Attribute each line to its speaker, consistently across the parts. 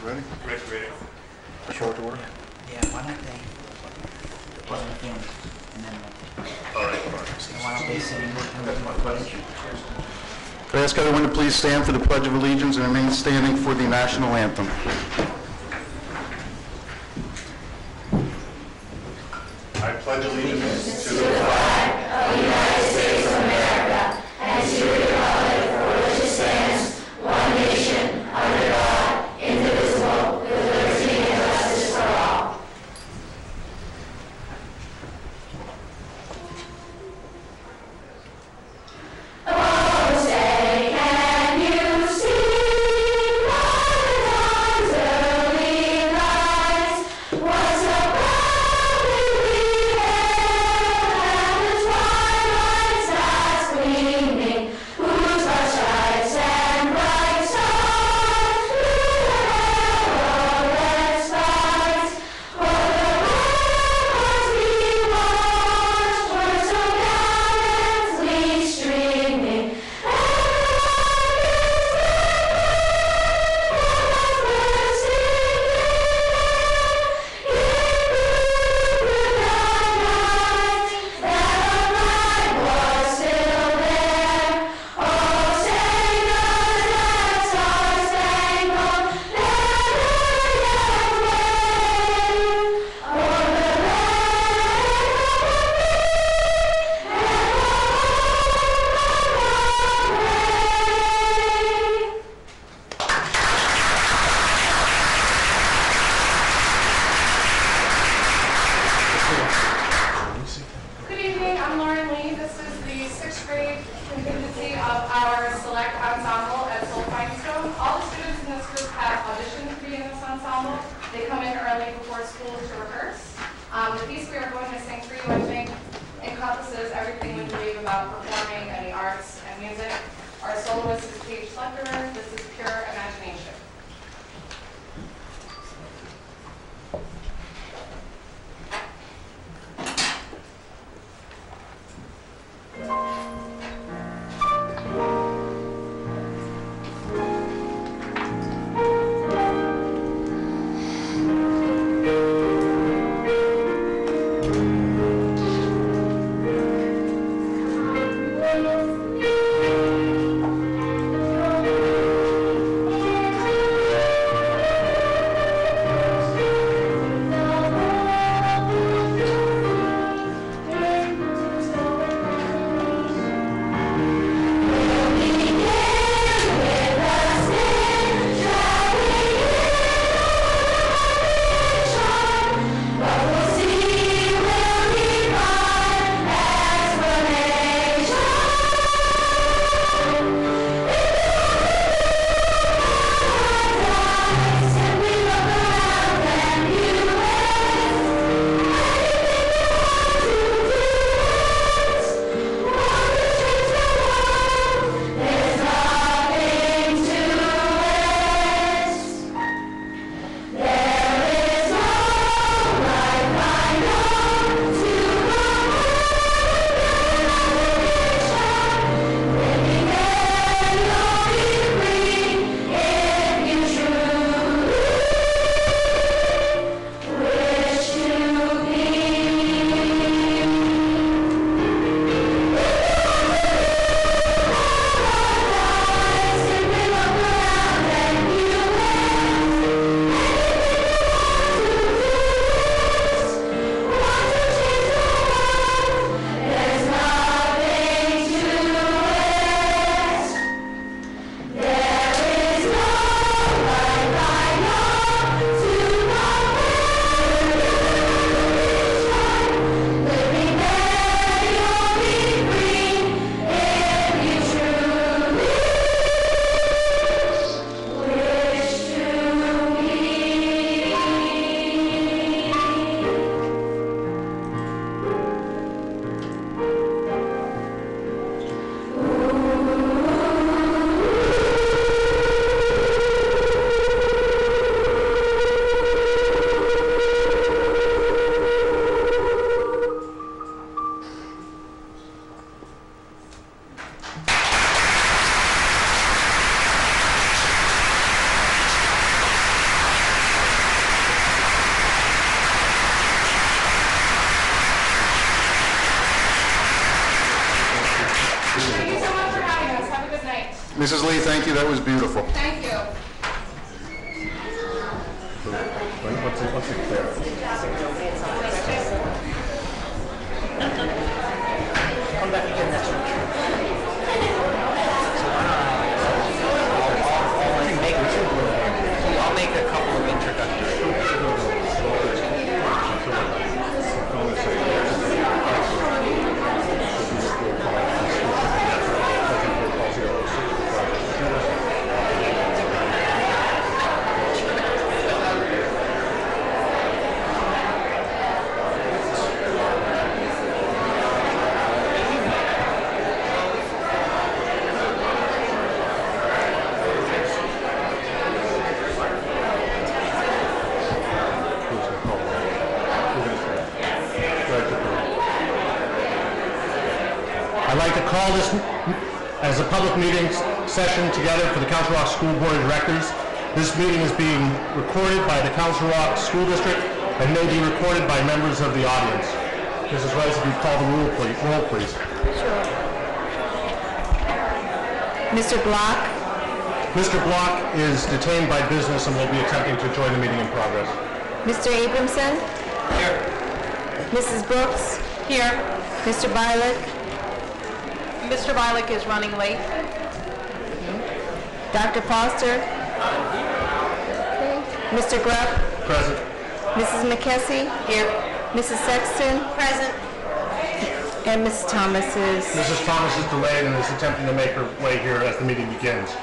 Speaker 1: Ready?
Speaker 2: Ready.
Speaker 1: Show it to work?
Speaker 3: Yeah, why don't they, and then,
Speaker 2: All right.
Speaker 3: why don't they sit and do more footage?
Speaker 1: Could I ask everyone to please stand for the Pledge of Allegiance and remain standing for the national anthem?
Speaker 2: I pledge allegiance to the
Speaker 1: Mrs. Lee, thank you, that was beautiful.
Speaker 4: Thank you.
Speaker 3: Come back again next week. I'll make a couple of introductory.
Speaker 5: I'd like to call this as a public meeting session together for the Council Rock School Board of Directors. This meeting is being recorded by the Council Rock School District and may be recorded by members of the audience. Mrs. Rice, if you call the roll, please.
Speaker 6: Sure. Mr. Block?
Speaker 5: Mr. Block is detained by business and will be attempting to join the meeting in progress.
Speaker 6: Mr. Abramson?
Speaker 3: Here.
Speaker 6: Mrs. Brooks?
Speaker 4: Here.
Speaker 6: Mr. Bialik?
Speaker 4: Mr. Bialik is running late.
Speaker 6: Dr. Foster? Okay. Mr. Grubb?
Speaker 5: Present.
Speaker 6: Mrs. McKessie? Here. Mrs. Sexton? Present. And Mrs. Thomas is...
Speaker 5: Mrs. Thomas is delayed and is attempting to make her way here as the meeting begins.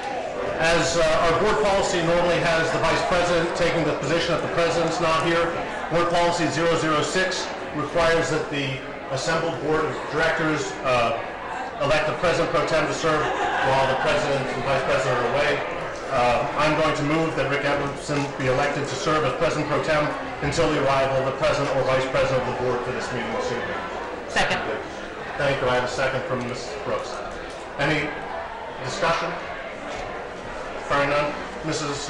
Speaker 5: As our board policy normally has the vice president taking the position if the president's not here, board policy 006 requires that the assembled board of directors elect the president pro tem to serve while the president and vice president are away. I'm going to move that Rick Abramson be elected to serve as president pro tem until the arrival of the president or vice president of the board for this meeting this evening.
Speaker 4: Second.
Speaker 5: Thank you. I have a second from Mrs. Brooks. Any discussion? Hearing none. Mrs.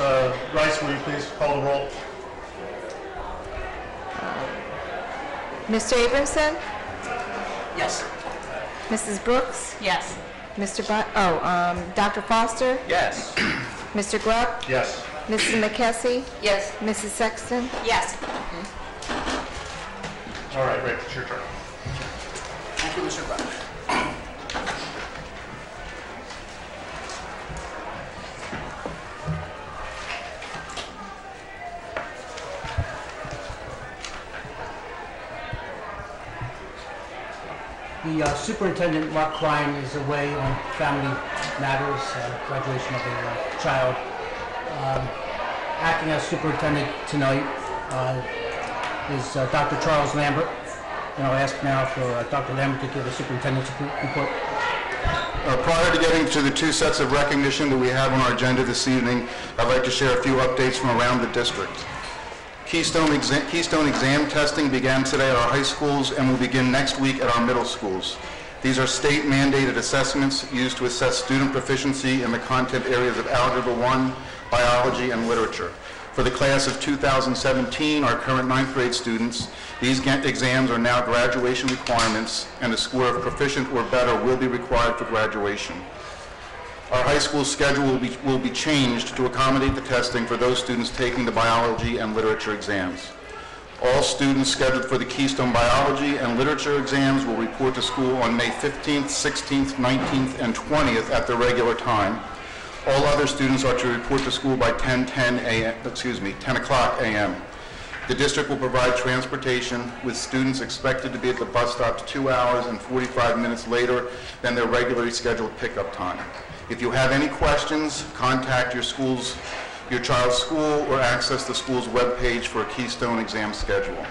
Speaker 5: Rice, will you please call the roll?
Speaker 6: Mr. Abramson?
Speaker 3: Yes.
Speaker 6: Mrs. Brooks?
Speaker 4: Yes.
Speaker 6: Dr. Foster?
Speaker 3: Yes.
Speaker 6: Mr. Grubb?
Speaker 5: Yes.
Speaker 6: Mrs. McKessie?
Speaker 4: Yes.
Speaker 6: Mrs. Sexton?
Speaker 4: Yes.
Speaker 5: All right, Rick, it's your turn.
Speaker 3: Thank you, Mr. Brown.
Speaker 7: The superintendent, Mark Klein, is away on family matters, graduation of a child. Acting as superintendent tonight is Dr. Charles Lambert. And I'll ask now for Dr. Lambert to give the superintendent's report.
Speaker 1: Prior to getting to the two sets of recognition that we have on our agenda this evening, I'd like to share a few updates from around the district. Keystone exam testing began today at our high schools and will begin next week at our middle schools. These are state-mandated assessments used to assess student proficiency in the content areas of Algebra 1, biology, and literature. For the class of 2017, our current 9th grade students, these exams are now graduation requirements, and a score of proficient or better will be required for graduation. Our high school schedule will be changed to accommodate the testing for those students taking the biology and literature exams. All students scheduled for the Keystone biology and literature exams will report to school on May 15th, 16th, 19th, and 20th at their regular time. All other students are to report to school by 10 o'clock a.m. The district will provide transportation with students expected to be at the bus stops 2 hours and 45 minutes later than their regularly scheduled pickup time. If you have any questions, contact your child's school or access the school's webpage for a Keystone exam schedule.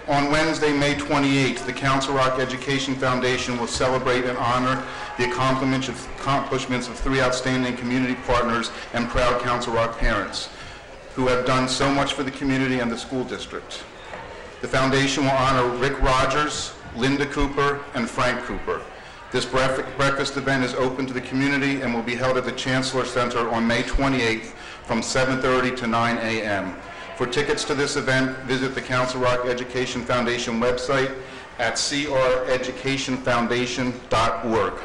Speaker 1: On Wednesday, May 28th, the Council Rock Education Foundation will celebrate and honor the accomplishments of 3 outstanding community partners and proud Council Rock parents who have done so much for the community and the school district. The foundation will honor Rick Rogers, Linda Cooper, and Frank Cooper. This breakfast event is open to the community and will be held at the Chancellor Center on May 28th from 7:30 to 9 a.m. For tickets to this event, visit the Council Rock Education Foundation website at creducationfoundation.org.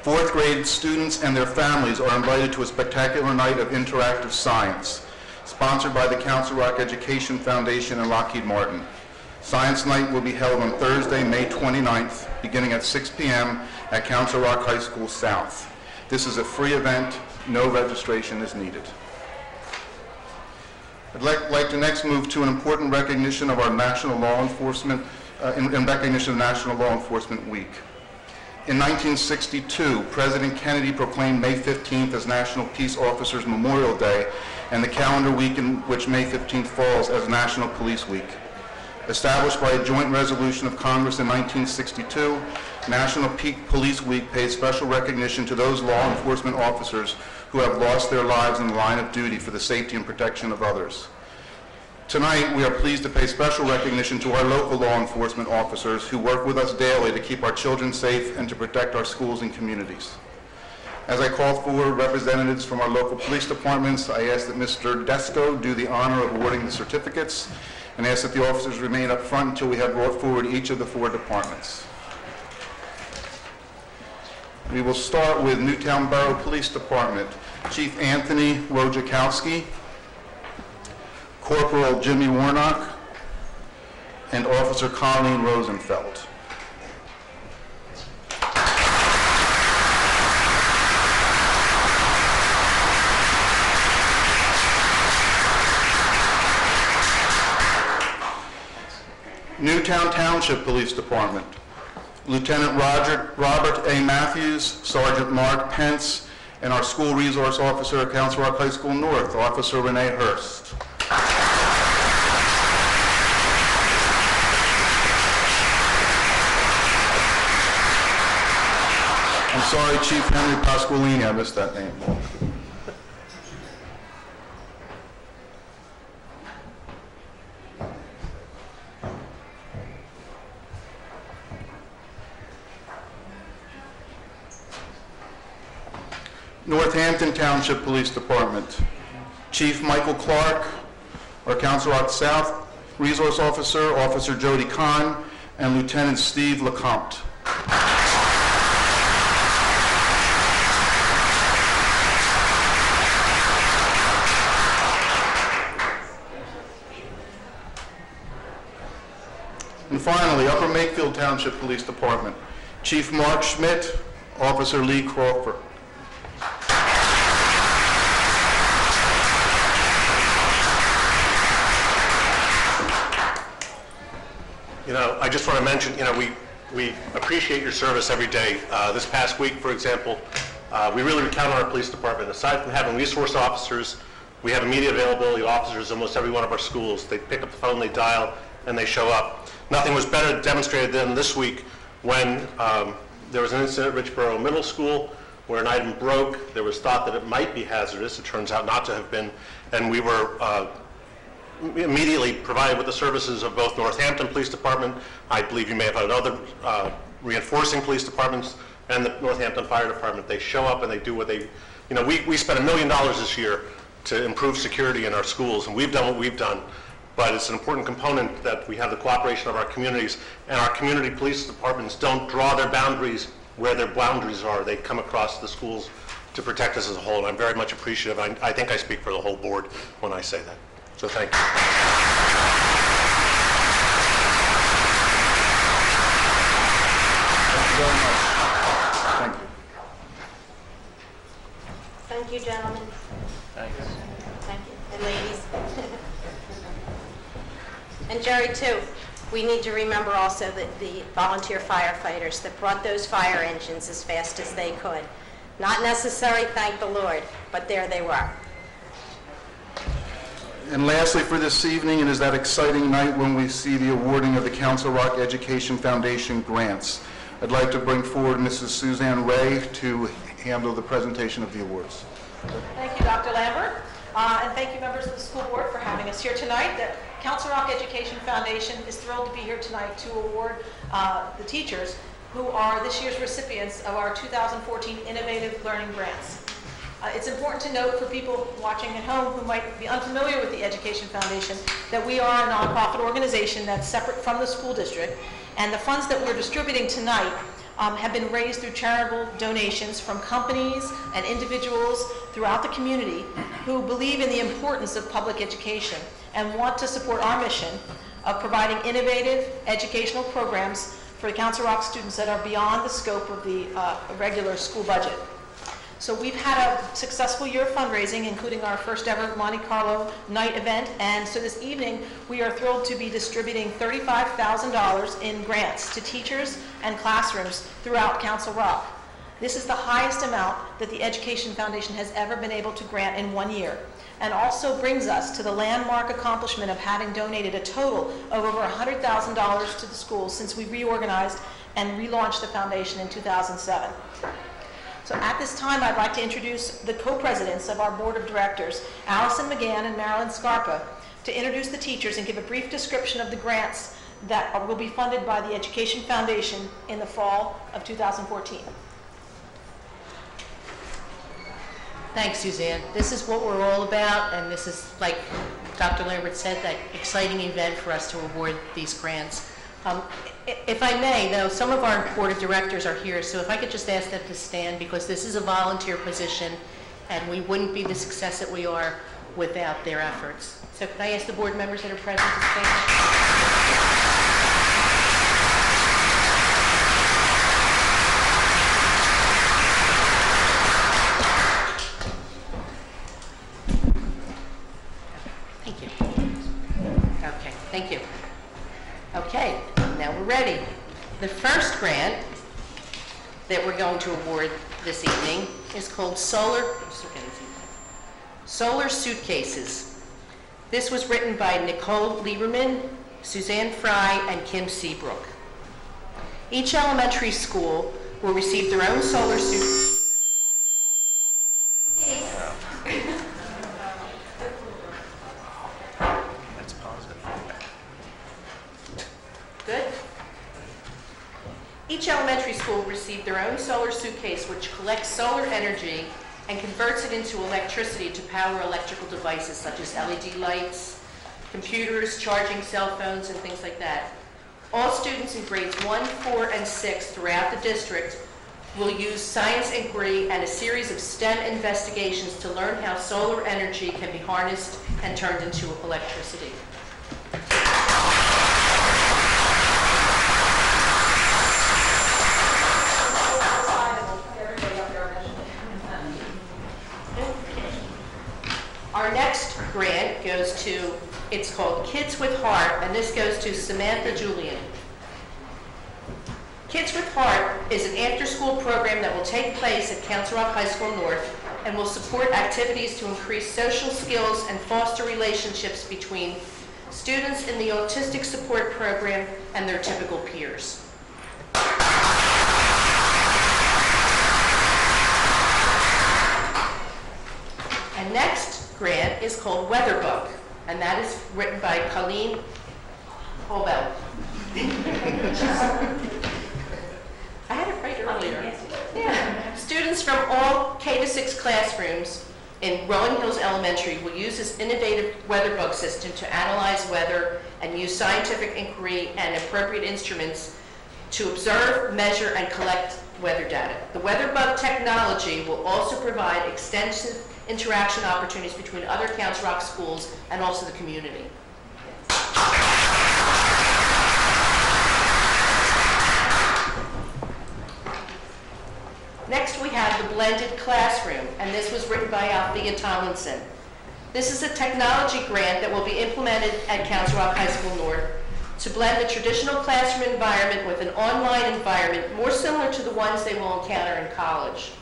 Speaker 1: Fourth grade students and their families are invited to a spectacular night of interactive science, sponsored by the Council Rock Education Foundation and Lockheed Martin. Science Night will be held on Thursday, May 29th, beginning at 6 p.m. at Council Rock High School South. This is a free event. No registration is needed. I'd like to next move to an important recognition of our national law enforcement, in recognition of National Law Enforcement Week. In 1962, President Kennedy proclaimed May 15th as National Peace Officers Memorial Day and the calendar week in which May 15th falls as National Police Week. Established by a joint resolution of Congress in 1962, National Police Week pays special recognition to those law enforcement officers who have lost their lives in the line of duty for the safety and protection of others. Tonight, we are pleased to pay special recognition to our local law enforcement officers who work with us daily to keep our children safe and to protect our schools and communities. As I call for representatives from our local police departments, I ask that Mr. Desco do the honor of awarding the certificates and ask that the officers remain up front until we have brought forward each of the 4 departments. We will start with Newtown Borough Police Department. Chief Anthony Wojciechowski, Corporal Jimmy Warnock, and Officer Colleen Rosenfeld. Newtown Township Police Department. Lieutenant Robert A. Matthews, Sergeant Mark Pence, and our school resource officer at Council Rock High School North, Officer Renee Hurst. I'm sorry, Chief Henry Pasqualini, I missed that name. Northampton Township Police Department. Chief Michael Clark, our Council Rock South Resource Officer, Officer Jody Kahn, and Lieutenant Steve Lecomte. And finally, Upper Makefield Township Police Department. Chief Mark Schmidt, Officer Lee Crawford.
Speaker 5: You know, I just want to mention, you know, we appreciate your service every day. This past week, for example, we really count on our police department. Aside from having resource officers, we have immediate availability officers in almost every one of our schools. They pick up the phone, they dial, and they show up. Nothing was better demonstrated than this week when there was an incident at Richboro Middle School where an item broke. There was thought that it might be hazardous. It turns out not to have been. And we were immediately provided with the services of both Northampton Police Department, I believe you may have had other reinforcing police departments, and the Northampton Fire Department. They show up and they do what they, you know, we spent $1 million this year to improve security in our schools, and we've done what we've done. But it's an important component that we have the cooperation of our communities, and our community police departments don't draw their boundaries where their boundaries are. They come across the schools to protect us as a whole, and I'm very much appreciative. I think I speak for the whole board when I say that. So thank you.
Speaker 1: Thank you very much. Thank you.
Speaker 6: Thank you, gentlemen.
Speaker 3: Thanks.
Speaker 6: Thank you. And ladies. And Jerry, too, we need to remember also that the volunteer firefighters that brought those fire engines as fast as they could. Not necessary, thank the Lord, but there they were.
Speaker 1: And lastly for this evening, it is that exciting night when we see the awarding of the Council Rock Education Foundation grants. I'd like to bring forward Mrs. Suzanne Ray to handle the presentation of the awards.
Speaker 4: Thank you, Dr. Lambert. And thank you, members of the school board, for having us here tonight. The Council Rock Education Foundation is thrilled to be here tonight to award the teachers who are this year's recipients of our 2014 Innovative Learning Grants. It's important to note for people watching at home who might be unfamiliar with the Education Foundation that we are a nonprofit organization that's separate from the school district, and the funds that we're distributing tonight have been raised through charitable donations from companies and individuals throughout the community who believe in the importance of public education and want to support our mission of providing innovative educational programs for Council Rock students that are beyond the scope of the regular school budget. So we've had a successful year of fundraising, including our first ever Monte Carlo night event. And so this evening, we are thrilled to be distributing $35,000 in grants to teachers and classrooms throughout Council Rock. This is the highest amount that the Education Foundation has ever been able to grant in 1 year, and also brings us to the landmark accomplishment of having donated a total of over $100,000 to the schools since we reorganized and relaunched the foundation in 2007. So at this time, I'd like to introduce the co-presidents of our board of directors, Allison McGann and Marilyn Scarpa, to introduce the teachers and give a brief description of the grants that will be funded by the Education Foundation in the fall of 2014.
Speaker 8: Thanks, Suzanne. This is what we're all about, and this is, like Dr. Lambert said, that exciting event for us to award these grants. If I may, though, some of our board of directors are here, so if I could just ask them to stand, because this is a volunteer position, and we wouldn't be the success that we are without their efforts. So can I ask the board members that are present to stand? Thank you. Okay, thank you. Okay, now we're ready. The first grant that we're going to award this evening is called Solar Suitcases. This was written by Nicole Lieberman, Suzanne Fry, and Kim Seabrook. Each elementary school will receive their own solar suit. Good. Each elementary school will receive their own solar suitcase, which collects solar energy and converts it into electricity to power electrical devices such as LED lights, computers, charging cell phones, and things like that. All students in grades 1, 4, and 6 throughout the district will use science inquiry and a series of STEM investigations to learn how solar energy can be harnessed and turned into electricity. Our next grant goes to, it's called Kids with Heart, and this goes to Samantha Julian. Kids with Heart is an after-school program that will take place at Council Rock High School North and will support activities to increase social skills and foster relationships between students in the autistic support program and their typical peers. And next grant is called Weatherbug, and that is written by Colleen Hobel. I had it right earlier. Yeah. Students from all K-6 classrooms in Rolling Hills Elementary will use this innovative Weatherbug system to analyze weather and use scientific inquiry and appropriate instruments to observe, measure, and collect weather data. The Weatherbug technology will also provide extensive interaction opportunities between other Council Rock schools and also the community. Next we have the Blended Classroom, and this was written by Althea Tomlinson. This is a technology grant that will be implemented at Council Rock High School North to blend the traditional classroom environment with an online environment more similar to the ones they will encounter in college.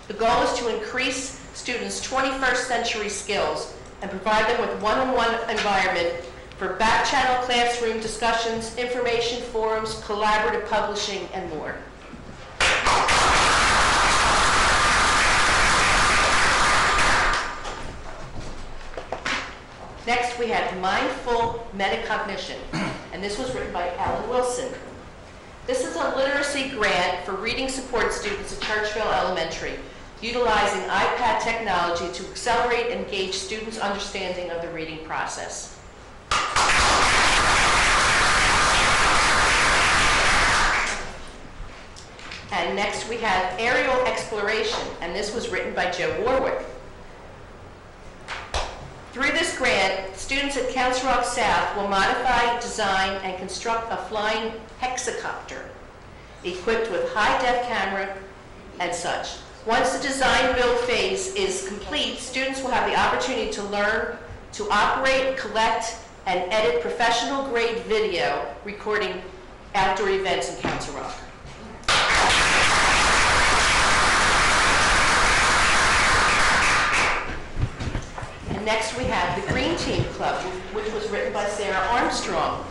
Speaker 8: The goal is to increase students' 21st century skills and provide them with one-on-one environment for back-channel classroom discussions, information forums, collaborative publishing, and more. Next, we have Mindful Metacognition, and this was written by Alan Wilson. This is a literacy grant for reading support students at Churchville Elementary, utilizing iPad technology to accelerate and engage students' understanding of the reading process. And next we have aerial exploration, and this was written by Joe Warwick. Through this grant, students at Council Rock South will modify, design, and construct a flying hexacopter equipped with high-def camera and such. Once the design-build phase is complete, students will have the opportunity to learn to operate, collect, and edit professional-grade video recording outdoor events in Council Rock. And next we have the Green Team Club, which was written by Sarah Armstrong.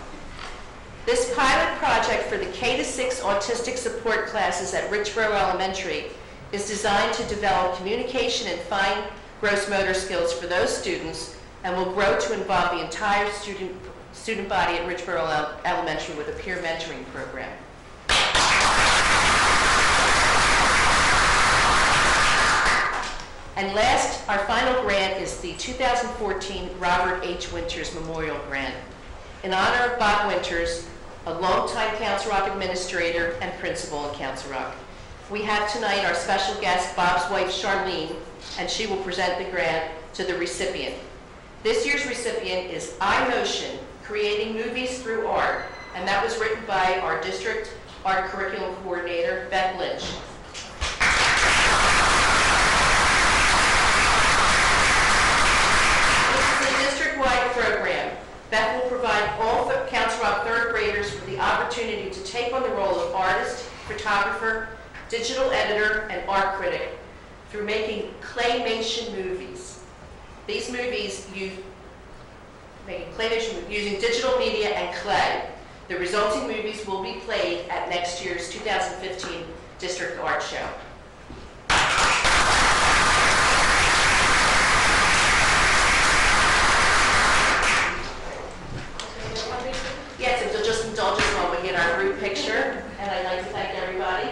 Speaker 8: This pilot project for the K-6 autistic support classes at Richboro Elementary is designed to develop communication and fine gross motor skills for those students and will grow to involve the entire student body at Richboro Elementary with a peer mentoring program. And last, our final grant is the 2014 Robert H. Winters Memorial Grant. In honor of Bob Winters, a longtime Council Rock administrator and principal in Council Rock. We have tonight our special guest, Bob's wife, Charlene, and she will present the grant to the recipient. This year's recipient is iMotion, Creating Movies Through Art, and that was written by our district art curriculum coordinator, Beth Lynch. This is a district-wide program. Beth will provide all Council Rock third graders with the opportunity to take on the role of artist, photographer, digital editor, and art critic through making claymation movies. These movies making claymation using digital media and clay. The resulting movies will be played at next year's 2015 District Art Show. Yes, if you'll just indulge us while we get our group picture, and I'd like to thank everybody.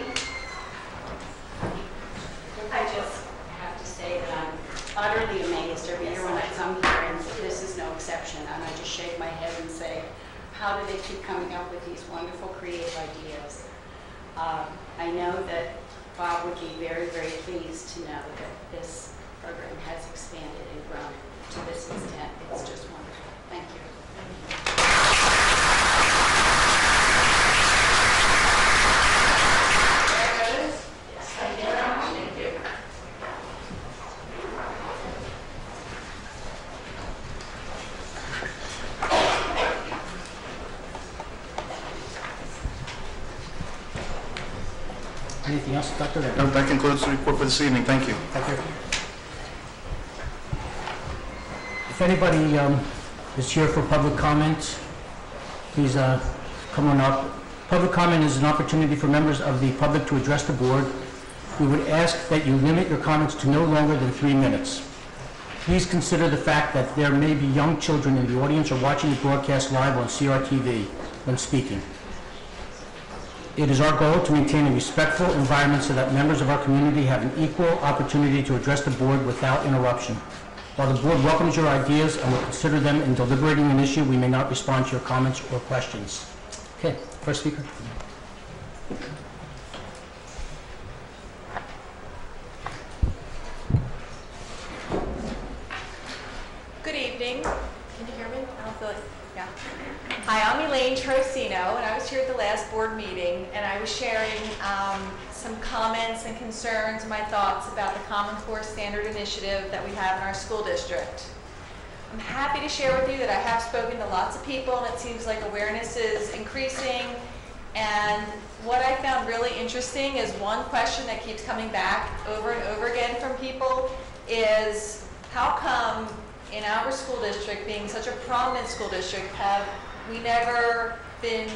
Speaker 9: I just have to say that I'm utterly amazed every year when I come here, and this is no exception. And I just shake my head and say, how do they keep coming up with these wonderful creative ideas? I know that Bob would be very, very pleased to know that this program has expanded and grown to this extent. It's just wonderful. Thank you.
Speaker 7: Anything else, Dr. Lambert?
Speaker 1: No, that concludes the report for this evening. Thank you.
Speaker 7: Thank you. If anybody is here for public comment, please come on up. Public comment is an opportunity for members of the public to address the board. We would ask that you limit your comments to no longer than 3 minutes. Please consider the fact that there may be young children in the audience or watching the broadcast live on CRTV when speaking. It is our goal to maintain a respectful environment so that members of our community have an equal opportunity to address the board without interruption. While the board welcomes your ideas and will consider them in deliberating an issue, we may not respond to your comments or questions. Okay, first speaker.
Speaker 10: Good evening. Can you hear me? I don't feel like, yeah. Hi, I'm Elaine Trocino, and I was here at the last board meeting, and I was sharing some comments and concerns and my thoughts about the Common Core Standard Initiative that we have in our school district. I'm happy to share with you that I have spoken to lots of people, and it seems like awareness is increasing. And what I found really interesting is one question that keeps coming back over and over again from people is, how come in our school district, being such a prominent school district, have we never been,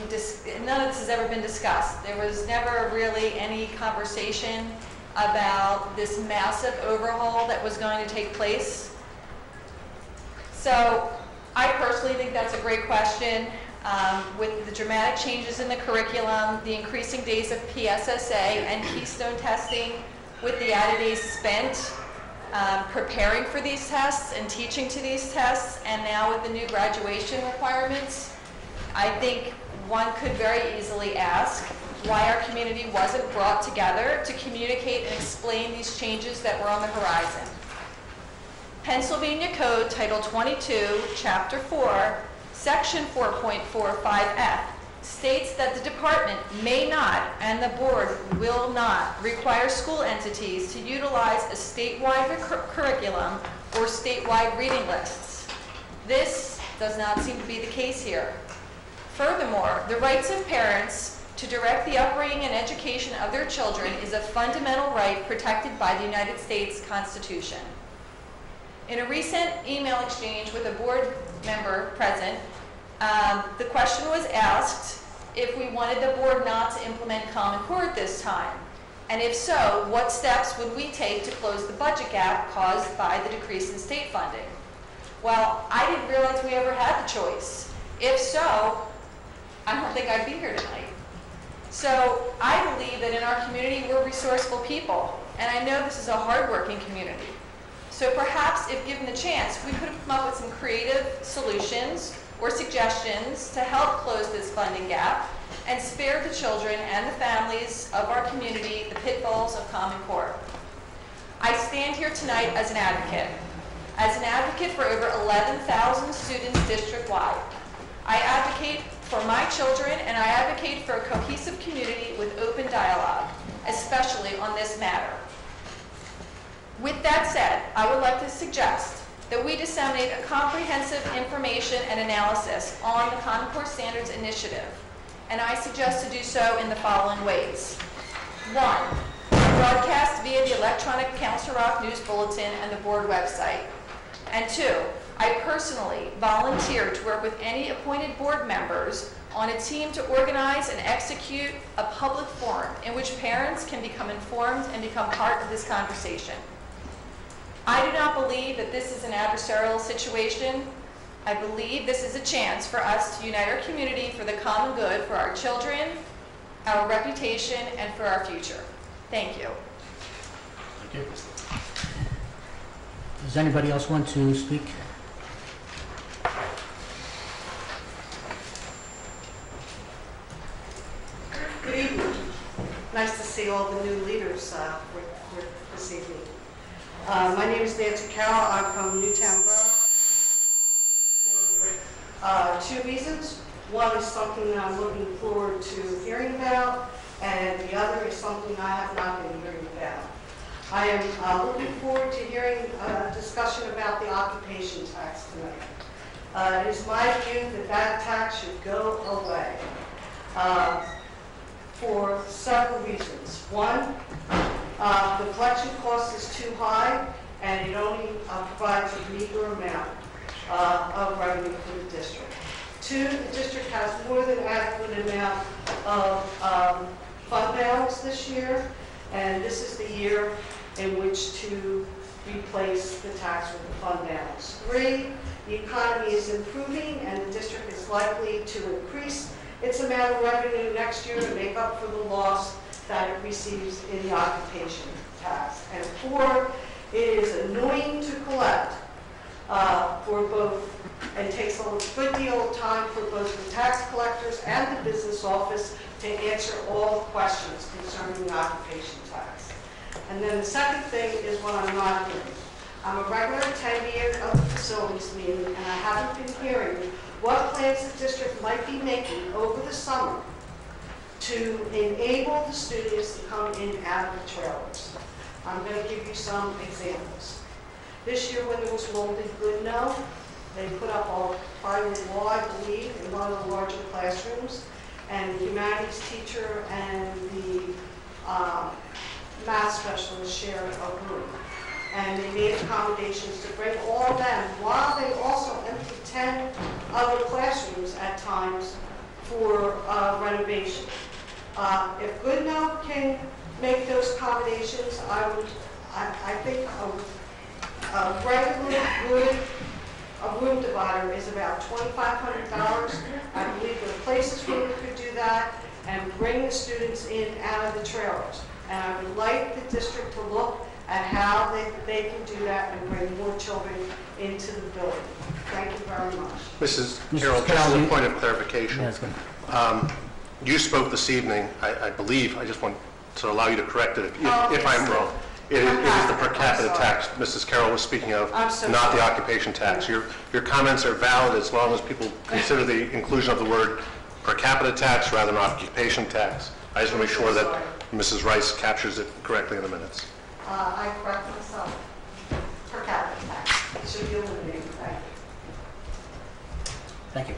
Speaker 10: none of this has ever been discussed. There was never really any conversation about this massive overhaul that was going to take place. So I personally think that's a great question. With the dramatic changes in the curriculum, the increasing days of PSSA and Keystone testing, with the added days spent preparing for these tests and teaching to these tests, and now with the new graduation requirements, I think one could very easily ask, why our community wasn't brought together to communicate and explain these changes that were on the horizon. Pennsylvania Code Title 22, Chapter 4, Section 4.45F states that the department may not and the board will not require school entities to utilize a statewide curriculum or statewide reading lists. This does not seem to be the case here. Furthermore, the rights of parents to direct the upbringing and education of their children is a fundamental right protected by the United States Constitution. In a recent email exchange with a board member present, the question was asked if we wanted the board not to implement Common Core at this time, and if so, what steps would we take to close the budget gap caused by the decrease in state funding? Well, I didn't realize we ever had the choice. If so, I don't think I'd be here tonight. So I believe that in our community, we're resourceful people, and I know this is a hardworking community. So perhaps if given the chance, we could have come up with some creative solutions or suggestions to help close this funding gap and spare the children and the families of our community the pitfalls of Common Core. I stand here tonight as an advocate for over 11,000 students district-wide. I advocate for my children, and I advocate for a cohesive community with open dialogue, especially on this matter. With that said, I would like to suggest that we disseminate a comprehensive information and analysis on the Common Core Standards Initiative, and I suggest to do so in the following ways. 1, broadcast via the electronic Council Rock News Bulletin and the board website. And 2, I personally volunteer to work with any appointed board members on a team to organize and execute a public forum in which parents can become informed and become part of this conversation. I do not believe that this is an adversarial situation. I believe this is a chance for us to unite our community for the common good for our children, our reputation, and for our future. Thank you.
Speaker 7: Thank you. Does anybody else want to speak?
Speaker 11: Good evening. Nice to see all the new leaders this evening. My name is Nancy Carroll. I'm from Newtown Borough. For 2 reasons. One is something that I'm looking forward to hearing about, and the other is something I have not been hearing about. I am looking forward to hearing a discussion about the occupation tax tonight. It is my view that that tax should go away for several reasons. One, the collection cost is too high, and it only provides a meager amount of revenue for the district. 2, the district has more than adequate amount of fund balance this year, and this is the year in which to replace the tax with the fund balance. 3, the economy is improving, and the district is likely to increase its amount of revenue next year to make up for the loss that it receives in the occupation tax. And 4, it is annoying to collect for both, and takes a good deal of time for both the tax collectors and the business office to answer all questions concerning the occupation tax. And then the second thing is what I'm not hearing. I'm a regular attendee of the facilities meeting, and I haven't been hearing what plans the district might be making over the summer to enable the students to come in and out of the trailers. I'm going to give you some examples. This year when there was Molded Goodnow, they put up a private wall, I believe, in one of the larger classrooms, and the humanities teacher and the math specialist shared a room. And they made accommodations to bring all of them, while they also emptied 10 other classrooms at times for renovation. If Goodnow can make those accommodations, I think a regular good room divider is about $2,500. I believe there are places where we could do that and bring the students in and out of the trailers. And I would like the district to look at how they can do that and bring more children into the building. Thank you very much.
Speaker 3: Mrs. Carroll, just as a point of clarification.
Speaker 7: Yes,
Speaker 5: You spoke this evening, I believe, I just want to allow you to correct it if I'm wrong. It is the per capita tax Mrs. Carroll was speaking of,
Speaker 11: I'm so
Speaker 5: not the
Speaker 11: sorry.
Speaker 5: occupation tax. Your comments are valid as long as people consider the inclusion of the word per capita tax rather than occupation tax. I just want to make sure that Mrs. Rice captures it correctly in the minutes.
Speaker 11: I correct myself. Per capita tax. It should be eliminated. Thank you.
Speaker 7: Thank you.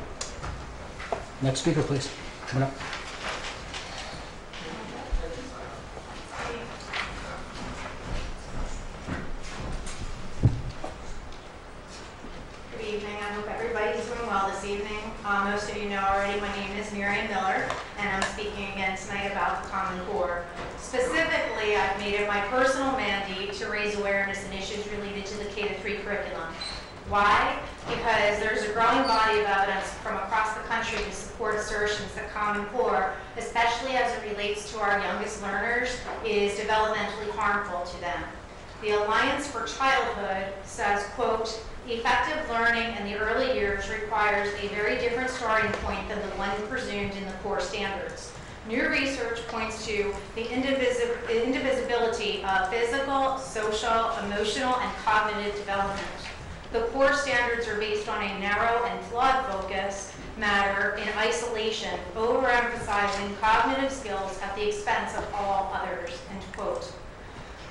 Speaker 7: Next speaker, please. Coming up.
Speaker 12: Good evening. I hope everybody's doing well this evening. Most of you know already my name is Miriam Miller, and I'm speaking again tonight about the Common Core. Specifically, I've made it my personal mandate to raise awareness in issues related to the K-3 curriculum. Why? Because there's a growing body of evidence from across the country to support assertions that Common Core, especially as it relates to our youngest learners, is developmentally harmful to them. The Alliance for Childhood says, quote, effective learning in the early years requires a very different starting point than the one presumed in the core standards. New research points to the indivisibility of physical, social, emotional, and cognitive development. The core standards are based on a narrow and flawed focus matter in isolation, overemphasizing cognitive skills at the expense of all others, end quote.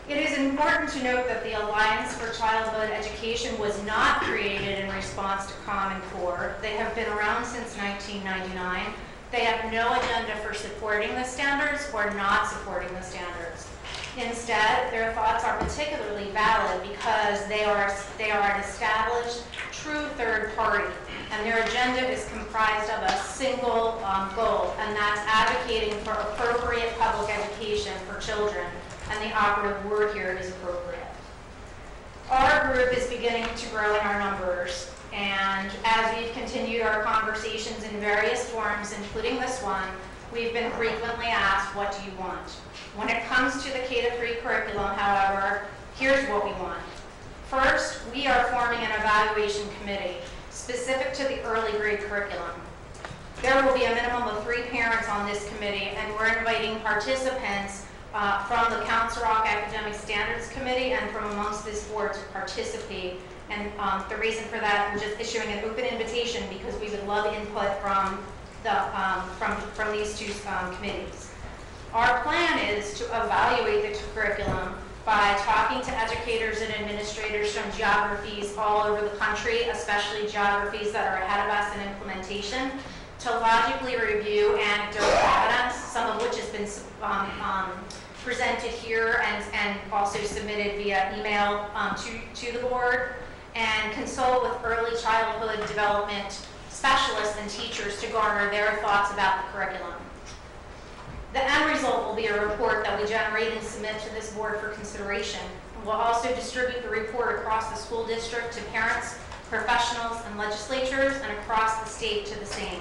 Speaker 12: It is important to note that the Alliance for Childhood Education was not created in response to Common Core. They have been around since 1999. They have no agenda for supporting the standards or not supporting the standards. Instead, their thoughts are particularly valid because they are an established, true third party, and their agenda is comprised of a single goal, and that's advocating for appropriate public education for children, and the operative word here is appropriate. Our group is beginning to grow in our numbers, and as we've continued our conversations in various forums, including this one, we've been frequently asked, what do you want? When it comes to the K-3 curriculum, however, here's what we want. First, we are forming an evaluation committee specific to the early grade curriculum. There will be a minimum of 3 parents on this committee, and we're inviting participants from the Council Rock Academic Standards Committee and from amongst this board to participate. And the reason for that, we're just issuing an open invitation because we would love input from these 2 committees. Our plan is to evaluate the curriculum by talking to educators and administrators from geographies all over the country, especially geographies that are ahead of us in implementation, to logically review anecdotal evidence, some of which has been presented here and also submitted via email to the board, and consult with early childhood development specialists and teachers to garner their thoughts about the curriculum. The end result will be a report that we generate and submit to this board for consideration. We'll also distribute the report across the school district to parents, professionals, and legislatures, and across the state to the same.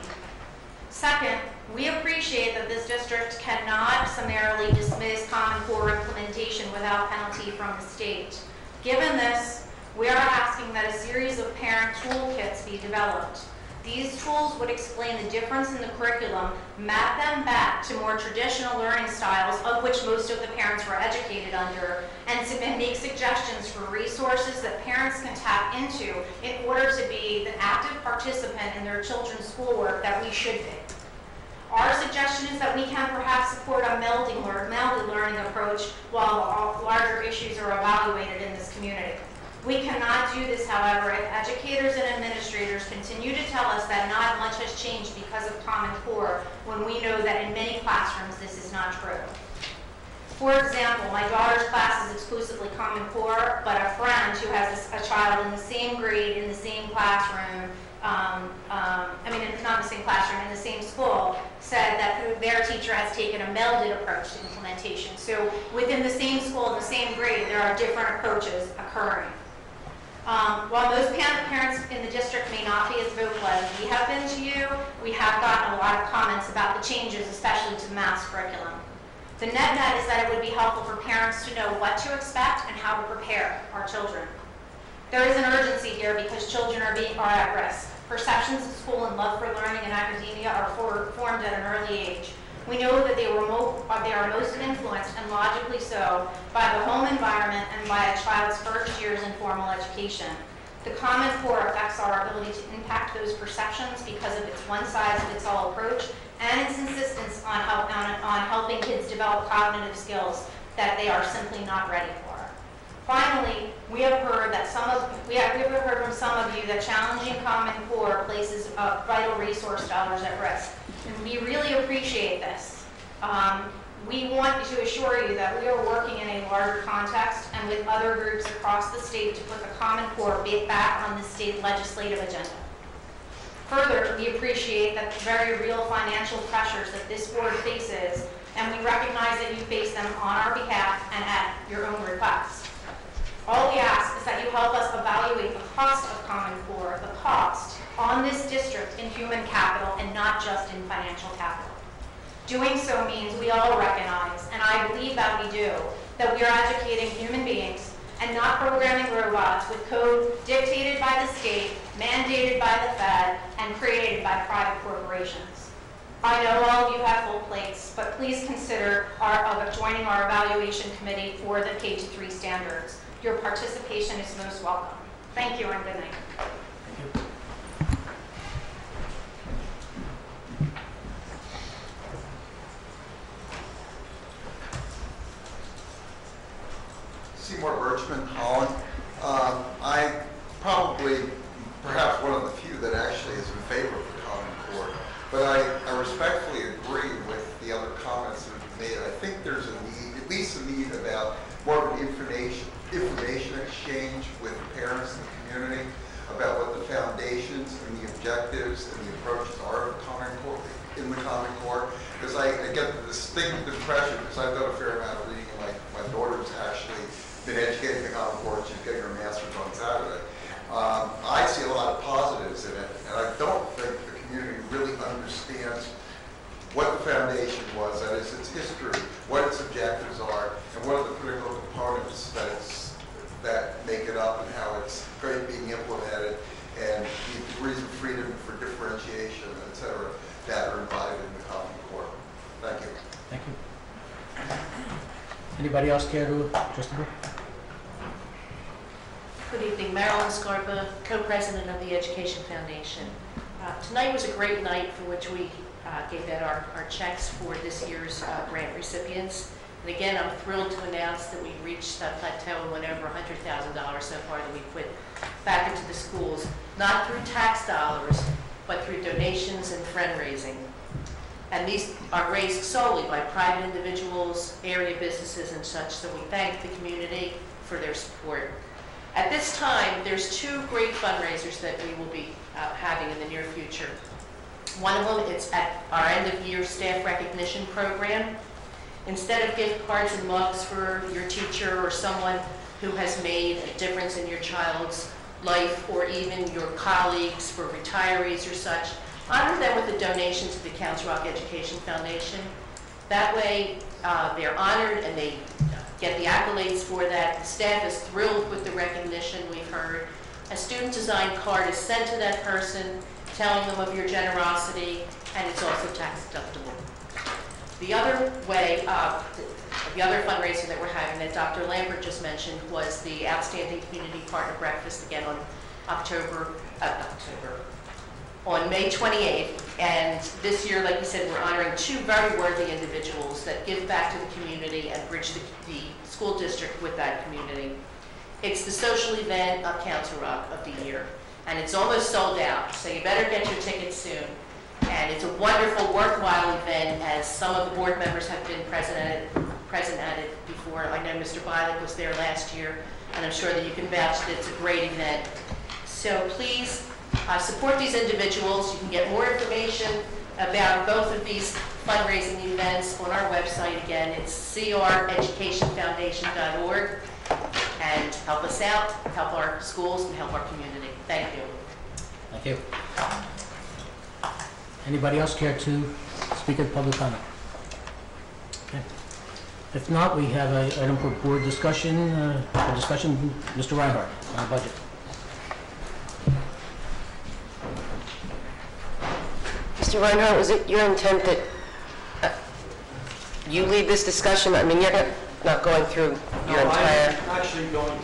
Speaker 12: Second, we appreciate that this district cannot summarily dismiss Common Core implementation without penalty from the state. Given this, we are asking that a series of parent toolkits be developed. These tools would explain the difference in the curriculum, map them back to more traditional learning styles, of which most of the parents were educated under, and make suggestions for resources that parents can tap into in order to be the active participant in their children's schoolwork that we should be. Our suggestion is that we can perhaps support a melded learning approach while larger issues are evaluated in this community. We cannot do this, however, if educators and administrators continue to tell us that not much has changed because of Common Core, when we know that in many classrooms this is not true. For example, my daughter's class is exclusively Common Core, but a friend who has a child in the same grade, in the same classroom, not in the same classroom, in the same school, said that their teacher has taken a melded approach to implementation. So within the same school, in the same grade, there are different approaches occurring. While most parents in the district may not be as vocal as we have been to you, we have gotten a lot of comments about the changes, especially to the maths curriculum. The net is that it would be helpful for parents to know what to expect and how to prepare our children. There is an urgency here because children are at risk. Perceptions of school and love for learning and academia are formed at an early age. We know that they are most influenced, and logically so, by the home environment and by a child's first years in formal education. The Common Core affects our ability to impact those perceptions because of its one-size-fits-all approach and its insistence on helping kids develop cognitive skills that they are simply not ready for. Finally, we have heard from some of you that challenging Common Core places vital resource dollars at risk. And we really appreciate this. We want to assure you that we are working in a larger context and with other groups across the state to put the Common Core back on the state legislative agenda. Further, we appreciate that the very real financial pressures that this board faces, and we recognize that you face them on our behalf and at your own request. All we ask is that you help us evaluate the cost of Common Core, the cost on this district in human capital and not just in financial capital. Doing so means we all recognize, and I believe that we do, that we are educating human beings and not programming robots with code dictated by the state, mandated by the Fed, and created by private corporations. I know all of you have full plates, but please consider joining our evaluation committee for the K-3 standards. Your participation is most welcome. Thank you and good night.
Speaker 13: Seymour Birchman, Holland. I'm probably perhaps one of the few that actually is in favor of the Common Core, but I respectfully agree with the other comments that have been made. I think there's a need, at least a need about more of an information exchange with parents and the community about what the foundations and the objectives and the approaches are of the Common Core, in the Common Core, because I get the distinct impression, because I've done a fair amount of reading, and my daughter's actually been educated in the Common Core, and she's getting her master's on Saturday. I see a lot of positives in it, and I don't think the community really understands what the foundation was, that is its history, what its objectives are, and what are the critical components that make it up and how it's being implemented, and the degrees of freedom for differentiation, et cetera, that are embodied in the Common Core. Thank you.
Speaker 7: Thank you. Anybody else care to address the board?
Speaker 8: Good evening, Marilyn Scarpa, co-president of the Education Foundation. Tonight was a great night for which we gave out our checks for this year's grant recipients. And again, I'm thrilled to announce that we reached that plateau and went over $100,000 so far that we put back into the schools, not through tax dollars, but through donations and friend raising. And these are raised solely by private individuals, area businesses, and such, so we thank the community for their support. At this time, there's two great fundraisers that we will be having in the near future. One of them is at our end-of-year staff recognition program. Instead of gift cards and mugs for your teacher or someone who has made a difference in your child's life, or even your colleagues for retirees or such, honor them with a donation to the Council Rock Education Foundation. That way, they're honored and they get the accolades for that. The staff is thrilled with the recognition we've heard. A student-designed card is sent to that person, telling them of your generosity, and it's also tax deductible. The other way, the other fundraiser that we're having that Dr. Lambert just mentioned was the Outstanding Community Partner Breakfast, again on on May 28th. And this year, like we said, we're honoring two very worthy individuals that give back to the community and bridge the school district with that community. It's the social event of Council Rock of the year, and it's almost sold out, so you better get your tickets soon. And it's a wonderful, worthwhile event, as some of the board members have been present at it before. I know Mr. Bialik was there last year, and I'm sure that you can vouch that it's a great event. So please support these individuals. You can get more information about both of these fundraising events on our website. Again, it's creducationfoundation.org. And help us out, help our schools, and help our community. Thank you.
Speaker 7: Thank you. Anybody else care to speak at public comment? Okay. If not, we have an item for board discussion. Mr. Reinhardt, on the budget.
Speaker 14: Mr. Reinhardt, was it your intent that you lead this discussion? I mean, you're not going through your entire...
Speaker 15: I'm actually going to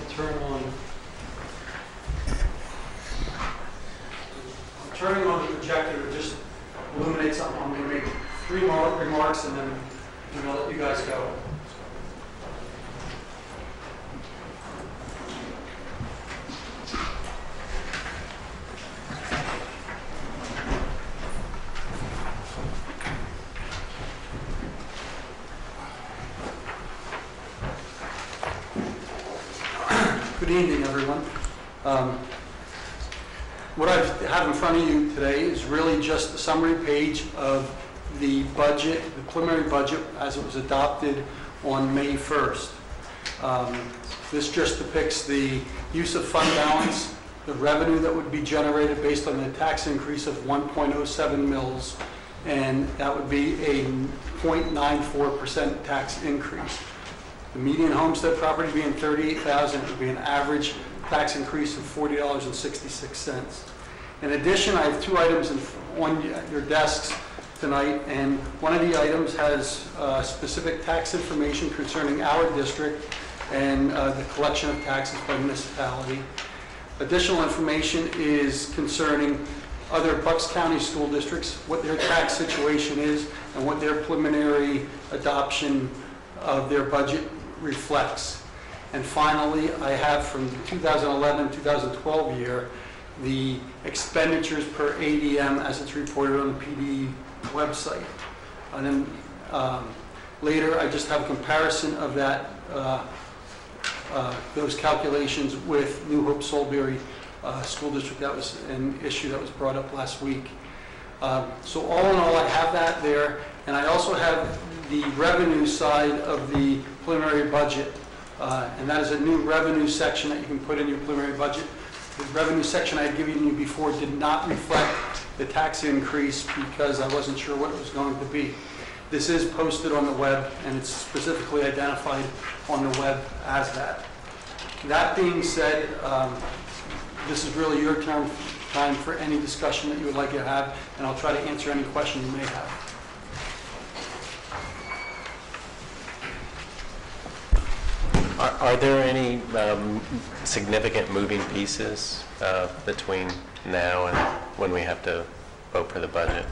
Speaker 15: turning on the projector to just illuminate something. I'm going to make 3 more remarks and then I'm going to let you guys go. Good evening, everyone. What I have in front of you today is really just a summary page of the budget, the preliminary budget as it was adopted on May 1st. This just depicts the use of fund balance, the revenue that would be generated based on the tax increase of 1.07 mils, and that would be a 0.94% tax increase. The median homestead property being $38,000, it would be an average tax increase of $40.66. In addition, I have 2 items on your desks tonight, and one of the items has specific tax information concerning our district and the collection of taxes by municipality. Additional information is concerning other Bucks County school districts, what their tax situation is, and what their preliminary adoption of their budget reflects. And finally, I have from the 2011-2012 year, the expenditures per ADM as it's reported on the PD website. And then later, I just have a comparison of that, those calculations with New Hope Soulberry School District. That was an issue that was brought up last week. So all in all, I have that there. And I also have the revenue side of the preliminary budget. And that is a new revenue section that you can put in your preliminary budget. The revenue section I had given you before did not reflect the tax increase because I wasn't sure what it was going to be. This is posted on the web, and it's specifically identified on the web as that. That being said, this is really your time for any discussion that you would like to have, and I'll try to answer any question you may have.
Speaker 3: Are there any significant moving pieces between now and when we have to vote for the budget?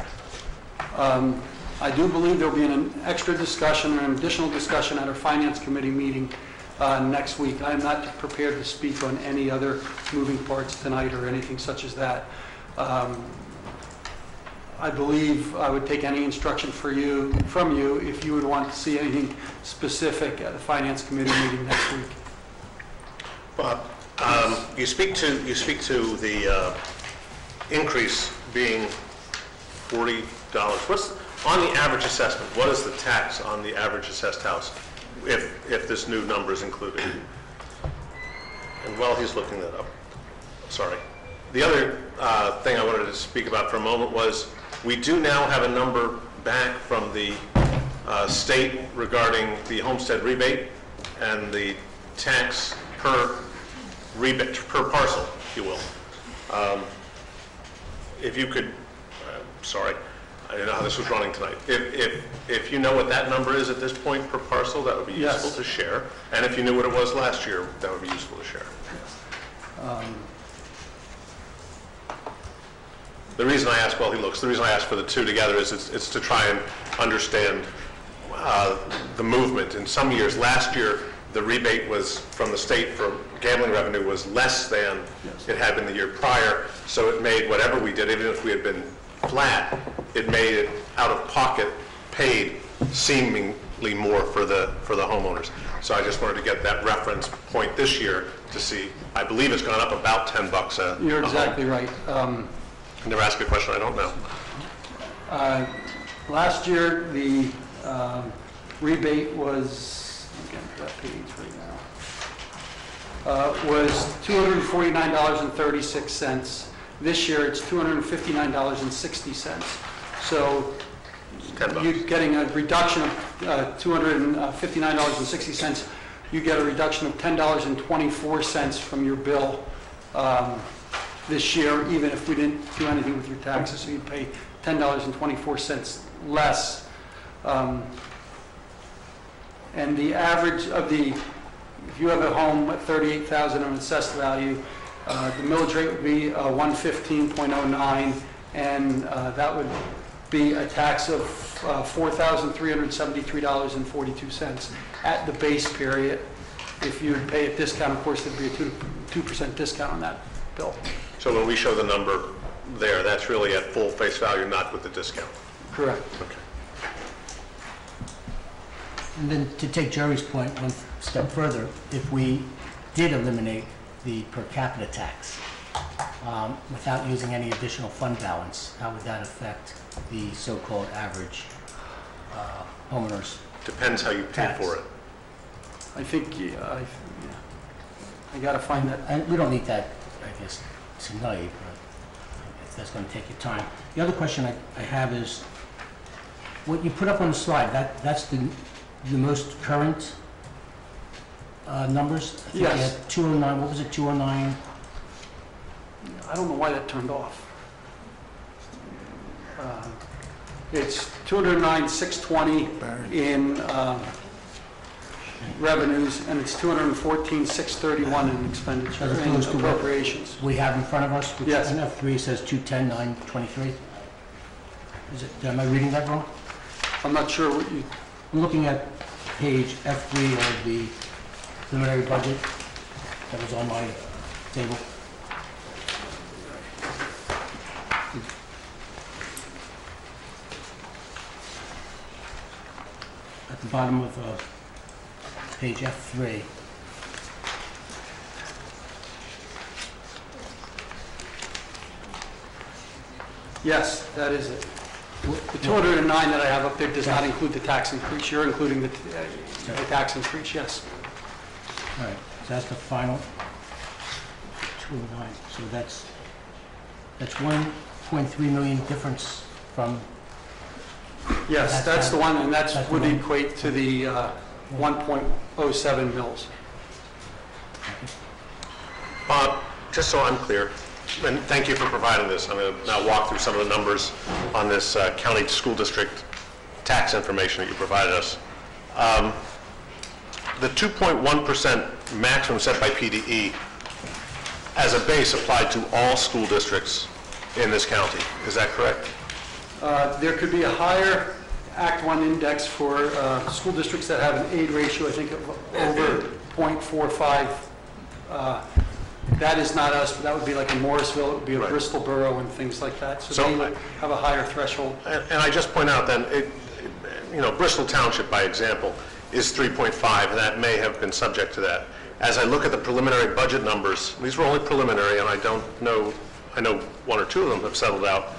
Speaker 15: I do believe there'll be an extra discussion or an additional discussion at our Finance Committee meeting next week. I am not prepared to speak on any other moving parts tonight or anything such as that. I believe I would take any instruction from you if you would want to see anything specific at the Finance Committee meeting next week.
Speaker 5: Bob, you speak to the increase being $40. What's on the average assessment? What is the tax on the average assessed house if this new number is included? And while he's looking that up, sorry. The other thing I wanted to speak about for a moment was we do now have a number back from the state regarding the homestead rebate and the tax per rebate, per parcel, if you will. If you could, sorry, I didn't know how this was running tonight. If you know what that number is at this point per parcel, that would be useful to share. And if you knew what it was last year, that would be useful to share. The reason I ask while he looks, the reason I ask for the 2 together is it's to try and understand the movement. In some years, last year, the rebate was from the state for gambling revenue was less than it had been the year prior, so it made whatever we did, even if we had been flat, it made it out of pocket paid seemingly more for the homeowners. So I just wanted to get that reference point this year to see. I believe it's gone up about $10
Speaker 15: You're exactly right.
Speaker 5: I never ask a question I don't know.
Speaker 15: Last year, the rebate was, I'm getting to that page right now, was $249.36. This year, it's $259.60. So you're getting a reduction of $259.60. You get a reduction of $10.24 from your bill this year, even if we didn't do anything with your taxes. So you pay $10.24 less. And the average of the, if you have a home at $38,000 of assessed value, the millage rate would be 115.09, and that would be a tax of $4,373.42 at the base period. If you would pay a discount, of course, there'd be a 2% discount on that bill.
Speaker 2: So when we show the number there, that's really at full face value, not with the discount?
Speaker 15: Correct.
Speaker 2: Okay.
Speaker 7: And then to take Jerry's point one step further, if we did eliminate the per capita tax without using any additional fund balance, how would that affect the so-called average homeowner's
Speaker 2: Depends how you pay
Speaker 7: tax?
Speaker 2: for it.
Speaker 15: I think, I got to find that.
Speaker 7: And we don't need that, I guess, tonight, but if that's going to take your time. The other question I have is, what you put up on the slide, that's the most current numbers? I think you
Speaker 15: Yes.
Speaker 7: had 209, what was it, 209?
Speaker 15: I don't know why that turned off. It's 209,620 in revenues, and it's 214,631 in expenditure,
Speaker 7: As
Speaker 15: in
Speaker 7: opposed to what
Speaker 15: appropriations.
Speaker 7: we have in front of us, which
Speaker 15: Yes.
Speaker 7: in F3 says 210,923. Is it, am I reading that wrong?
Speaker 15: I'm not sure what you,
Speaker 7: I'm looking at page F3 of the preliminary budget that was on my table. At the bottom of page F3.
Speaker 15: yes, that is it. The 209 that I have up there does not include the tax increase. You're including the tax increase, yes.
Speaker 7: All right, so that's the final 209. So that's 1.3 million difference from,
Speaker 15: Yes, that's the one, and that
Speaker 7: that's the
Speaker 15: would
Speaker 7: one.
Speaker 15: equate to the 1.07 mils.
Speaker 2: Bob, just so I'm clear, and thank you for providing this. I'm going to now walk through some of the numbers on this county school district tax information that you provided us. The 2.1% maximum set by PDE as a base applied to all school districts in this county. Is that correct?
Speaker 15: There could be a higher Act 1 index for school districts that have an aid ratio, I think, of over 0.45. That is not us, but that would be like in Morrisville, it would be a
Speaker 2: Right.
Speaker 15: Bristol Borough and things like that. So
Speaker 2: So
Speaker 15: they would have a higher threshold.
Speaker 2: And I just point out then, Bristol Township, by example, is 3.5, and that may have been subject to that. As I look at the preliminary budget numbers, these were only preliminary, and I don't know, I know one or two of them have settled out.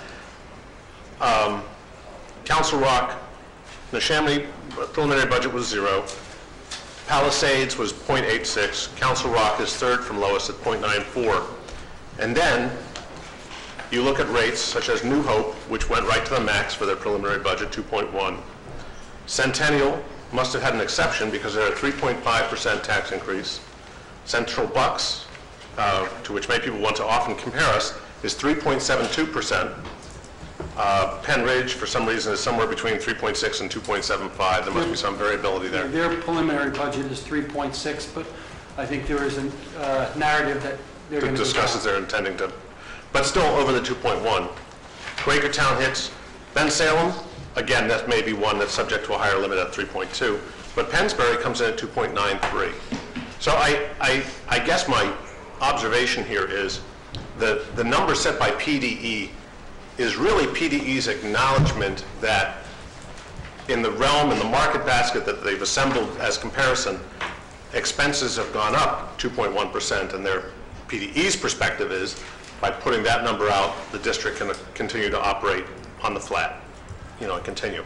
Speaker 2: Council Rock, Neshaminy preliminary budget was 0. Palisades was 0.86. Council Rock is third from lowest at 0.94. And then you look at rates such as New Hope, which went right to the max for their preliminary budget, 2.1. Centennial must have had an exception because they're a 3.5% tax increase. Central Bucks, to which many people want to often compare us, is 3.72%. Penn Ridge, for some reason, is somewhere between 3.6 and 2.75. There must be some variability there.
Speaker 15: Their preliminary budget is 3.6, but I think there is a narrative that they're going
Speaker 2: To
Speaker 15: to
Speaker 2: discuss as they're intending to, but still over the 2.1. Quakertown hits. Ben Salem, again, that may be one that's subject to a higher limit at 3.2, but Pennsbury comes in at 2.93. So I guess my observation here is the number set by PDE is really PDE's acknowledgement that in the realm, in the market basket that they've assembled as comparison, expenses have gone up 2.1%, and their PDE's perspective is, by putting that number out, the district can continue to operate on the flat, and continue.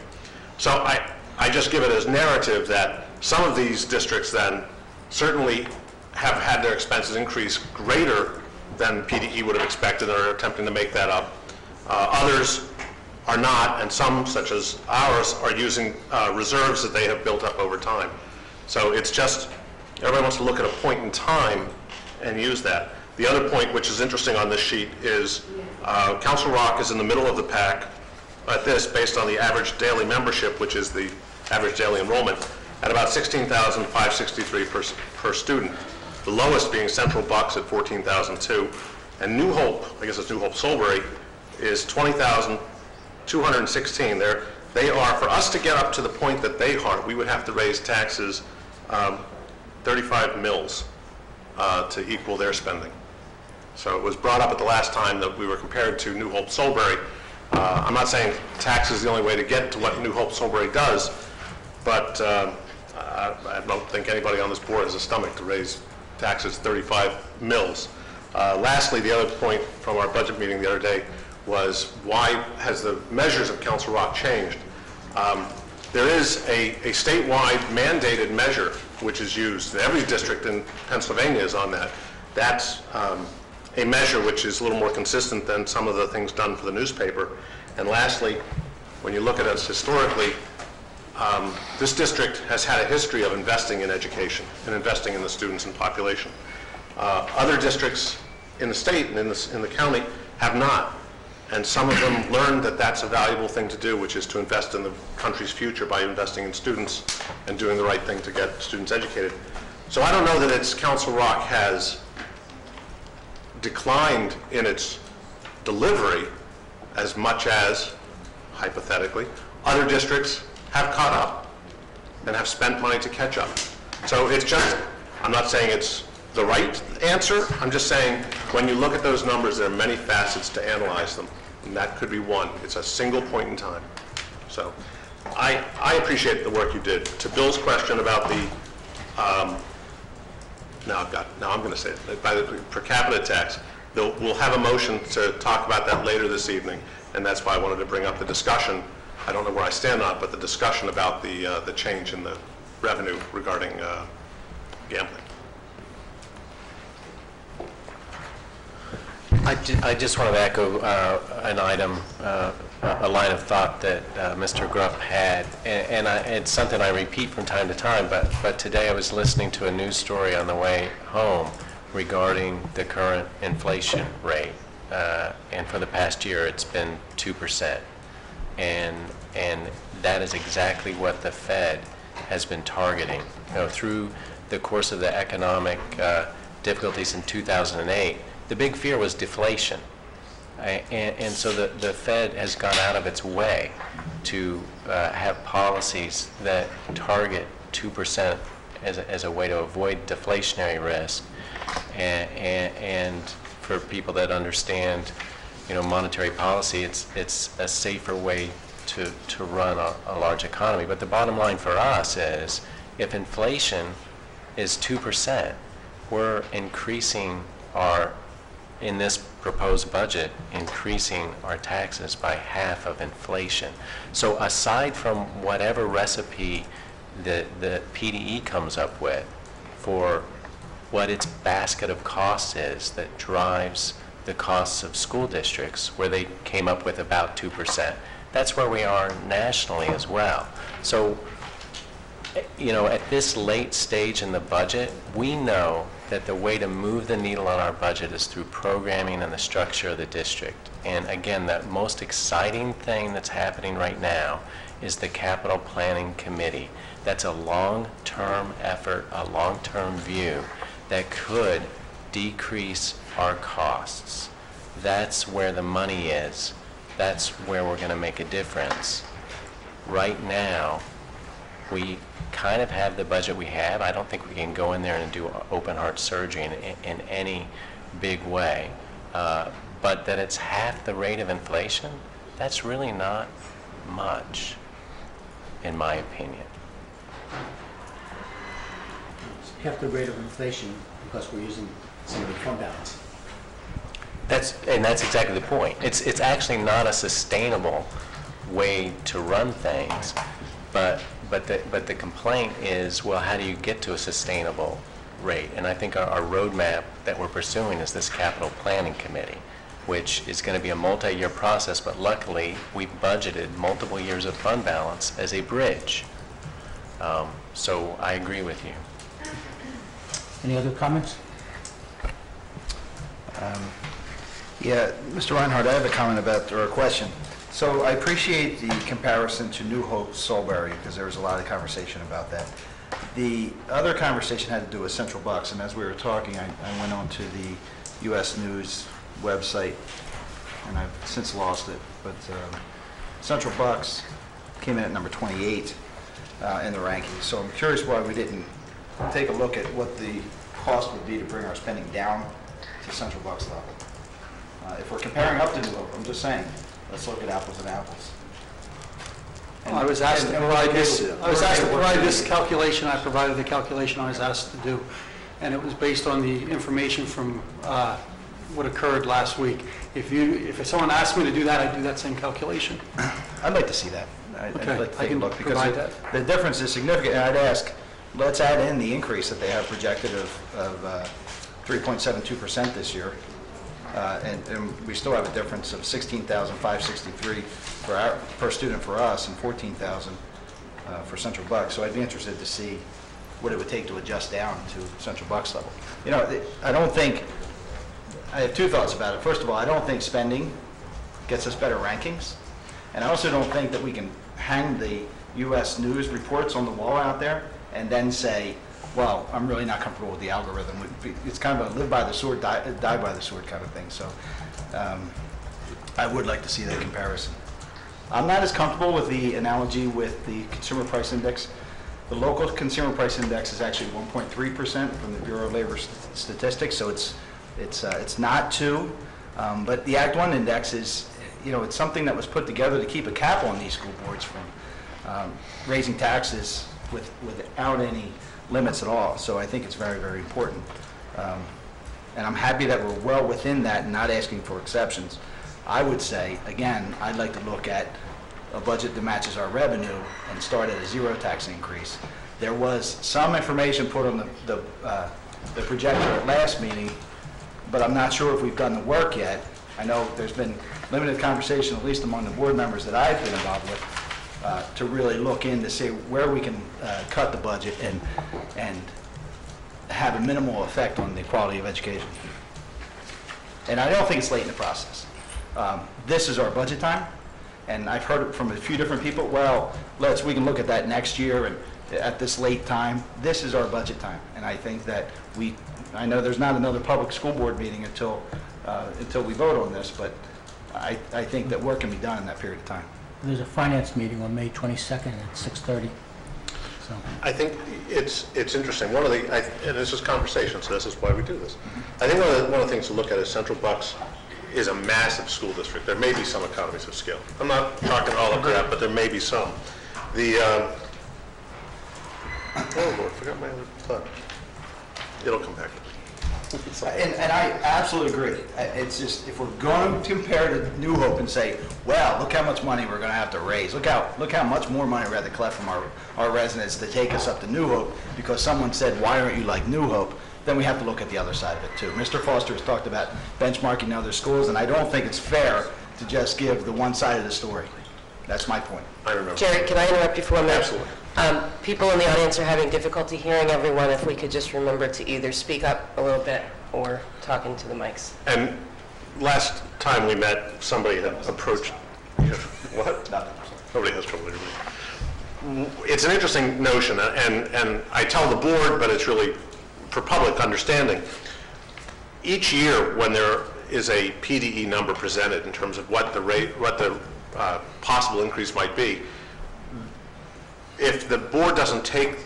Speaker 2: So I just give it as narrative that some of these districts then certainly have had their expenses increase greater than PDE would have expected and are attempting to make that up. Others are not, and some, such as ours, are using reserves that they have built up over time. So it's just, everybody wants to look at a point in time and use that. The other point, which is interesting on this sheet, is Council Rock is in the middle of the pack. at this based on the average daily membership, which is the average daily enrollment, at about $16,563 per student. The lowest being Central Bucks at $14,002, and New Hope, I guess it's New Hope Solebury, is $20,216. They are, for us to get up to the point that they are, we would have to raise taxes 35 mils to equal their spending. So it was brought up at the last time that we were compared to New Hope Solebury. I'm not saying tax is the only way to get to what New Hope Solebury does, but I don't think anybody on this board has a stomach to raise taxes 35 mils. Lastly, the other point from our budget meeting the other day was why has the measures of Council Rock changed? There is a statewide mandated measure which is used. Every district in Pennsylvania is on that. That's a measure which is a little more consistent than some of the things done for the newspaper. And lastly, when you look at us historically, this district has had a history of investing in education and investing in the students and population. Other districts in the state and in the county have not. And some of them learned that that's a valuable thing to do, which is to invest in the country's future by investing in students and doing the right thing to get students educated. So I don't know that Council Rock has declined in its delivery as much as, hypothetically, other districts have caught up and have spent money to catch up. So it's just, I'm not saying it's the right answer, I'm just saying when you look at those numbers, there are many facets to analyze them, and that could be one. It's a single point in time. So I appreciate the work you did. To Bill's question about the, now I'm going to say it, by the per capita tax, we'll have a motion to talk about that later this evening, and that's why I wanted to bring up the discussion. I don't know where I stand on it, but the discussion about the change in the revenue regarding gambling.
Speaker 3: I just want to echo an item, a line of thought that Mr. Grupp had, and it's something I repeat from time to time, but today I was listening to a news story on the way home regarding the current inflation rate, and for the past year it's been 2%, and that is exactly what the Fed has been targeting. Through the course of the economic difficulties in 2008, the big fear was deflation. And so the Fed has gone out of its way to have policies that target 2% as a way to avoid deflationary risk. And for people that understand, monetary policy, it's a safer way to run a large economy. But the bottom line for us is, if inflation is 2%, we're increasing in this proposed budget, increasing our taxes by half of inflation. So aside from whatever recipe the PDE comes up with for what its basket of costs is that drives the costs of school districts, where they came up with about 2%, that's where we are nationally as well. So, at this late stage in the budget, we know that the way to move the needle on our budget is through programming and the structure of the district. And again, the most exciting thing that's happening right now is the Capital Planning Committee. That's a long-term effort, a long-term view that could decrease our costs. That's where the money is. That's where we're going to make a difference. Right now, we kind of have the budget we have. I don't think we can go in there and do open heart surgery in any big way. But that it's half the rate of inflation, that's really not much, in my opinion.
Speaker 7: Half the rate of inflation because we're using some of the fund balance.
Speaker 3: That's exactly the point. It's actually not a sustainable way to run things, but the complaint is, well, how do you get to a sustainable rate? And I think our roadmap that we're pursuing is this Capital Planning Committee, which is going to be a multi-year process, but luckily we've budgeted multiple years of fund balance as a bridge. So I agree with you.
Speaker 7: Any other comments?
Speaker 16: Yeah, Mr. Reinhardt, I have a comment or a question. So I appreciate the comparison to New Hope Salisbury, because there was a lot of conversation about that. The other conversation had to do with Central Bucks, and as we were talking, I went on to the U.S. News website, and I've since lost it, but Central Bucks came in at number 28 in the rankings. So I'm curious why we didn't take a look at what the cost would be to bring our spending down to Central Bucks level. If we're comparing up to New Hope, I'm just saying, let's look at apples and apples.
Speaker 15: I was asked to provide this calculation. I provided the calculation I was asked to do, and it was based on the information from what occurred last week. If someone asked me to do that, I'd do that same calculation.
Speaker 16: I'd like to see that. I'd
Speaker 15: Okay,
Speaker 16: like to
Speaker 15: I
Speaker 16: take a
Speaker 15: can
Speaker 16: look, because
Speaker 15: provide that.
Speaker 16: the difference is significant, and I'd ask, let's add in the increase that they have projected of 3.72% this year, and we still have a difference of $16,563 per student for us and $14,000 for Central Bucks. So I'd be interested to see what it would take to adjust down to Central Bucks level. You know, I have two thoughts about it. First of all, I don't think spending gets us better rankings, and I also don't think that we can hang the U.S. News reports on the wall out there and then say, well, I'm really not comfortable with the algorithm. It's kind of a live by the sword, die by the sword kind of thing. So I would like to see that comparison. I'm not as comfortable with the analogy with the Consumer Price Index. The local Consumer Price Index is actually 1.3% from the Bureau of Labor Statistics, so it's not 2. But the Act 1 Index is, you know, it's something that was put together to keep a cap on these school boards from raising taxes without any limits at all. So I think it's very, very important. And I'm happy that we're well within that and not asking for exceptions. I would say, again, I'd like to look at a budget that matches our revenue and start at a 0 tax increase. There was some information put on the projector at last meeting, but I'm not sure if we've done the work yet. I know there's been limited conversation, at least among the board members that I've been involved with, to really look in to see where we can cut the budget and have a minimal effect on the quality of education. And I don't think it's late in the process. This is our budget time, and I've heard it from a few different people, well, we can look at that next year and at this late time. This is our budget time, and I think that I know there's not another public school board meeting until we vote on this, but I think that work can be done in that period of time.
Speaker 7: There's a finance meeting on May 22nd at 6:30. So
Speaker 2: I think it's interesting. And this is conversation, so this is why we do this. I think one of the things to look at is Central Bucks is a massive school district. There may be some economies of scale. I'm not talking all of that, but there may be some. Oh Lord, I forgot my other thought. It'll come back to me.
Speaker 16: And I absolutely agree. It's just, if we're going to compare to New Hope and say, well, look how much money we're going to have to raise. Look how much more money we have to collect from our residents to take us up to New Hope because someone said, why aren't you like New Hope? Then we have to look at the other side of it too. Mr. Foster has talked about benchmarking other schools, and I don't think it's fair to just give the one side of the story. That's my point.
Speaker 2: I remember.
Speaker 14: Jerry, can I interrupt you for a minute?
Speaker 2: Absolutely.
Speaker 14: People in the audience are having difficulty hearing everyone. If we could just remember to either speak up a little bit or talk into the mics.
Speaker 2: And last time we met, somebody had approached. What? Nobody has trouble hearing me. It's an interesting notion, and I tell the board, but it's really for public understanding. Each year, when there is a PDE number presented in terms of what the possible increase might be, if the board doesn't take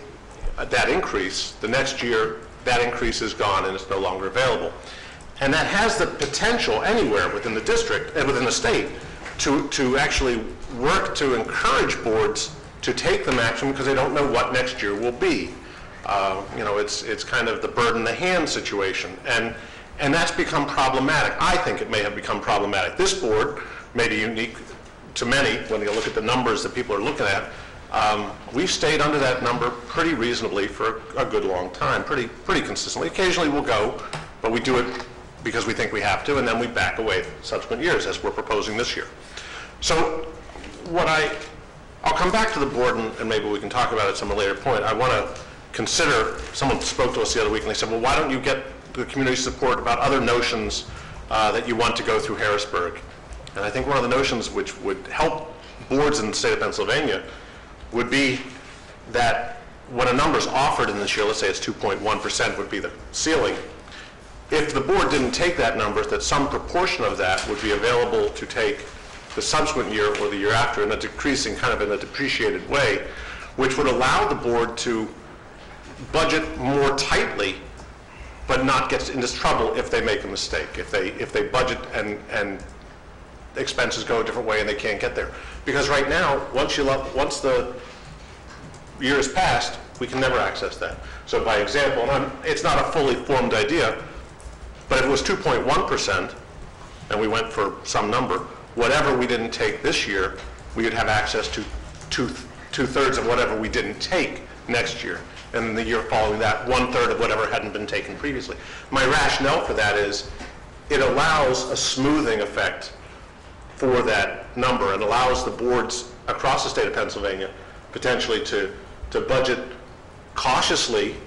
Speaker 2: that increase, the next year that increase is gone and it's no longer available. And that has the potential anywhere within the district and within the state to actually work to encourage boards to take the maximum because they don't know what next year will be. It's kind of the bird in the hand situation. And that's become problematic. I think it may have become problematic. This board may be unique to many when you look at the numbers that people are looking at. We've stayed under that number pretty reasonably for a good long time, pretty consistently. Occasionally we'll go, but we do it because we think we have to, and then we back away subsequent years, as we're proposing this year. So I'll come back to the board, and maybe we can talk about it at some later point. I want to consider, someone spoke to us the other week, and they said, well, why don't you get the community support about other notions that you want to go through Harrisburg? And I think one of the notions which would help boards in the state of Pennsylvania would be that when a number is offered in this year, let's say it's 2.1% would be the ceiling, if the board didn't take that number, that some proportion of that would be available to take the subsequent year or the year after in a decreasing, kind of in a depreciated way, which would allow the board to budget more tightly but not get into trouble if they make a mistake, if they budget and expenses go a different way and they can't get there. Because right now, once the year is passed, we can never access that. So by example, and it's not a fully formed idea, but if it was 2.1% and we went for some number, whatever we didn't take this year, we would have access to two-thirds of whatever we didn't take next year. And then the year following that, 1/3 of whatever hadn't been taken previously. My rationale for that is it allows a smoothing effect for that number and allows the boards across the state of Pennsylvania potentially to budget cautiously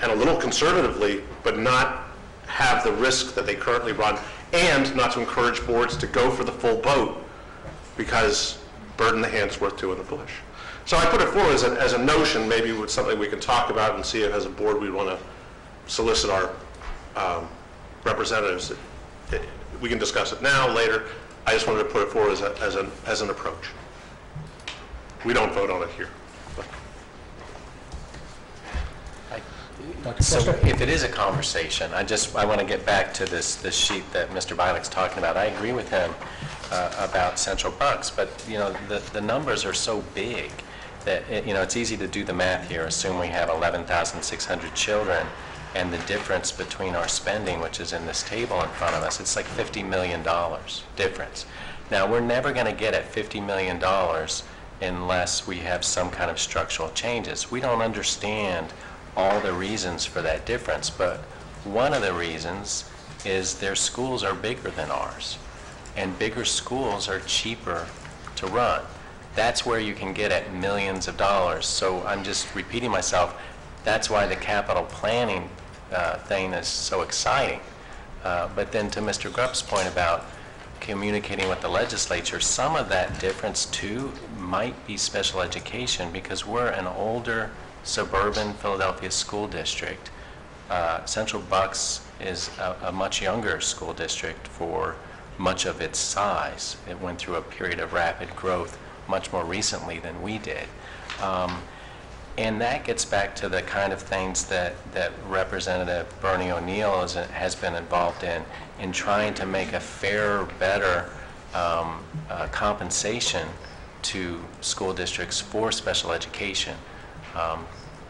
Speaker 2: and a little conservatively, but not have the risk that they currently run, and not to encourage boards to go for the full boat because bird in the hand's worth two in the bush. So I put it forward as a notion, maybe with something we can talk about and see if as a board we want to solicit our representatives. We can discuss it now, later. I just wanted to put it forward as an approach. We don't vote on it here.
Speaker 3: So if it is a conversation, I want to get back to this sheet that Mr. Bialik's talking about. I agree with him about Central Bucks, but the numbers are so big that it's easy to do the math here. Assume we have 11,600 children, and the difference between our spending, which is in this table in front of us, it's like $50 million difference. Now, we're never going to get at $50 million unless we have some kind of structural changes. We don't understand all the reasons for that difference, but one of the reasons is their schools are bigger than ours, and bigger schools are cheaper to run. That's where you can get at millions of dollars. So I'm just repeating myself. That's why the capital planning thing is so exciting. But then to Mr. Grupp's point about communicating with the legislature, some of that difference too might be special education, because we're an older suburban Philadelphia school district. Central Bucks is a much younger school district for much of its size. It went through a period of rapid growth much more recently than we did. And that gets back to the kind of things that Representative Bernie O'Neill has been involved in trying to make a fairer, better compensation to school districts for special education.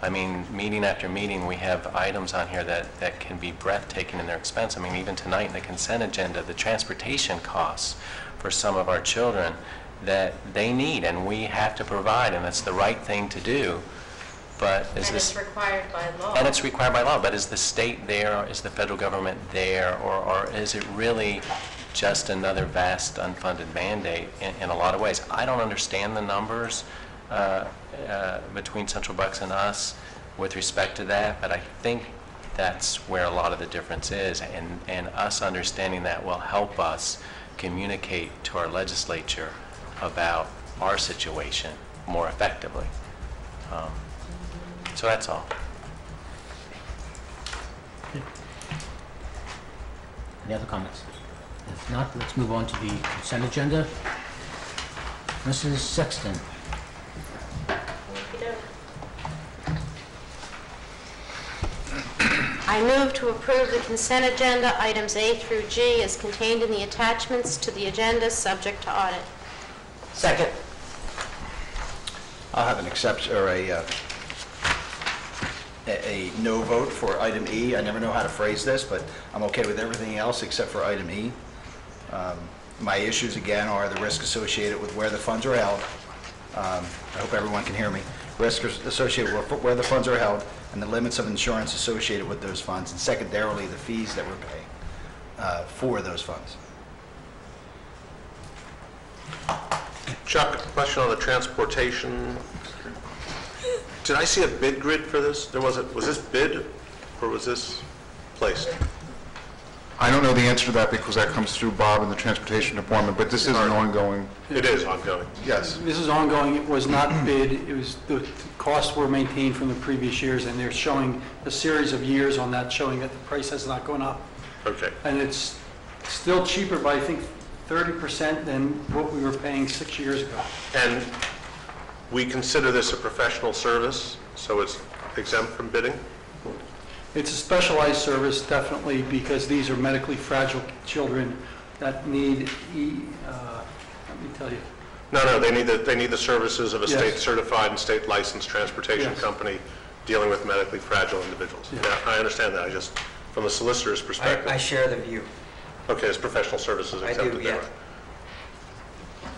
Speaker 3: I mean, meeting after meeting, we have items on here that can be breathtaking in their expense. I mean, even tonight in the consent agenda, the transportation costs for some of our children that they need and we have to provide, and it's the right thing to do. But
Speaker 6: it's required by law.
Speaker 3: And it's required by law, but is the state there, is the federal government there, or is it really just another vast unfunded mandate in a lot of ways? I don't understand the numbers between Central Bucks and us with respect to that, but I think that's where a lot of the difference is, and us understanding that will help us communicate to our legislature about our situation more effectively. So that's all.
Speaker 7: Any other comments? If not, let's move on to the consent agenda. Mrs. Sexton.
Speaker 6: I move to approve the consent agenda, items A through G, as contained in the attachments to the agenda, subject to audit.
Speaker 16: Second. I'll have an exception, or a no vote for item E. I never know how to phrase this, but I'm okay with everything else except for item E. My issues, again, are the risk associated with where the funds are held. I hope everyone can hear me. Risk associated with where the funds are held and the limits of insurance associated with those funds, and secondarily, the fees that we're paying for those funds.
Speaker 2: Chuck, a question on the transportation. Did I see a bid grid for this? Was this bid or was this placed?
Speaker 1: I don't know the answer to that because that comes through Bob in the Transportation Department, but this is an ongoing,
Speaker 2: It is ongoing.
Speaker 1: yes.
Speaker 15: This is ongoing, it was not bid, it was, the costs were maintained from the previous years, and they're showing a series of years on that, showing that the price has not gone up.
Speaker 2: Okay.
Speaker 15: And it's still cheaper by, I think, 30% than what we were paying 6 years ago.
Speaker 2: And we consider this a professional service, so it's exempt from bidding?
Speaker 15: It's a specialized service, definitely, because these are medically fragile children that need, let me tell you,
Speaker 2: No, they need the services of a
Speaker 15: Yes.
Speaker 2: state-certified and state-licensed transportation
Speaker 15: Yes.
Speaker 2: company dealing with medically fragile individuals. Yeah, I understand that. I just, from the solicitor's perspective.
Speaker 17: I share the view.
Speaker 2: Okay, it's professional services
Speaker 17: I
Speaker 2: exempted
Speaker 17: do,
Speaker 2: there.
Speaker 17: yeah.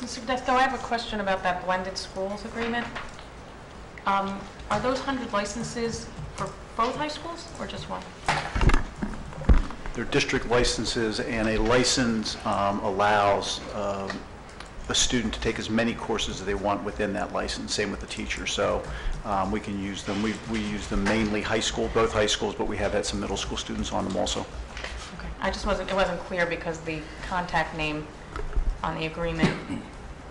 Speaker 18: Mr. Modesto, I have a question about that blended schools agreement. Are those 100 licenses for both high schools or just one?
Speaker 19: They're district licenses, and a license allows a student to take as many courses as they want within that license, same with the teacher. So we can use them. We use them mainly high school, both high schools, but we have had some middle school students on them also.
Speaker 18: Okay. It wasn't clear because the contact name on the agreement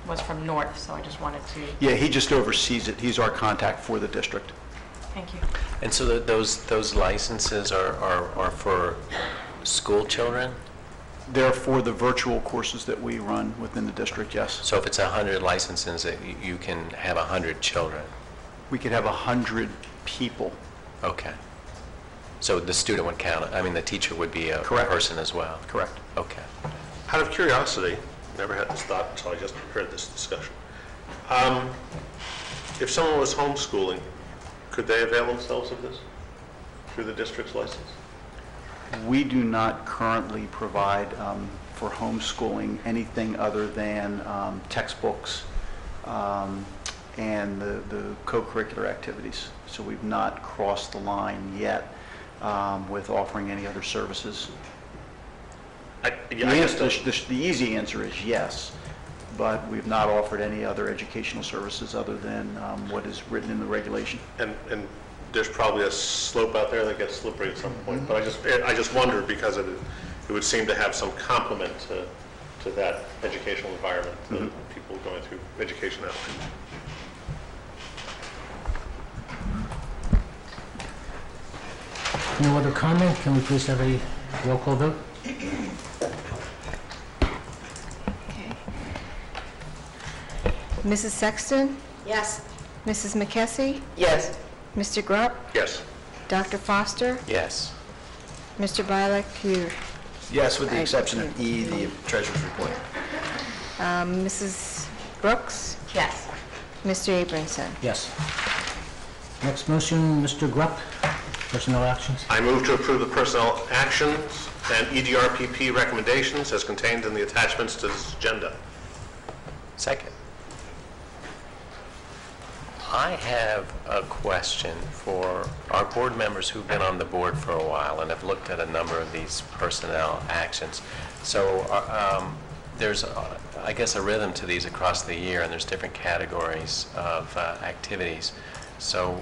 Speaker 18: was from North, so I just wanted to...
Speaker 19: Yeah, he just oversees it. He's our contact for the district.
Speaker 18: Thank you.
Speaker 3: And so those licenses are for school children?
Speaker 19: They're for the virtual courses that we run within the district, yes.
Speaker 3: So if it's 100 licenses, you can have 100 children?
Speaker 19: We could have 100 people.
Speaker 3: Okay. So the student would count, I mean, the teacher would be a person as well?
Speaker 19: Correct.
Speaker 3: Okay.
Speaker 2: Out of curiosity, never had this thought until I just heard this discussion. If someone was homeschooling, could they avail themselves of this through the district's license?
Speaker 19: We do not currently provide for homeschooling anything other than textbooks and the co-curricular activities. So we've not crossed the line yet with offering any other services. The easy answer is yes, but we've not offered any other educational services other than what is written in the regulation.
Speaker 2: And there's probably a slope out there that gets slippery at some point, but I just wondered because it would seem to have some complement to that educational environment, to people going through education that way.
Speaker 7: No other comment? Can we please have a roll call vote?
Speaker 20: Mrs. Sexton?
Speaker 6: Yes.
Speaker 20: Mrs. McKessie?
Speaker 14: Yes.
Speaker 20: Mr. Grupp?
Speaker 2: Yes.
Speaker 20: Dr. Foster?
Speaker 3: Yes.
Speaker 20: Mr. Bialik, you...
Speaker 16: Yes, with the exception of E, the treasurer's report.
Speaker 20: Mrs. Brooks?
Speaker 18: Yes.
Speaker 20: Mr. Abramson?
Speaker 7: Yes. Next motion, Mr. Grupp, personnel actions.
Speaker 2: I move to approve the personnel actions and EDRPP recommendations as contained in the attachments to this agenda.
Speaker 3: Second. I have a question for our board members who've been on the board for a while and have looked at a number of these personnel actions. So there's, I guess, a rhythm to these across the year, and there's different categories of activities. So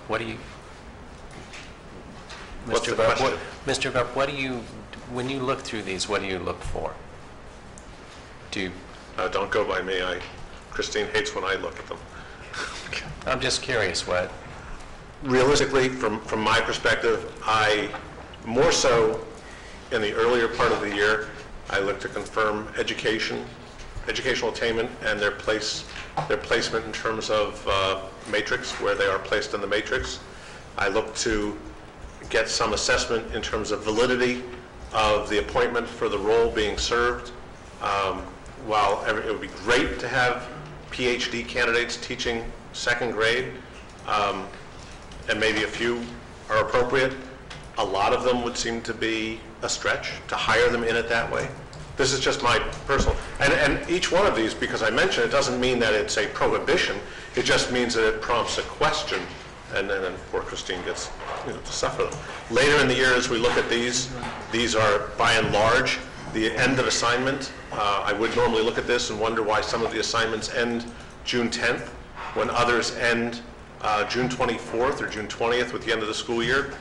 Speaker 3: what do you...
Speaker 2: What's the question?
Speaker 3: Mr. Grupp, what do you, when you look through these, what do you look for? Do you...
Speaker 2: Don't go by me. Christine hates when I look at them.
Speaker 3: I'm just curious what...
Speaker 2: Realistically, from my perspective, I, more so in the earlier part of the year, I look to confirm educational attainment and their placement in terms of matrix, where they are placed in the matrix. I look to get some assessment in terms of validity of the appointment for the role being served. While it would be great to have PhD candidates teaching second grade, and maybe a few are appropriate, a lot of them would seem to be a stretch to hire them in it that way. This is just my personal, and each one of these, because I mentioned it, doesn't mean that it's a prohibition. It just means that it prompts a question, and then poor Christine gets to suffer them. Later in the year, as we look at these are by and large the end of assignment. I would normally look at this and wonder why some of the assignments end June 10th, when others end June 24th or June 20th with the end of the school year.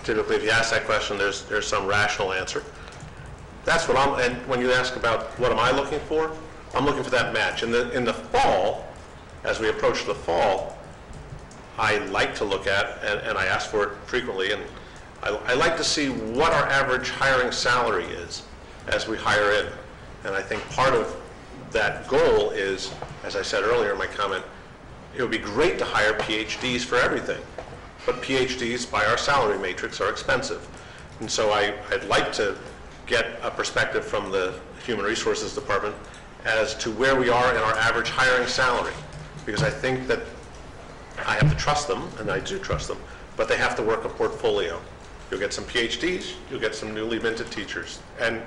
Speaker 2: typically if you ask that question, there's some rational answer. That's what and when you ask about what am I looking for, I'm looking for that match. In the fall, as we approach the fall, I like to look at, and I ask for it frequently, and I like to see what our average hiring salary is as we hire in. And I think part of that goal is, as I said earlier in my comment, it would be great to hire PhDs for everything, but PhDs by our salary matrix are expensive. And so I'd like to get a perspective from the Human Resources Department as to where we are in our average hiring salary, because I think that I have to trust them, and I do trust them, but they have to work a portfolio. You'll get some PhDs, you'll get some newly minted teachers, and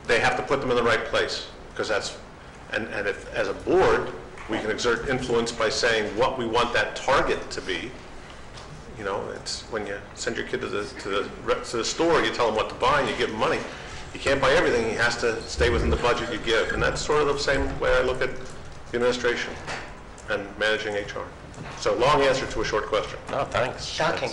Speaker 2: they have to put them in the right place, because and if, as a board, we can exert influence by saying what we want that target to be. You know, it's when you send your kid to the store, you tell them what to buy, and you give him money. You can't buy everything. He has to stay within the budget you give, and that's sort of the same way I look at the administration and managing HR. So long answer to a short question.
Speaker 3: No, thanks.
Speaker 14: Shocking.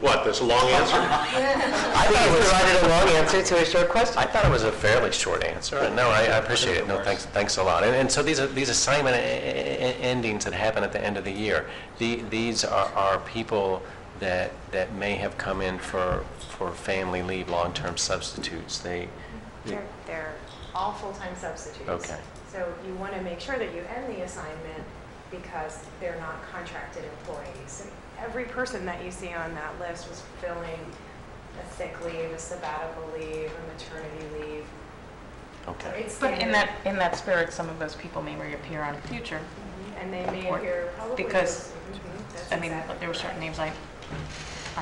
Speaker 2: What, there's a long answer?
Speaker 14: I think you provided a long answer to a short question.
Speaker 3: I thought it was a fairly short answer, and no, I appreciate it. No, thanks a lot. And so these assignment endings that happen at the end of the year, these are people that may have come in for family leave, long-term substitutes.
Speaker 21: They're all full-time substitutes.
Speaker 3: Okay.
Speaker 21: So you want to make sure that you end the assignment because they're not contracted employees. And every person that you see on that list was filling a sick leave, a sabbatical leave, a maternity leave.
Speaker 3: Okay.
Speaker 21: So
Speaker 18: But in that spirit, some of those people may reappear on future.
Speaker 21: And they may appear probably
Speaker 18: because,
Speaker 21: that's
Speaker 18: I mean,
Speaker 21: exactly
Speaker 18: there were certain names I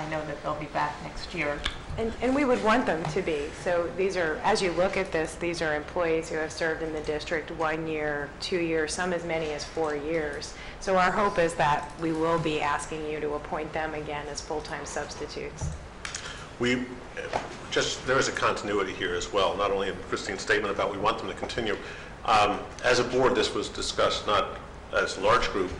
Speaker 18: know that they'll be back next year.
Speaker 21: And we would want them to be. So these are, as you look at this, these are employees who have served in the district 1 year, 2 years, some as many as 4 years. So our hope is that we will be asking you to appoint them again as full-time substitutes.
Speaker 2: There is a continuity here as well, not only in Christine's statement about we want them to continue. As a board, this was discussed, not as a large group,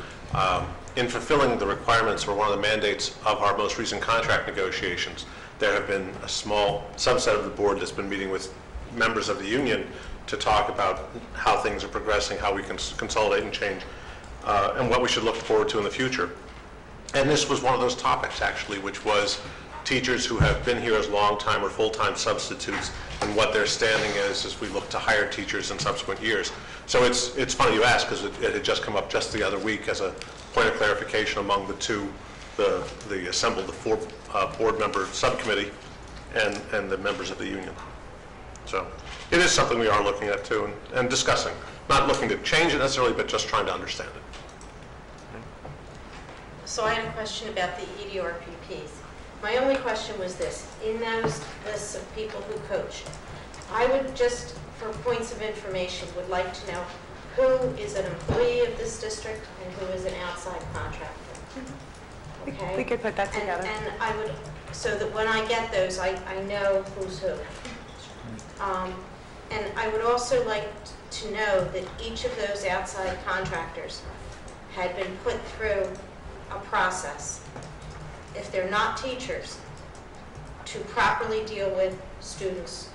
Speaker 2: in fulfilling the requirements or one of the mandates of our most recent contract negotiations. There have been a small subset of the board that's been meeting with members of the union to talk about how things are progressing, how we can consolidate and change, and what we should look forward to in the future. And this was one of those topics, actually, which was teachers who have been here as long-time or full-time substitutes and what their standing is as we look to hire teachers in subsequent years. So it's funny you ask, because it had just come up just the other week as a point of clarification among the two, the assembled, the four board member subcommittee and the members of the union. So it is something we are looking at too and discussing. Not looking to change it necessarily, but just trying to understand it.
Speaker 6: So I had a question about the EDRPPs. My only question was this: in those lists of people who coach, I would just, for points of information, would like to know who is an employee of this district and who is an outside contractor. Okay?
Speaker 21: We could put that together.
Speaker 6: And I would, so that when I get those, I know who's who. And I would also like to know that each of those outside contractors had been put through a process, if they're not teachers, to properly deal with students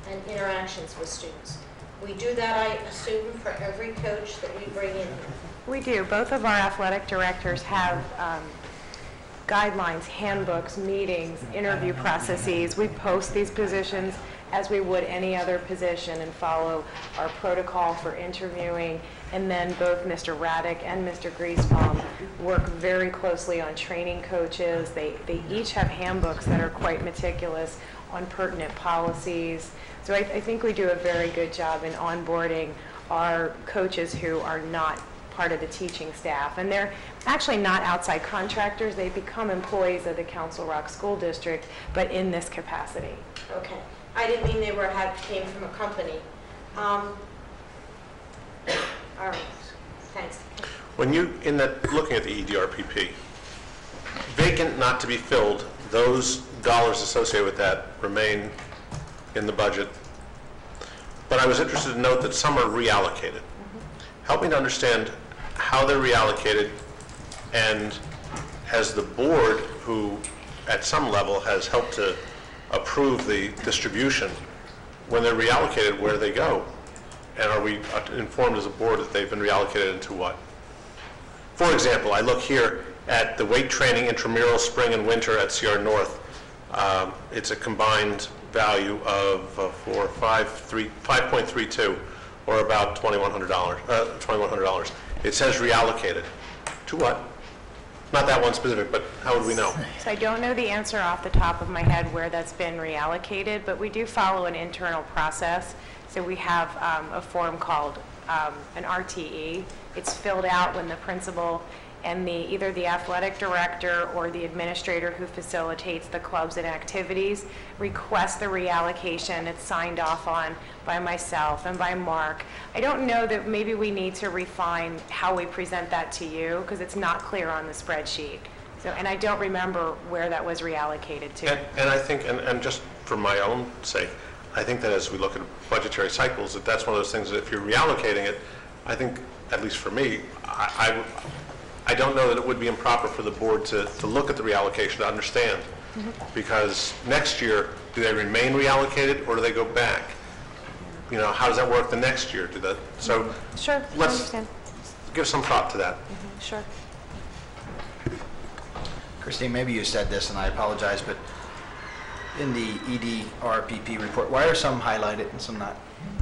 Speaker 6: and interactions with students. We do that, I assume, for every coach that we bring in.
Speaker 21: We do. Both of our athletic directors have guidelines, handbooks, meetings, interview processes. We post these positions as we would any other position and follow our protocol for interviewing. And then both Mr. Raddick and Mr. Griesbaum work very closely on training coaches. They each have handbooks that are quite meticulous on pertinent policies. So I think we do a very good job in onboarding our coaches who are not part of the teaching staff. And they're actually not outside contractors. They become employees of the Council Rock School District, but in this capacity.
Speaker 6: Okay. I didn't mean they came from a company. All right. Thanks.
Speaker 2: When you, looking at the EDRPP, vacant not to be filled, those dollars associated with that remain in the budget. But I was interested to note that some are reallocated. Help me to understand how they're reallocated, and as the board who at some level, has helped to approve the distribution. When they're reallocated, where do they go? And are we informed as a board that they've been reallocated into what? For example, I look here at the weight training intramural spring and winter at CR North. It's a combined value of 5.32, or about $2,100. It says reallocated. To what? Not that one specific, but how would we know?
Speaker 21: So I don't know the answer off the top of my head where that's been reallocated, but we do follow an internal process. So we have a form called an RTE. It's filled out when the principal and either the athletic director or the administrator who facilitates the clubs and activities request the reallocation. It's signed off on by myself and by Mark. I don't know that maybe we need to refine how we present that to you because it's not clear on the spreadsheet. So, and I don't remember where that was reallocated to.
Speaker 2: And I think, and just for my own sake, I think that as we look at budgetary cycles, that's one of those things that if you're reallocating it, I think, at least for me, I don't know that it would be improper for the board to look at the reallocation, to understand. Because next year, do they remain reallocated or do they go back? You know, how does that work the next year? So
Speaker 21: sure,
Speaker 2: let's give some thought to that.
Speaker 21: Sure.
Speaker 16: Christine, maybe you said this, and I apologize, but in the EDRPP report, why are some highlighted and some not?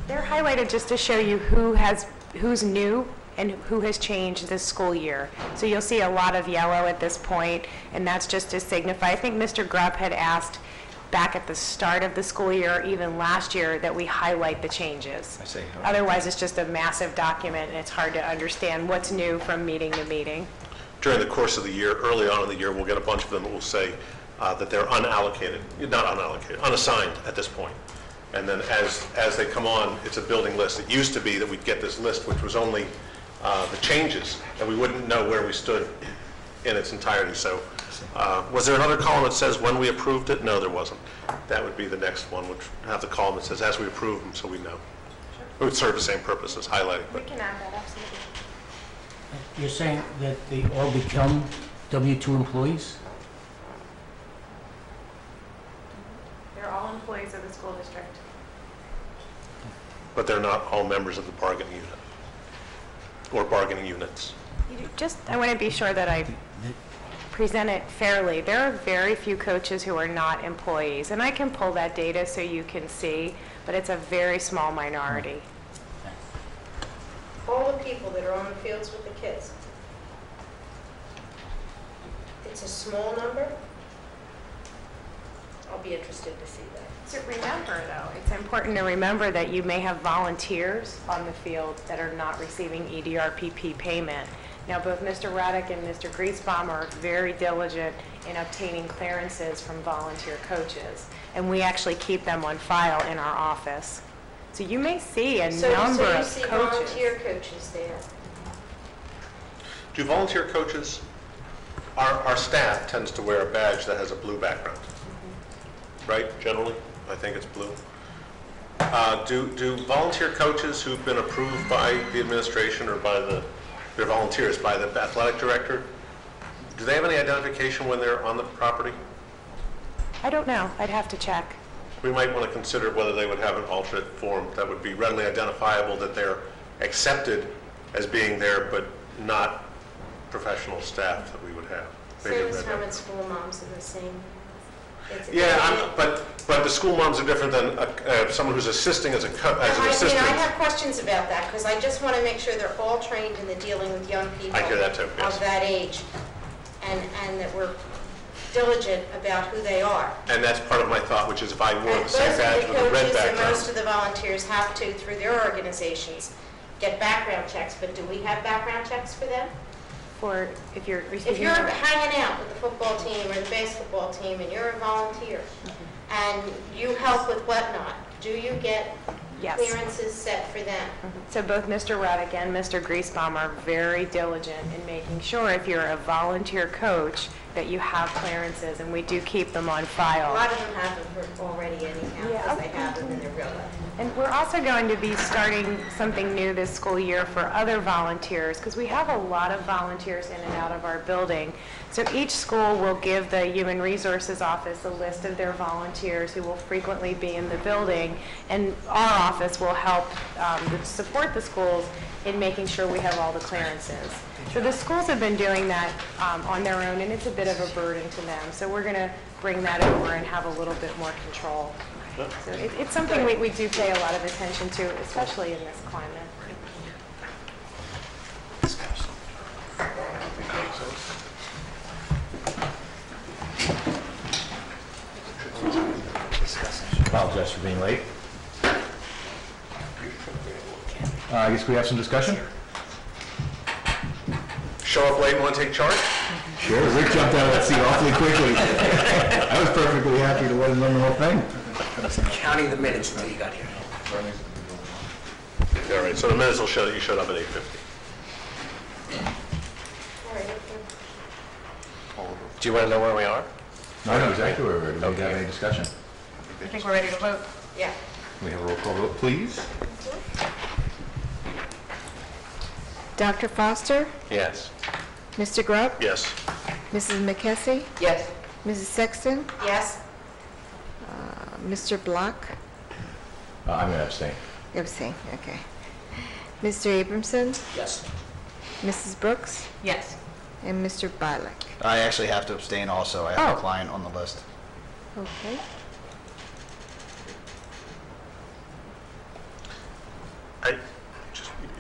Speaker 21: They're highlighted just to show you who's new and who has changed this school year. So you'll see a lot of yellow at this point, and that's just to signify. I think Mr. Grubb had asked back at the start of the school year, even last year, that we highlight the changes.
Speaker 16: I see. Okay.
Speaker 21: Otherwise, it's just a massive document, and it's hard to understand what's new from meeting to meeting.
Speaker 2: During the course of the year, early on in the year, we'll get a bunch of them that will say that they're unallocated, not unallocated, unassigned at this point. And then as they come on, it's a building list. It used to be that we'd get this list, which was only the changes, and we wouldn't know where we stood in its entirety. So was there another column that says when we approved it? No, there wasn't. That would be the next one, which would have the column that says as we approve them, so we know. It would serve the same purpose as highlighting.
Speaker 21: We can add that, absolutely.
Speaker 7: You're saying that they all become W-2 employees?
Speaker 21: They're all employees of the school district.
Speaker 2: But they're not all members of the bargaining unit or bargaining units.
Speaker 21: I want to be sure that I present it fairly. There are very few coaches who are not employees, and I can pull that data so you can see, but it's a very small minority.
Speaker 6: All the people that are on the fields with the kids. It's a small number. I'll be interested to see that.
Speaker 21: To remember, though, it's important to remember that you may have volunteers on the field that are not receiving EDRPP payment. Now, both Mr. Raddick and Mr. Griesbaum are very diligent in obtaining clearances from volunteer coaches, and we actually keep them on file in our office. So you may see a number of coaches.
Speaker 6: So you see volunteer coaches there.
Speaker 2: Do volunteer coaches, our staff tends to wear a badge that has a blue background, right, generally? I think it's blue. Do volunteer coaches who've been approved by the administration or by their volunteers, by the athletic director, do they have any identification when they're on the property?
Speaker 21: I don't know. I'd have to check.
Speaker 2: We might want to consider whether they would have an alternate form that would be readily identifiable, that they're accepted as being there, but not professional staff that we would have.
Speaker 6: Same as having school moms in the same.
Speaker 2: Yeah, but the school moms are different than someone who's assisting as an assistant.
Speaker 6: I have questions about that, because I just want to make sure they're all trained in the dealing with young people.
Speaker 2: I hear that too, yes.
Speaker 6: Of that age, and that we're diligent about who they are.
Speaker 2: And that's part of my thought, which is if I wore the same badge with a red background.
Speaker 6: Most of the volunteers have to, through their organizations, get background checks, but do we have background checks for them?
Speaker 21: For if you're
Speaker 6: hanging out with the football team or the basketball team and you're a volunteer and you help with whatnot, do you get clearances set for them?
Speaker 21: So both Mr. Raddick and Mr. Griesbaum are very diligent in making sure if you're a volunteer coach that you have clearances, and we do keep them on file.
Speaker 6: A lot of them have them already anyhow, because they have
Speaker 8: in their real life.
Speaker 21: And we're also going to be starting something new this school year for other volunteers, because we have a lot of volunteers in and out of our building. So each school will give the Human Resources Office a list of their volunteers who will frequently be in the building, and our office will help support the schools in making sure we have all the clearances. So the schools have been doing that on their own, and it's a bit of a burden to them. So we're going to bring that over and have a little bit more control. So it's something we do pay a lot of attention to, especially in this climate.
Speaker 4: Apologize for being late. I guess we have some discussion?
Speaker 2: Show up late and want to take charge?
Speaker 4: Sure, Rick jumped out of that seat awfully quickly. I was perfectly happy to let him run the whole thing.
Speaker 17: I was counting the minutes until you got here.
Speaker 2: All right, so the minutes will show that you showed up at 8:50.
Speaker 3: Do you want to know where we are?
Speaker 4: I know exactly where we're at. Do we have any discussion?
Speaker 18: I think we're ready to vote.
Speaker 6: Yeah.
Speaker 4: We have a roll call vote, please.
Speaker 20: Dr. Foster?
Speaker 3: Yes.
Speaker 20: Mr. Grubb?
Speaker 2: Yes.
Speaker 20: Mrs. McKessie?
Speaker 8: Yes.
Speaker 20: Mrs. Sexton?
Speaker 6: Yes.
Speaker 20: Mr. Block?
Speaker 4: I'm going to abstain.
Speaker 20: Abstain, okay. Mr. Abramson?
Speaker 17: Yes.
Speaker 20: Mrs. Brooks?
Speaker 18: Yes.
Speaker 20: And Mr. Bilek?
Speaker 16: I actually have to abstain also. I have
Speaker 20: Oh.
Speaker 16: a client on the list.
Speaker 20: Okay.
Speaker 2: I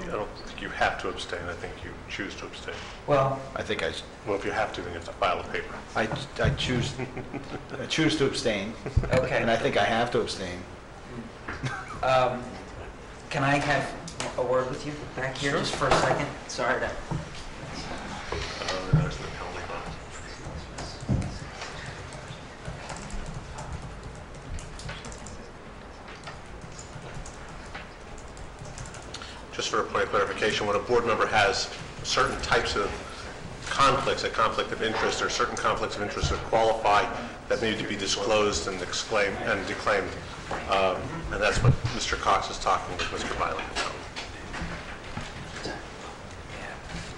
Speaker 2: don't think you have to abstain. I think you choose to abstain.
Speaker 17: Well,
Speaker 16: I think
Speaker 2: Well, if you have to, then you have to file a paper.
Speaker 16: I choose to abstain.
Speaker 17: okay.
Speaker 16: And I think I have to abstain.
Speaker 17: Can I have a word with you back here just for a second? Sorry to...
Speaker 2: There's the penalty box. Just for a point of clarification, when a board member has certain types of conflicts, a conflict of interest, or certain conflicts of interest that qualify, that need to be disclosed and declaimed, and that's what Mr. Cox is talking with Mr. Bilek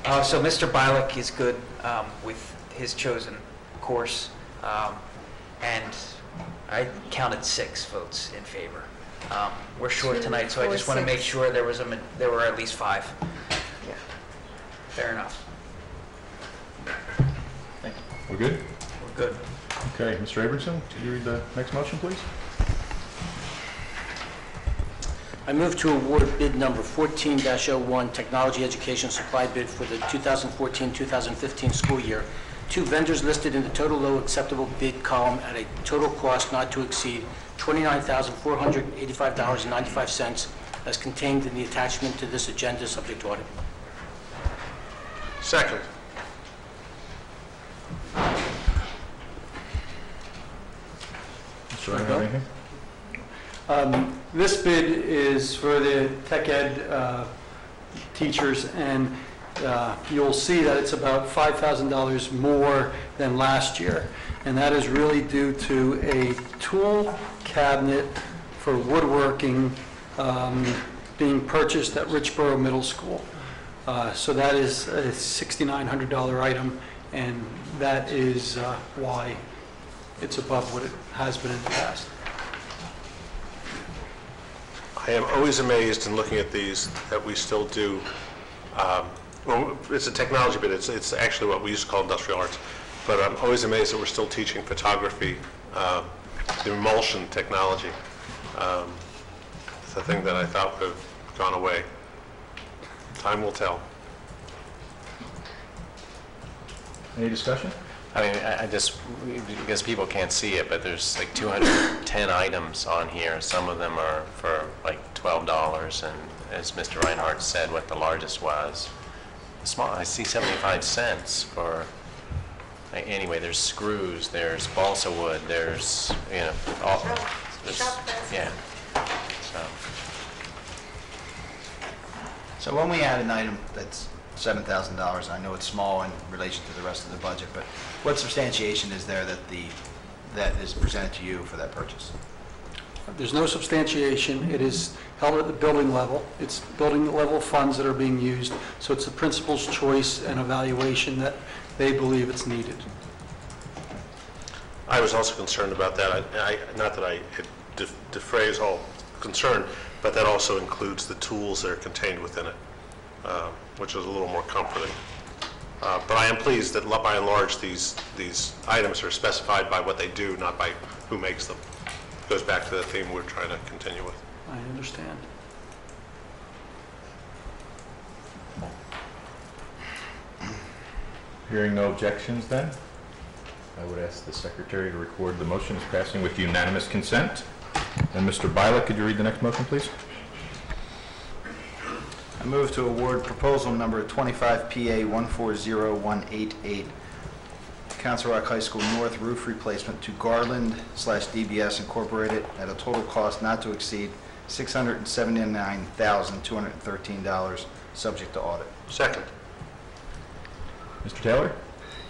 Speaker 2: about.
Speaker 17: So Mr. Bilek is good with his chosen course, and I counted 6 votes in favor. We're short
Speaker 20: 2,
Speaker 17: tonight, so I
Speaker 20: 4,
Speaker 17: just want to make
Speaker 20: 6.
Speaker 17: sure there were at least 5.
Speaker 20: Yeah.
Speaker 17: Fair enough.
Speaker 4: We're good?
Speaker 17: We're good.
Speaker 4: Okay, Mr. Abramson, could you read the next motion, please?
Speaker 7: I move to award bid number 14-01, Technology Education Supply Bid for the 2014-2015 school year. 2 vendors listed in the total low acceptable bid column at a total cost not to exceed $29,485.95 as contained in the attachment to this agenda, subject to audit.
Speaker 2: Second.
Speaker 4: Mr. Ryan, have anything?
Speaker 15: This bid is for the tech ed teachers, and you'll see that it's about $5,000 more than last year. And that is really due to a tool cabinet for woodworking being purchased at Richboro Middle School. So that is a $6,900 item, and that is why it's above what it has been in the past.
Speaker 2: I am always amazed in looking at these that we still do, well, it's a technology bit, it's actually what we used to call industrial arts, but I'm always amazed that we're still teaching photography, the emulsion technology. It's a thing that I thought would have gone away. Time will tell.
Speaker 4: Any discussion?
Speaker 3: I mean, I just, because people can't see it, but there's like 210 items on here. Some of them are for like $12, and as Mr. Reinhardt said, what the largest was. Small, I see 75 cents for, anyway, there's screws, there's balsa wood, there's, you know, all, there's, yeah, so.
Speaker 16: So when we add an item that's $7,000, I know it's small in relation to the rest of the budget, but what substantiation is there that is presented to you for that purchase?
Speaker 15: There's no substantiation. It is held at the building level. It's building level funds that are being used, so it's the principal's choice and evaluation that they believe it's needed.
Speaker 2: I was also concerned about that. Not that I defrays all concern, but that also includes the tools that are contained within it, which is a little more comforting. But I am pleased that by and large these items are specified by what they do, not by who makes them. It goes back to the theme we're trying to continue with.
Speaker 15: I understand.
Speaker 9: Hearing no objections then, I would ask the secretary to record the motion as passing with unanimous consent. And Mr. Bialik, could you read the next motion, please?
Speaker 16: I move to award proposal number 25PA140188, Council Rock High School North roof replacement to Garland/DBS Incorporated at a total cost not to exceed $679,213, subject to audit.
Speaker 2: Second.
Speaker 9: Mr. Taylor?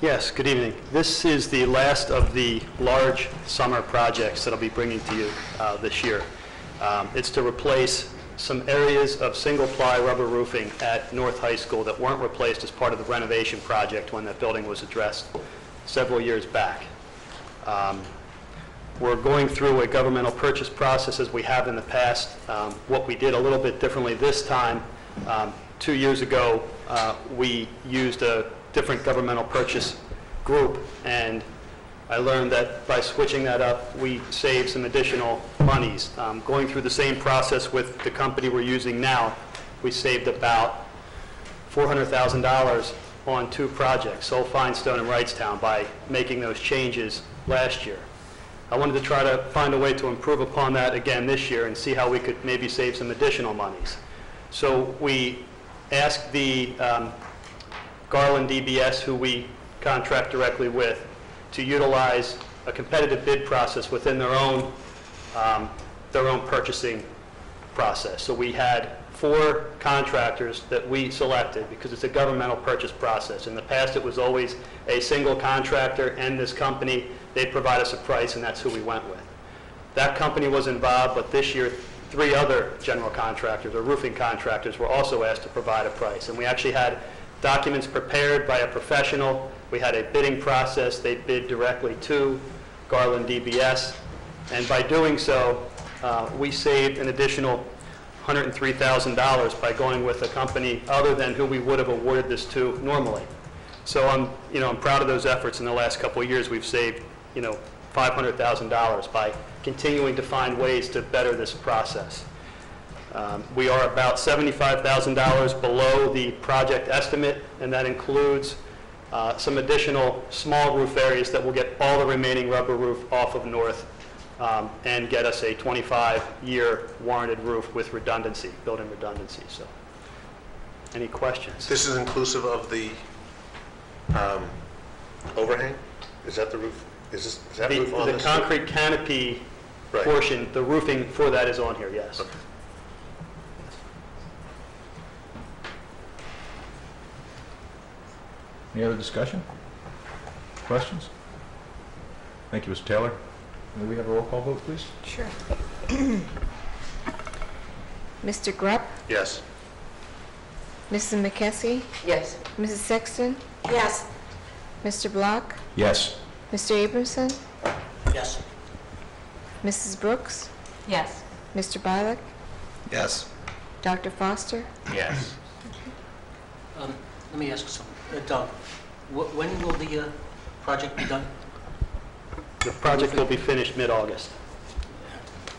Speaker 22: Yes, good evening. This is the last of the large summer projects that I'll be bringing to you this year. It's to replace some areas of single-ply rubber roofing at North High School that weren't replaced as part of the renovation project when that building was addressed several years back. We're going through a governmental purchase process as we have in the past. What we did a little bit differently this time, 2 years ago, we used a different governmental purchase group, and I learned that by switching that up, we saved some additional monies. Going through the same process with the company we're using now, we saved about $400,000 on 2 projects, Soul Finestone and Wrightstown, by making those changes last year. I wanted to try to find a way to improve upon that again this year and see how we could maybe save some additional monies. So we asked the Garland DBS, who we contract directly with, to utilize a competitive bid process within their own purchasing process. So we had 4 contractors that we selected because it's a governmental purchase process. In the past, it was always a single contractor and this company. They provide us a price, and that's who we went with. That company was involved, but this year, 3 other general contractors or roofing contractors were also asked to provide a price. And we actually had documents prepared by a professional. We had a bidding process. They bid directly to Garland DBS. And by doing so, we saved an additional $103,000 by going with a company other than who we would have awarded this to normally. So I'm proud of those efforts. In the last couple of years, we've saved, $500,000 by continuing to find ways to better this process. We are about $75,000 below the project estimate, and that includes some additional small roof areas that will get all the remaining rubber roof off of North and get us a 25-year warranted roof with redundancy, built-in redundancy. So, any questions?
Speaker 2: This is inclusive of the overhang? Is that the roof? Is that roof on this?
Speaker 22: The concrete canopy portion, the roofing for that is on here, yes.
Speaker 2: Okay.
Speaker 9: Any other discussion? Questions? Thank you, Mr. Taylor. May we have a roll call vote, please?
Speaker 21: Sure. Mr. Grupp?
Speaker 2: Yes.
Speaker 21: Mrs. McKessie?
Speaker 14: Yes.
Speaker 21: Mrs. Sexton?
Speaker 6: Yes.
Speaker 21: Mr. Block?
Speaker 9: Yes.
Speaker 21: Mr. Abramson?
Speaker 7: Yes.
Speaker 21: Mrs. Brooks?
Speaker 18: Yes.
Speaker 21: Mr. Bialik?
Speaker 16: Yes.
Speaker 21: Dr. Foster?
Speaker 3: Yes.
Speaker 7: Let me ask something. Doug, when will the project be done?
Speaker 22: The project will be finished mid-August.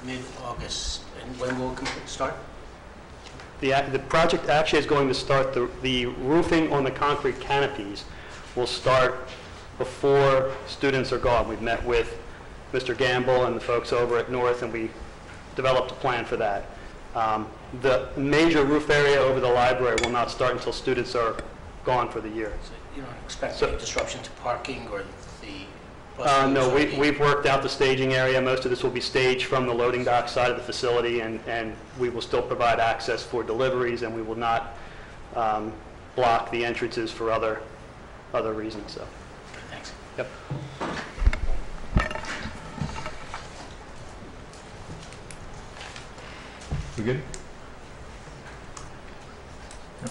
Speaker 7: Mid-August. And when will it start?
Speaker 22: The project actually is going to start, the roofing on the concrete canopies will start before students are gone. We've met with Mr. Gamble and the folks over at North, and we developed a plan for that. The major roof area over the library will not start until students are gone for the year.
Speaker 7: So you don't expect any disruption to parking or the bus routes
Speaker 22: No,
Speaker 7: or the-
Speaker 22: we've worked out the staging area. Most of this will be staged from the loading dock side of the facility, and we will still provide access for deliveries, and we will not block the entrances for other reasons. So.
Speaker 7: Thanks.
Speaker 22: Yep.
Speaker 9: We good? Yep.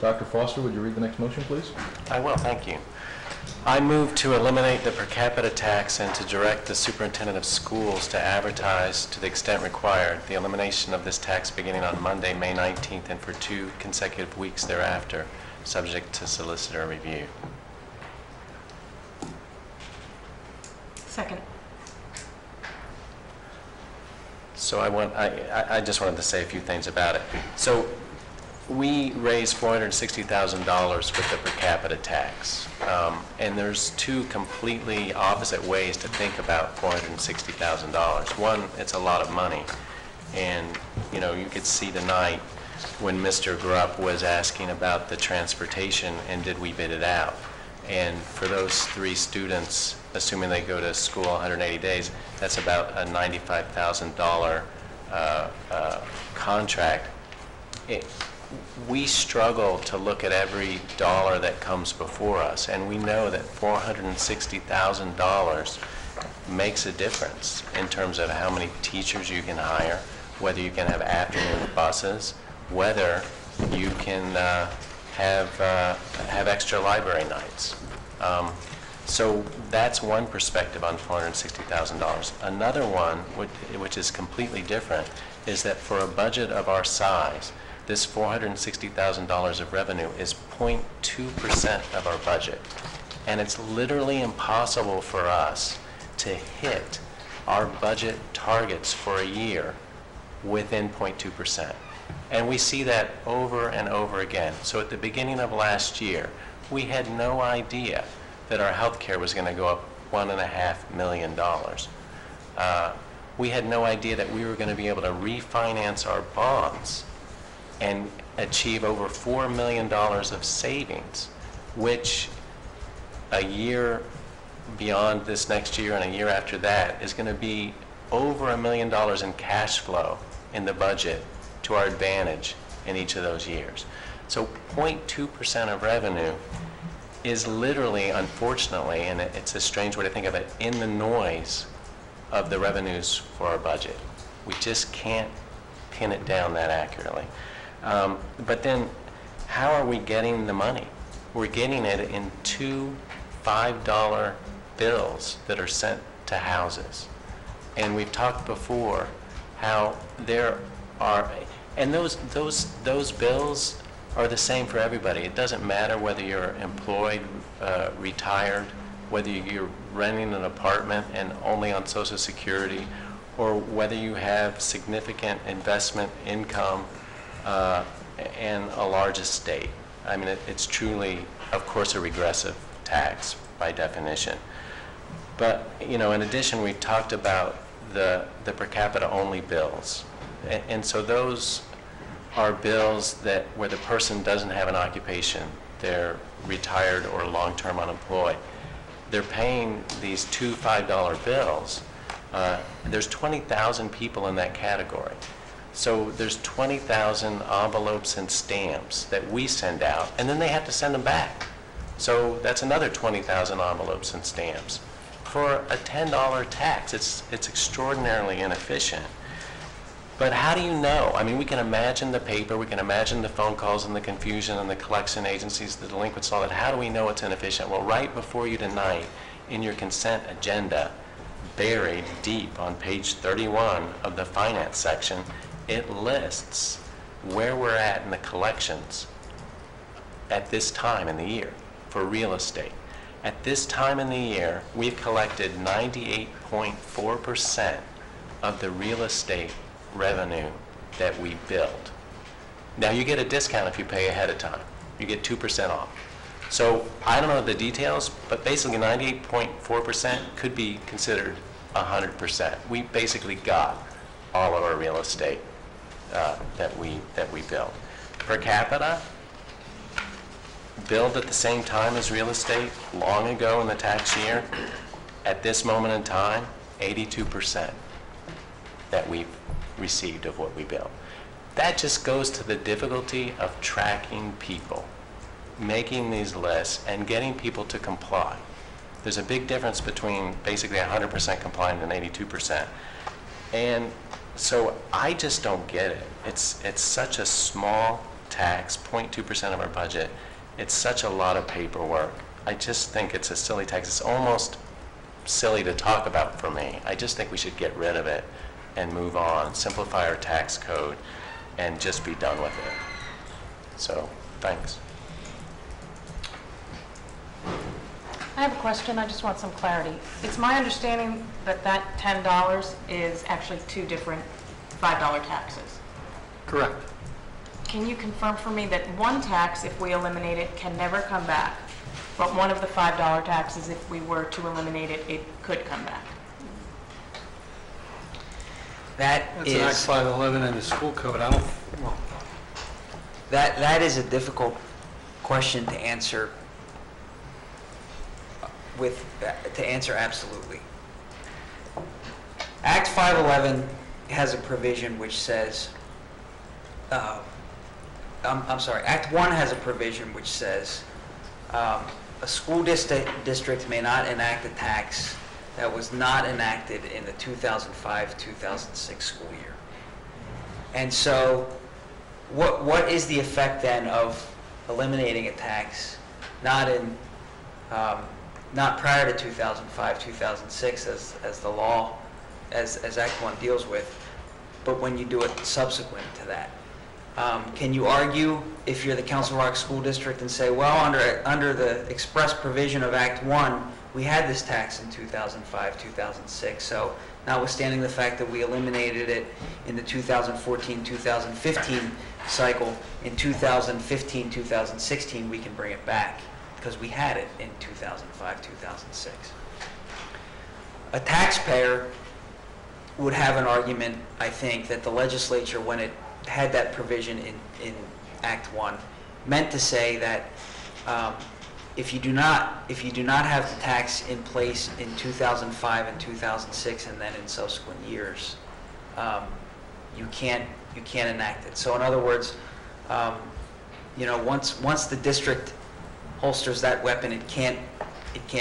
Speaker 9: Dr. Foster, would you read the next motion, please?
Speaker 3: I will, thank you. I move to eliminate the per capita tax and to direct the superintendent of schools to advertise to the extent required the elimination of this tax beginning on Monday, May 19th, and for 2 consecutive weeks thereafter, subject to solicitor review.
Speaker 18: Second.
Speaker 3: So I just wanted to say a few things about it. So we raised $460,000 with the per capita tax. And there's 2 completely opposite ways to think about $460,000. One, it's a lot of money. And, you know, you could see tonight when Mr. Grupp was asking about the transportation and did we bid it out. And for those 3 students, assuming they go to school 180 days, that's about a $95,000 contract. We struggle to look at every dollar that comes before us, and we know that $460,000 makes a difference in terms of how many teachers you can hire, whether you can have afternoon buses, whether you can have extra library nights. So that's one perspective on $460,000. Another one, which is completely different, is that for a budget of our size, this $460,000 of revenue is 0.2% of our budget. And it's literally impossible for us to hit our budget targets for a year within 0.2%. And we see that over and over again. So at the beginning of last year, we had no idea that our health care was going to go up $1.5 million. We had no idea that we were going to be able to refinance our bonds and achieve over $4 million of savings, which a year beyond this next year and a year after that is going to be over $1 million in cash flow in the budget to our advantage in each of those years. So 0.2% of revenue is literally, unfortunately, and it's a strange way to think of it, in the noise of the revenues for our budget. We just can't pin it down that accurately. But then, how are we getting the money? We're getting it in 2 $5 bills that are sent to houses. And we've talked before how there are, and those bills are the same for everybody. It doesn't matter whether you're employed, retired, whether you're renting an apartment and only on Social Security, or whether you have significant investment income and a large estate. I mean, it's truly, of course, a regressive tax by definition. But, you know, in addition, we talked about the per capita only bills. And so those are bills that where the person doesn't have an occupation, they're retired or long-term unemployed. They're paying these 2 $5 bills. There's 20,000 people in that category. So there's 20,000 envelopes and stamps that we send out, and then they have to send them back. So that's another 20,000 envelopes and stamps. For a $10 tax, it's extraordinarily inefficient. But how do you know? I mean, we can imagine the paper, we can imagine the phone calls and the confusion and the collection agencies, the delinquents, all that. How do we know it's inefficient? Well, right before you tonight, in your consent agenda, buried deep on page 31 of the finance section, it lists where we're at in the collections at this time in the year for real estate. At this time in the year, we've collected 98.4% of the real estate revenue that we billed. Now, you get a discount if you pay ahead of time. You get 2% off. So I don't know the details, but basically 98.4% could be considered 100%. We basically got all of our real estate that we billed. Per capita, billed at the same time as real estate long ago in the tax year, at this moment in time, 82% that we've received of what we bill. That just goes to the difficulty of tracking people, making these lists and getting people to comply. There's a big difference between basically 100% compliant and 82%. And So I just don't get it. It's such a small tax, 0.2% of our budget. It's such a lot of paperwork. I just think it's a silly tax. It's almost silly to talk about for me. I just think we should get rid of it and move on, simplify our tax code, and just be done with it. So, thanks.
Speaker 18: I have a question, I just want some clarity. It's my understanding that that $10 is actually two different $5 taxes.
Speaker 15: Correct.
Speaker 18: Can you confirm for me that one tax, if we eliminate it, can never come back, but one of the $5 taxes, if we were to eliminate it, it could come back?
Speaker 17: That's
Speaker 15: an Act 511 in the school code. I don't, well,
Speaker 17: That is a difficult question to answer absolutely. Act 511 has a provision which says, I'm sorry, Act 1 has a provision which says a school district may not enact a tax that was not enacted in the 2005-2006 school year. And so what is the effect then of eliminating a tax not prior to 2005-2006 as the law, as Act 1 deals with, but when you do it subsequent to that? Can you argue, if you're the Council Rock School District, and say, well, under the express provision of Act 1, we had this tax in 2005-2006, so notwithstanding the fact that we eliminated it in the 2014-2015 cycle, in 2015-2016 we can bring it back because we had it in 2005-2006. A taxpayer would have an argument, I think, that the legislature, when it had that provision in Act 1, meant to say that if you do not have the tax in place in 2005 and 2006 and then in subsequent years, you can't enact it. So in other words, once the district holsters that weapon, it can't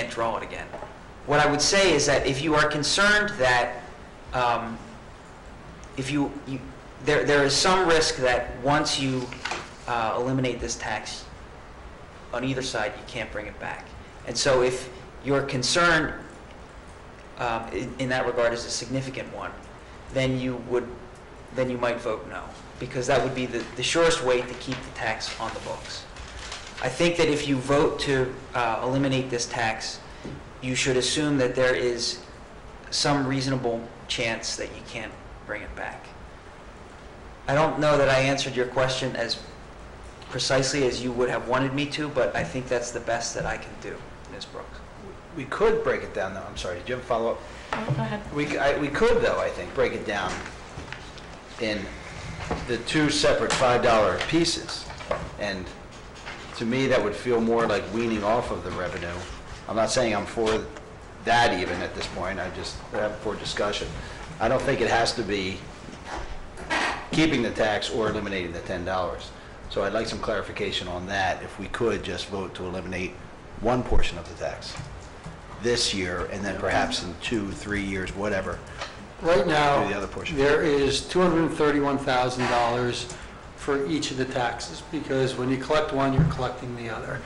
Speaker 17: draw it again. What I would say is that if you are concerned that there is some risk that once you eliminate this tax on either side, you can't bring it back. And so if your concern in that regard is a significant one, then you might vote no, because that would be the surest way to keep the tax on the books. I think that if you vote to eliminate this tax, you should assume that there is some reasonable chance that you can't bring it back. I don't know that I answered your question as precisely as you would have wanted me to, but I think that's the best that I can do, Ms. Brooks.
Speaker 16: We could break it down, though. I'm sorry, did you have a follow-up?
Speaker 18: Oh, go ahead.
Speaker 16: We could, though, I think, break it down in the two separate $5 pieces. And to me, that would feel more like weaning off of the revenue. I'm not saying I'm for that even at this point. I just have for discussion. I don't think it has to be keeping the tax or eliminating the $10. So I'd like some clarification on that, if we could just vote to eliminate one portion of the tax this year, and then perhaps in 2-3 years, whatever,
Speaker 15: right now,
Speaker 16: do the other portion.
Speaker 15: there is $231,000 for each of the taxes, because when you collect one, you're collecting the other.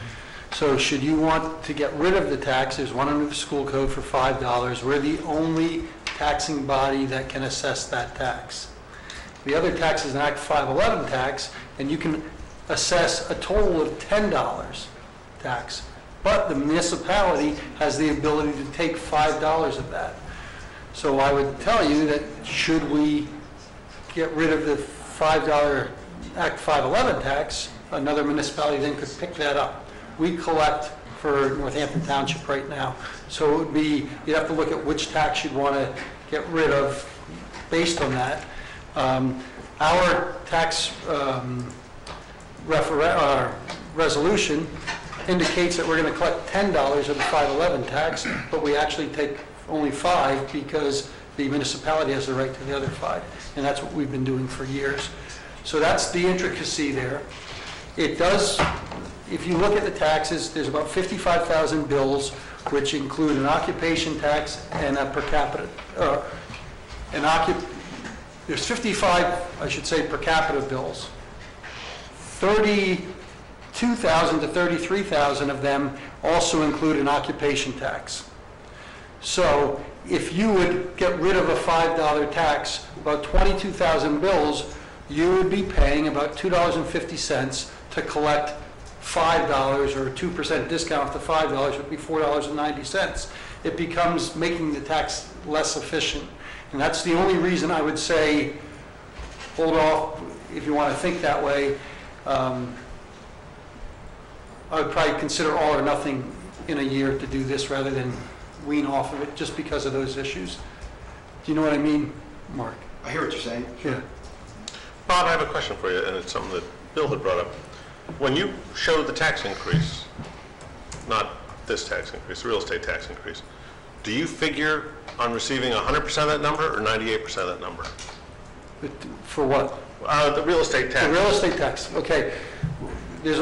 Speaker 15: So should you want to get rid of the tax, there's one under the school code for $5. We're the only taxing body that can assess that tax. The other tax is an Act 511 tax, and you can assess a total of $10 tax. But the municipality has the ability to take $5 of that. So I would tell you that should we get rid of the $5 Act 511 tax, another municipality then could pick that up. We collect for Northampton Township right now. So it would be, you'd have to look at which tax you'd want to get rid of based on that. Our tax resolution indicates that we're going to collect $10 of the 511 tax, but we actually take only $5 because the municipality has the right to the other $5, and that's what we've been doing for years. So that's the intricacy there. It does, if you look at the taxes, there's about 55,000 bills, which include an occupation tax and a per capita, there's 55, I should say, per capita bills. 32,000 to 33,000 of them also include an occupation tax. So if you would get rid of a $5 tax, about 22,000 bills, you would be paying about $2.50 to collect $5, or a 2% discount to $5 would be $4.90. It becomes making the tax less efficient. And that's the only reason I would say, hold off if you want to think that way. I would probably consider all or nothing in a year to do this rather than wean off of it just because of those issues. Do you know what I mean, Mark?
Speaker 16: I hear what you're saying.
Speaker 15: Yeah.
Speaker 2: Bob, I have a question for you, and it's something that Bill had brought up. When you showed the tax increase, not this tax increase, the real estate tax increase, do you figure on receiving 100% of that number or 98% of that number?
Speaker 15: For what?
Speaker 2: The real estate tax.
Speaker 15: The real estate tax, okay. There's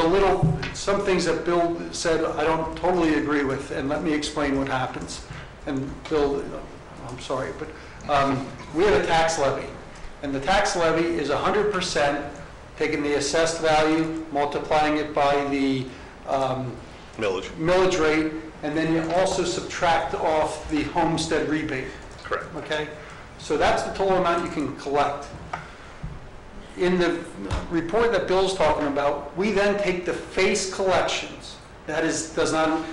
Speaker 15: some things that Bill said I don't totally agree with, and let me explain what happens. And Bill, I'm sorry, but we have a tax levy, and the tax levy is 100%, taking the assessed value, multiplying it by the millage rate, and then you also subtract off the homestead rebate.
Speaker 2: Correct.
Speaker 15: Okay? So that's the total amount you can collect. In the report that Bill's talking about, we then take the face collections. That does not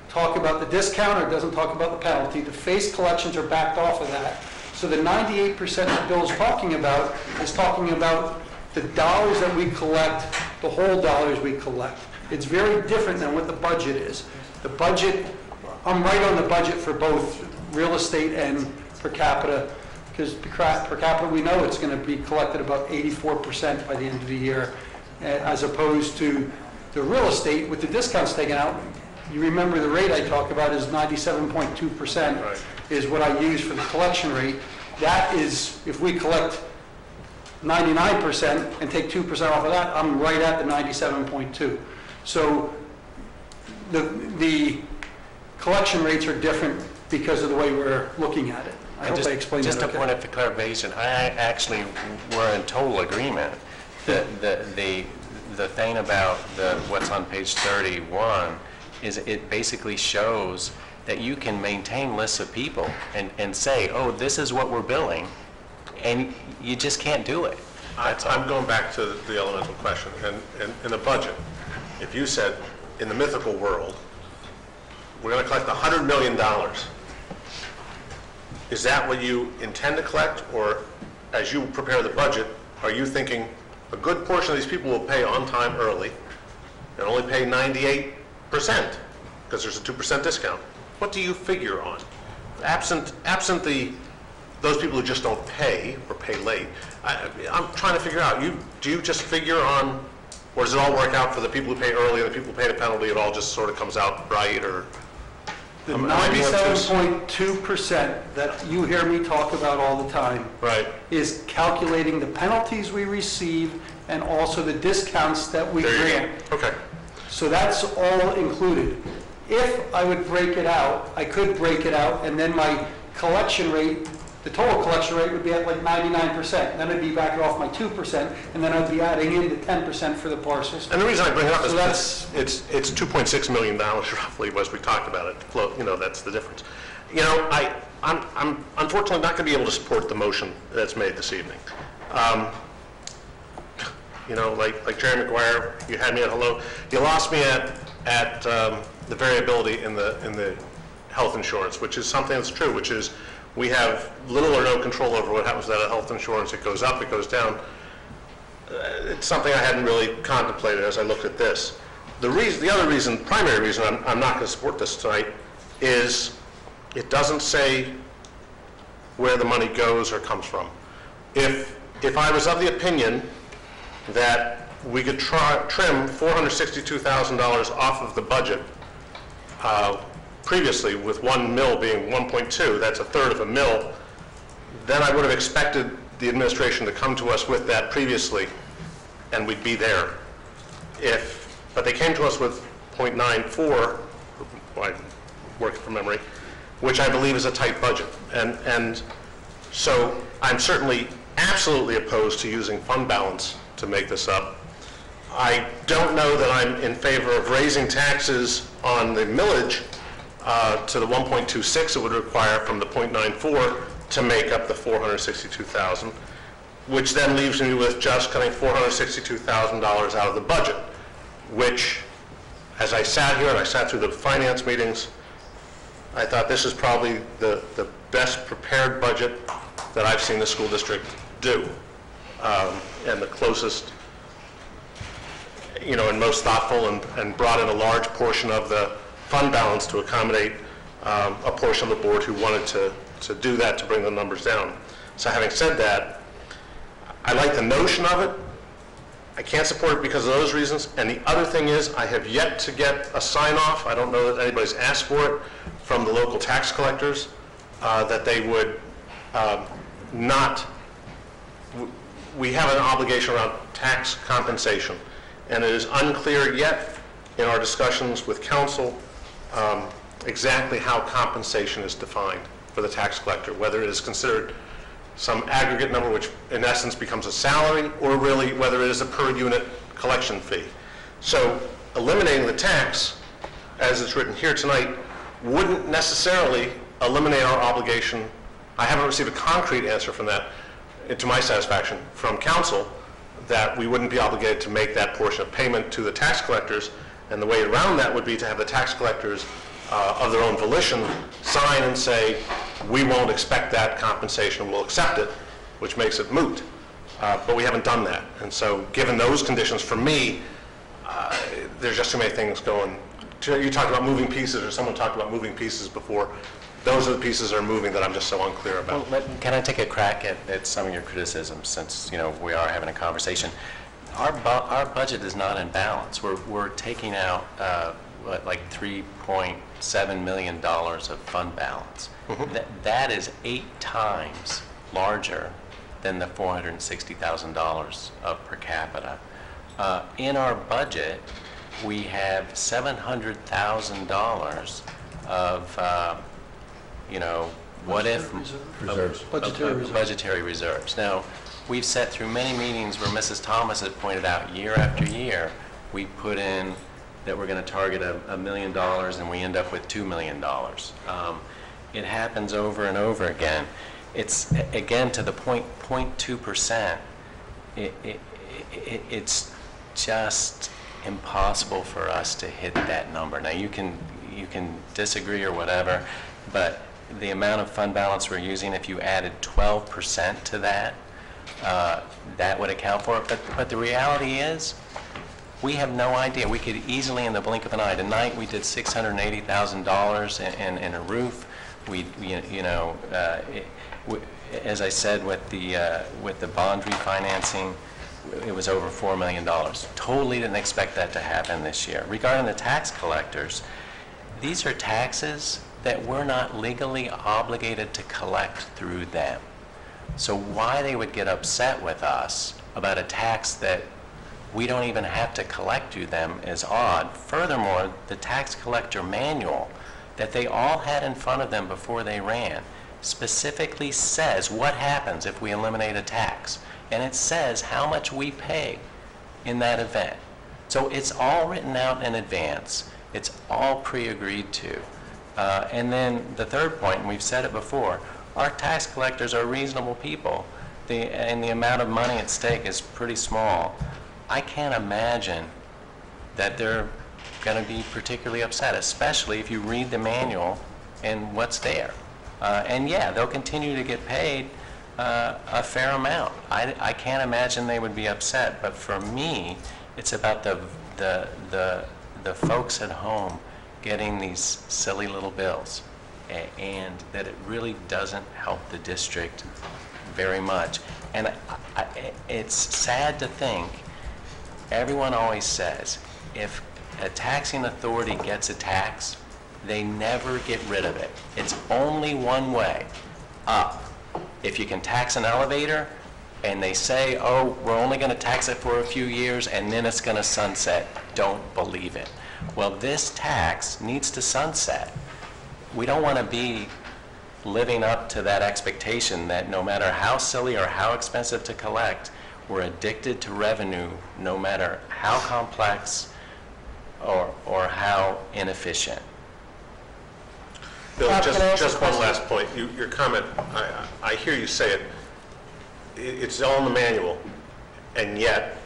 Speaker 15: talk about the discount or doesn't talk about the penalty. The face collections are backed off of that. So the 98% that Bill's talking about is talking about the dollars that we collect, the whole dollars we collect. It's very different than what the budget is. The budget, I'm right on the budget for both real estate and per capita, because per capita we know it's going to be collected about 84% by the end of the year, as opposed to the real estate with the discounts taken out. You remember the rate I talk about is 97.2%,
Speaker 2: right,
Speaker 15: is what I use for the collection rate. That is, if we collect 99% and take 2% off of that, I'm right at the 97.2. So the collection rates are different because of the way we're looking at it. I hope I explained that okay.
Speaker 3: Just a point of clarification, I actually were in total agreement. The thing about what's on page 31 is it basically shows that you can maintain lists of people and say, oh, this is what we're billing, and you just can't do it.
Speaker 2: I'm going back to the elemental question. And in the budget, if you said, in the mythical world, we're going to collect $100 million, is that what you intend to collect? Or as you prepare the budget, are you thinking a good portion of these people will pay on time early and only pay 98% because there's a 2% discount? What do you figure on? Absent those people who just don't pay or pay late, I'm trying to figure out, do you just figure on, or does it all work out for the people who pay early and the people who pay the penalty, it all just sort of comes out right? Or
Speaker 15: the 97.2% that you hear me talk about all the time,
Speaker 2: right,
Speaker 15: is calculating the penalties we receive and also the discounts that we grant.
Speaker 2: Okay.
Speaker 15: So that's all included. If I would break it out, I could break it out, and then my collection rate, the total collection rate would be at like 99%. Then I'd be backing off my 2%, and then I'd be adding in the 10% for the parcels.
Speaker 2: And the reason I bring it up is
Speaker 15: so
Speaker 2: because it's $2.6 million roughly, as we talked about it. That's the difference. I'm unfortunately not going to be able to support the motion that's made this evening. Like Jerry Maguire, you had me at hello. You lost me at the variability in the health insurance, which is something that's true, which is we have little or no control over what happens to that health insurance. It goes up, it goes down. It's something I hadn't really contemplated as I looked at this. The primary reason I'm not going to support this tonight is it doesn't say where the money goes or comes from. If I was of the opinion that we could trim $462,000 off of the budget previously, with 1 mil being 1.2, that's a third of a mil, then I would have expected the administration to come to us with that previously, and we'd be there. But they came to us with 0.94, I'm working from memory, which I believe is a tight budget. And so I'm certainly absolutely opposed to using fund balance to make this up. I don't know that I'm in favor of raising taxes on the millage to the 1.26 it would require from the 0.94 to make up the 462,000, which then leaves me with just cutting $462,000 out of the budget, which, as I sat here and I sat through the finance meetings, I thought this is probably the best prepared budget that I've seen the school district do, and the closest, and most thoughtful, and brought in a large portion of the fund balance to accommodate a portion of the board who wanted to do that, to bring the numbers down. So having said that, I like the notion of it. I can't support it because of those reasons. And the other thing is, I have yet to get a sign-off, I don't know that anybody's asked for it, from the local tax collectors, that they would we have an obligation around tax compensation. And it is unclear yet in our discussions with council exactly how compensation is defined for the tax collector, whether it is considered some aggregate number which in essence becomes a salary, or really whether it is a per unit collection fee. So eliminating the tax, as it's written here tonight, wouldn't necessarily eliminate our obligation. I haven't received a concrete answer from that, to my satisfaction, from council, that we wouldn't be obligated to make that portion of payment to the tax collectors. And the way around that would be to have the tax collectors, of their own volition, sign and say, we won't expect that compensation, we'll accept it, which makes it moot. But we haven't done that. And so given those conditions, for me, there's just too many things going. You talked about moving pieces, or someone talked about moving pieces before. Those are the pieces that are moving that I'm just so unclear about.
Speaker 3: Well, can I take a crack at some of your criticisms, since we are having a conversation? Our budget is not in balance. We're taking out like $3.7 million of fund balance.
Speaker 2: Mm-hmm.
Speaker 3: That is 8 times larger than the $460,000 of per capita. In our budget, we have $700,000 of what if
Speaker 9: Reserves.
Speaker 3: budgetary reserves. Now, we've sat through many meetings where Mrs. Thomas has pointed out year after year, we put in that we're going to target $1 million and we end up with $2 million. It happens over and over again. It's, again, to the 0.2%, it's just impossible for us to hit that number. Now, you can disagree or whatever, but the amount of fund balance we're using, if you added 12% to that, that would account for it. But the reality is, we have no idea. We could easily, in the blink of an eye, tonight we did $680,000 in a roof. As I said, with the bond refinancing, it was over $4 million. Totally didn't expect that to happen this year. Regarding the tax collectors, these are taxes that we're not legally obligated to collect through them. So why they would get upset with us about a tax that we don't even have to collect through them is odd. Furthermore, the tax collector manual that they all had in front of them before they ran specifically says what happens if we eliminate a tax. And it says how much we pay in that event. So it's all written out in advance. It's all pre-agreed to. And then the third point, and we've said it before, our tax collectors are reasonable people, and the amount of money at stake is pretty small. I can't imagine that they're going to be particularly upset, especially if you read the manual and what's there. And yeah, they'll continue to get paid a fair amount. I can't imagine they would be upset, but for me, it's about the folks at home getting these silly little bills, and that it really doesn't help the district very much. And it's sad to think, everyone always says, if a taxing authority gets a tax, they never get rid of it. It's only one way, up. If you can tax an elevator, and they say, oh, we're only going to tax it for a few years, and then it's going to sunset, don't believe it. Well, this tax needs to sunset. We don't want to be living up to that expectation that no matter how silly or how expensive to collect, we're addicted to revenue no matter how complex or how inefficient.
Speaker 2: Bill,
Speaker 14: Bob, can I ask
Speaker 2: just
Speaker 14: a
Speaker 2: one
Speaker 14: question?
Speaker 2: last point. Your comment, I hear you say it, it's all in the manual, and yet,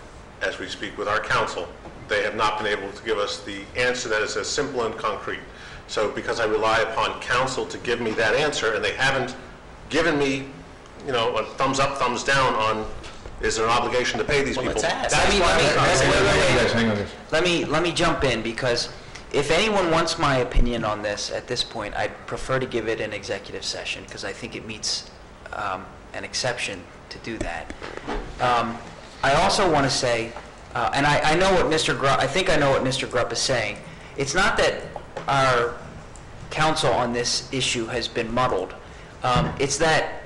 Speaker 2: as we speak with our council, they have not been able to give us the answer that is as simple and concrete. So because I rely upon council to give me that answer, and they haven't given me, a thumbs up, thumbs down on, is there an obligation to pay these people?
Speaker 3: let's ask.
Speaker 2: That's why I'm trying to say-
Speaker 17: Let me jump in, because if anyone wants my opinion on this at this point, I'd prefer to give it an executive session, because I think it meets an exception to do that. I also want to say, and I know what Mr. Grupp, I think I know what Mr. Grupp is saying. It's not that our counsel on this issue has been muddled. It's that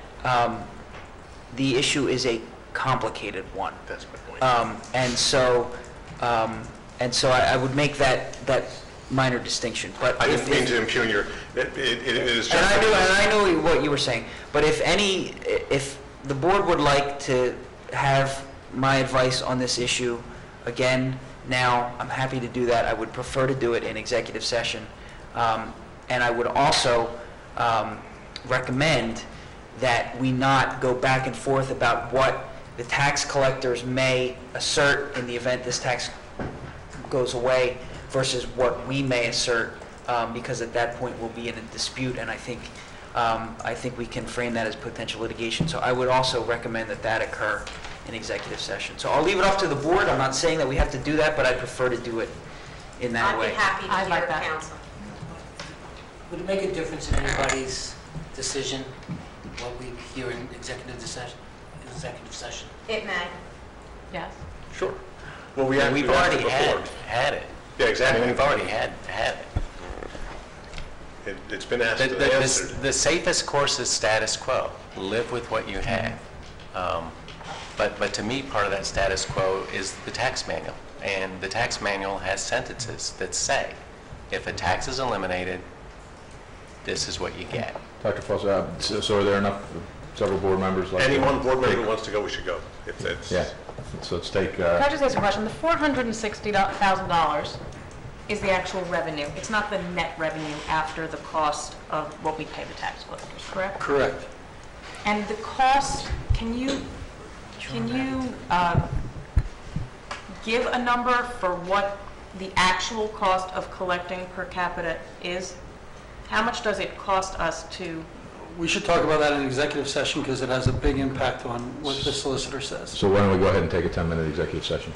Speaker 17: the issue is a complicated one.
Speaker 2: That's my point.
Speaker 17: And so I would make that minor distinction. But
Speaker 2: I didn't mean to impugn your, it is just...
Speaker 17: And I know what you were saying, but if the board would like to have my advice on this issue again now, I'm happy to do that. I would prefer to do it in executive session. And I would also recommend that we not go back and forth about what the tax collectors may assert in the event this tax goes away versus what we may assert, because at that point we'll be in a dispute, and I think we can frame that as potential litigation. So I would also recommend that occur in executive session. So I'll leave it up to the board. I'm not saying that we have to do that, but I prefer to do it in that way.
Speaker 6: I'd be happy to
Speaker 18: I'd like
Speaker 6: hear
Speaker 18: that.
Speaker 6: counsel.
Speaker 7: Would it make a difference in anybody's decision, what we hear in executive session?
Speaker 6: It may.
Speaker 18: Yes.
Speaker 2: Sure. Well,
Speaker 3: We've already
Speaker 2: before.
Speaker 3: had it.
Speaker 2: Yeah, exactly.
Speaker 3: We've already had it.
Speaker 2: It's been asked and answered.
Speaker 3: The safest course is status quo. Live with what you have. But to me, part of that status quo is the tax manual. And the tax manual has sentences that say, if a tax is eliminated, this is what you get.
Speaker 9: Dr. Foster, so are there enough, several board members?
Speaker 2: Any one board member who wants to go, we should go. It's
Speaker 9: Yeah, so let's take...
Speaker 18: Can I just ask a question? The $460,000 is the actual revenue. It's not the net revenue after the cost of what we pay the tax collectors, correct?
Speaker 15: Correct.
Speaker 18: And the cost, can you give a number for what the actual cost of collecting per capita is? How much does it cost us to?
Speaker 15: We should talk about that in executive session because it has a big impact on what the solicitor says.
Speaker 9: So why don't we go ahead and take a 10-minute executive session?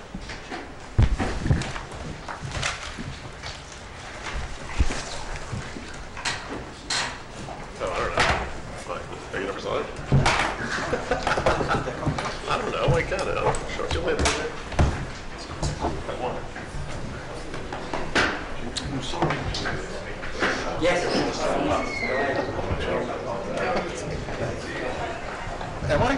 Speaker 2: Oh, I don't know. What? Are you never saw it? I don't know. I got it. I'll show it to you later.
Speaker 16: Am I?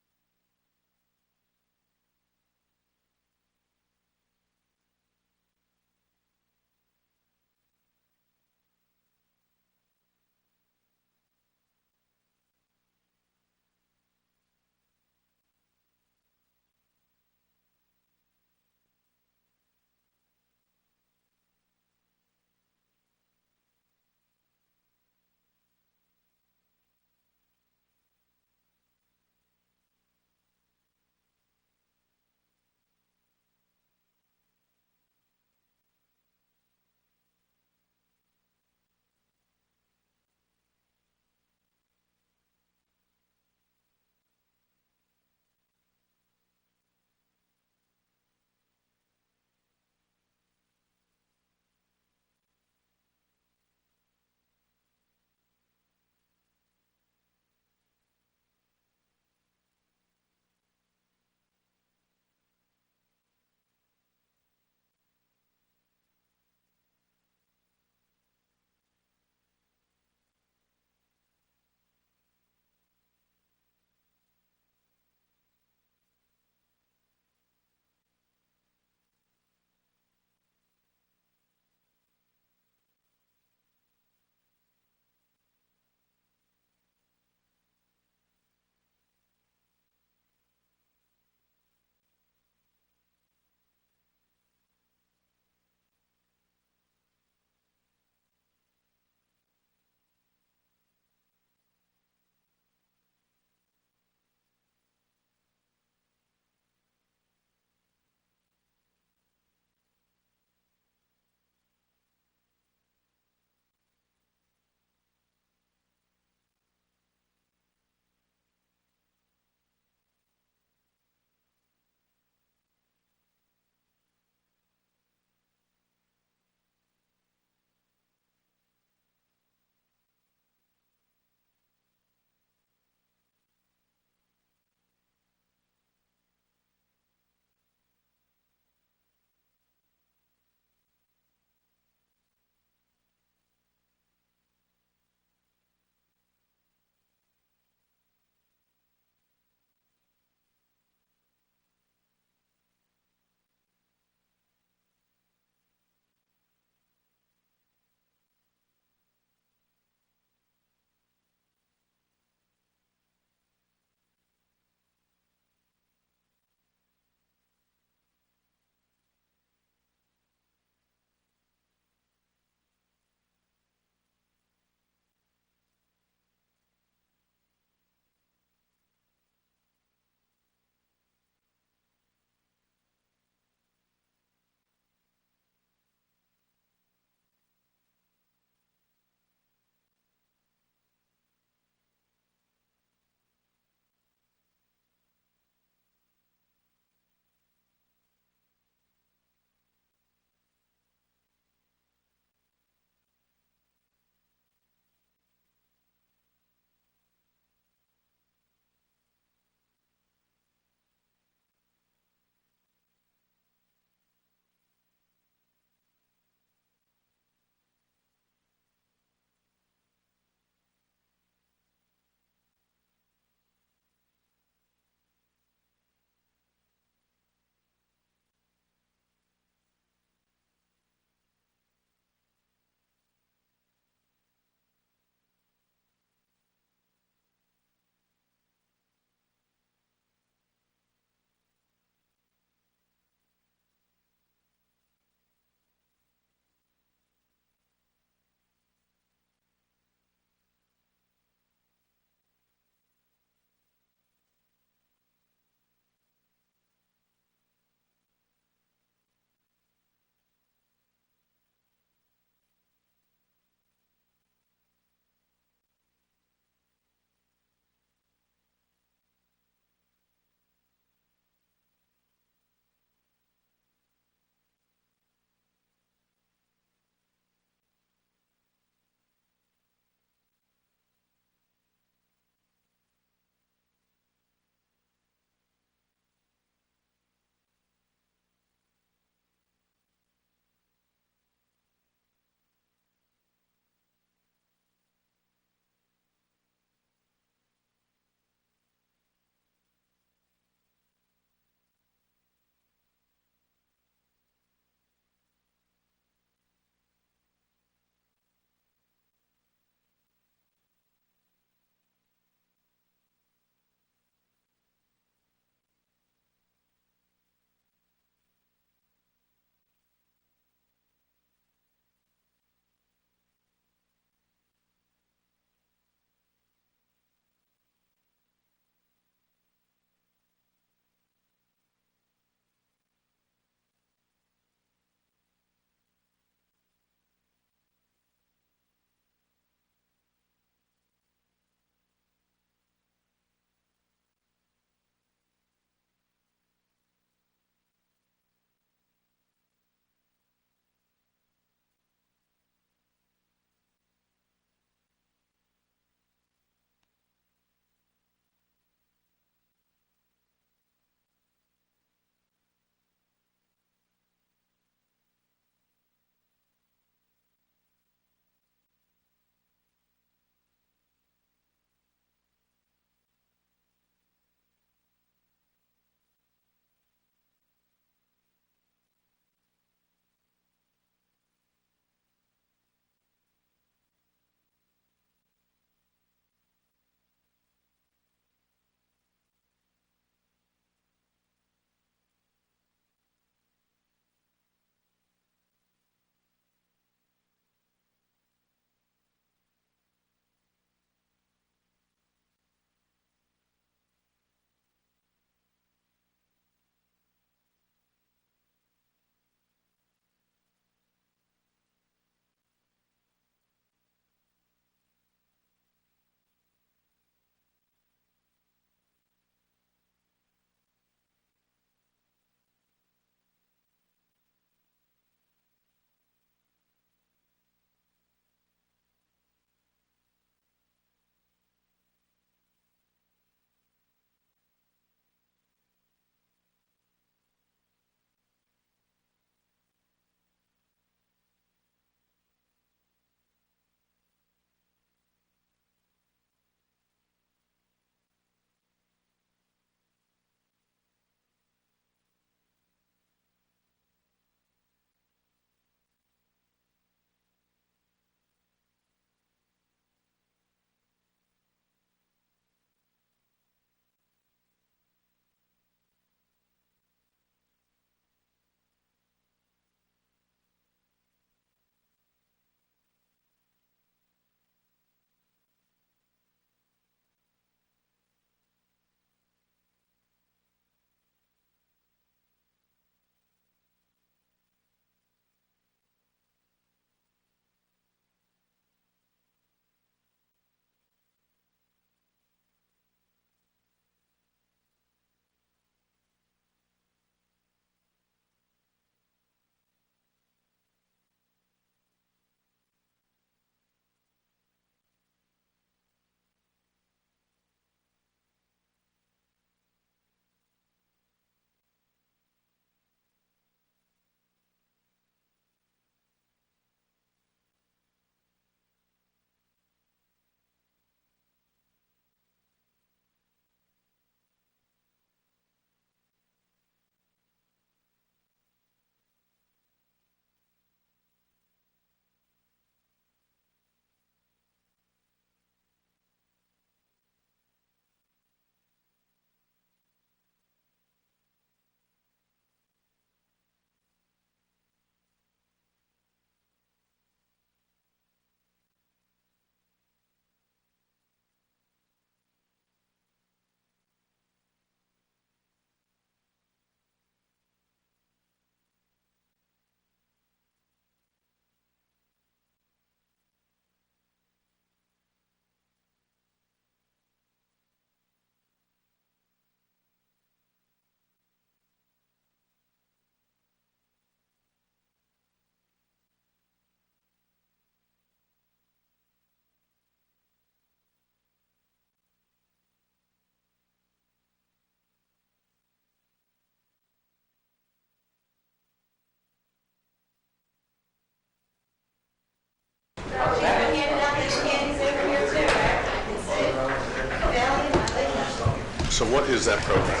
Speaker 2: So what is that program?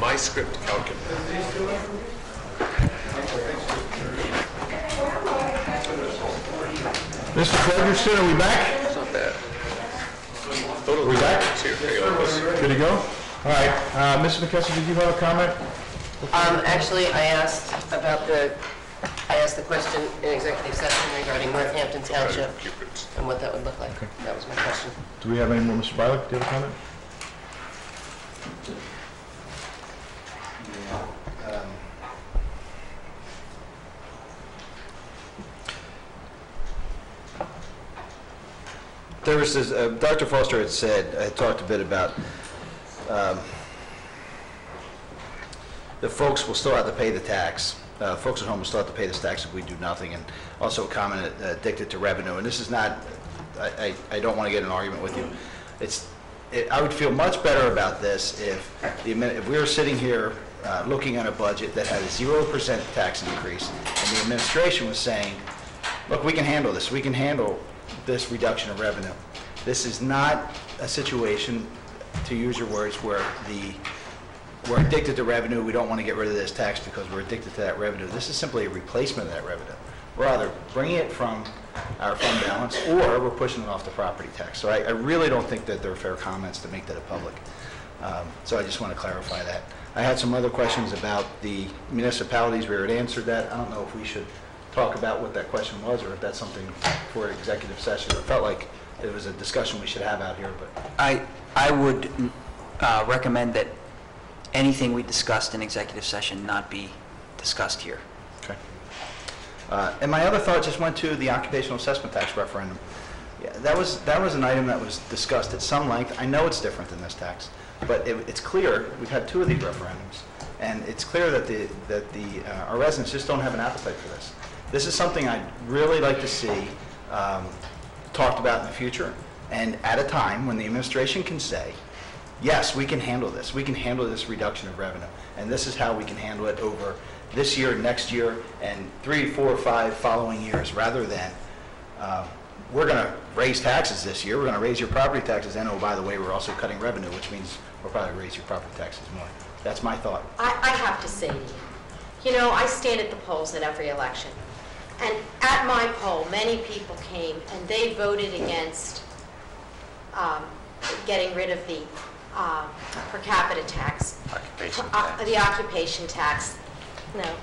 Speaker 2: My script calculator.
Speaker 4: Mr. Frederickson, are we back?
Speaker 2: It's not bad.
Speaker 4: Are we back?
Speaker 2: Here.
Speaker 4: Good to go? All right. Mr. McKesson, did you have a comment?
Speaker 14: Actually, I asked the question in executive session regarding Northampton Township and what that would look like. That was my question.
Speaker 4: Do we have any more? Mr. Bialik, do you have a comment?
Speaker 16: There was this, Dr. Foster had talked a bit about the folks will still have to pay the tax. Folks at home will still have to pay this tax if we do nothing, and also comment addicted to revenue. And this is not, I don't want to get in an argument with you. I would feel much better about this if we were sitting here looking at a budget that had a 0% tax increase, and the administration was saying, look, we can handle this. We can handle this reduction of revenue. This is not a situation, to use your words, where we're addicted to revenue, we don't want to get rid of this tax because we're addicted to that revenue. This is simply a replacement of that revenue. We're either bringing it from our fund balance or we're pushing it off the property tax. So I really don't think that they're fair comments to make to the public. So I just want to clarify that. I had some other questions about the municipalities. We already answered that. I don't know if we should talk about what that question was or if that's something for an executive session. It felt like it was a discussion we should have out here, but
Speaker 17: I would recommend that anything we discussed in executive session not be discussed here.
Speaker 16: Okay. And my other thought just went to the occupational assessment tax referendum. Yeah, that was an item that was discussed at some length. I know it's different than this tax, but it's clear, we've had 2 of these referendums, and it's clear that our residents just don't have an appetite for this. This is something I'd really like to see talked about in the future, and at a time when the administration can say, yes, we can handle this. We can handle this reduction of revenue, and this is how we can handle it over this year, next year, and 3, 4, 5 following years, rather than we're going to raise taxes this year, we're going to raise your property taxes, and oh, by the way, we're also cutting revenue, which means we'll probably raise your property taxes more. That's my thought.
Speaker 6: I have to say to you, I stand at the polls at every election. And at my poll, many people came and they voted against getting rid of the per capita tax.
Speaker 3: Occupation tax.
Speaker 6: The occupation tax. No.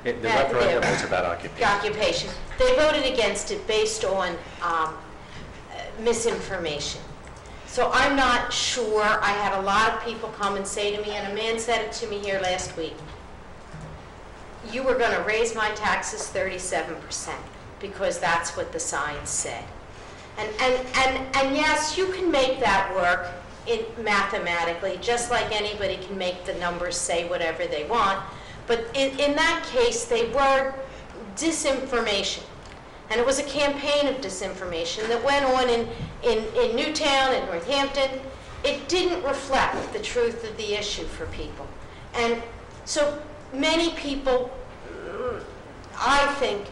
Speaker 3: The referendum was about occupation.
Speaker 6: Occupation. They voted against it based on misinformation. So I'm not sure. I had a lot of people come and say to me, and a man said it to me here last week, you were going to raise my taxes 37% because that's what the signs said. And yes, you can make that work mathematically, just like anybody can make the numbers say whatever they want. But in that case, they were disinformation. And it was a campaign of disinformation that went on in Newtown and Northampton. It didn't reflect the truth of the issue for people. And so many people, I think,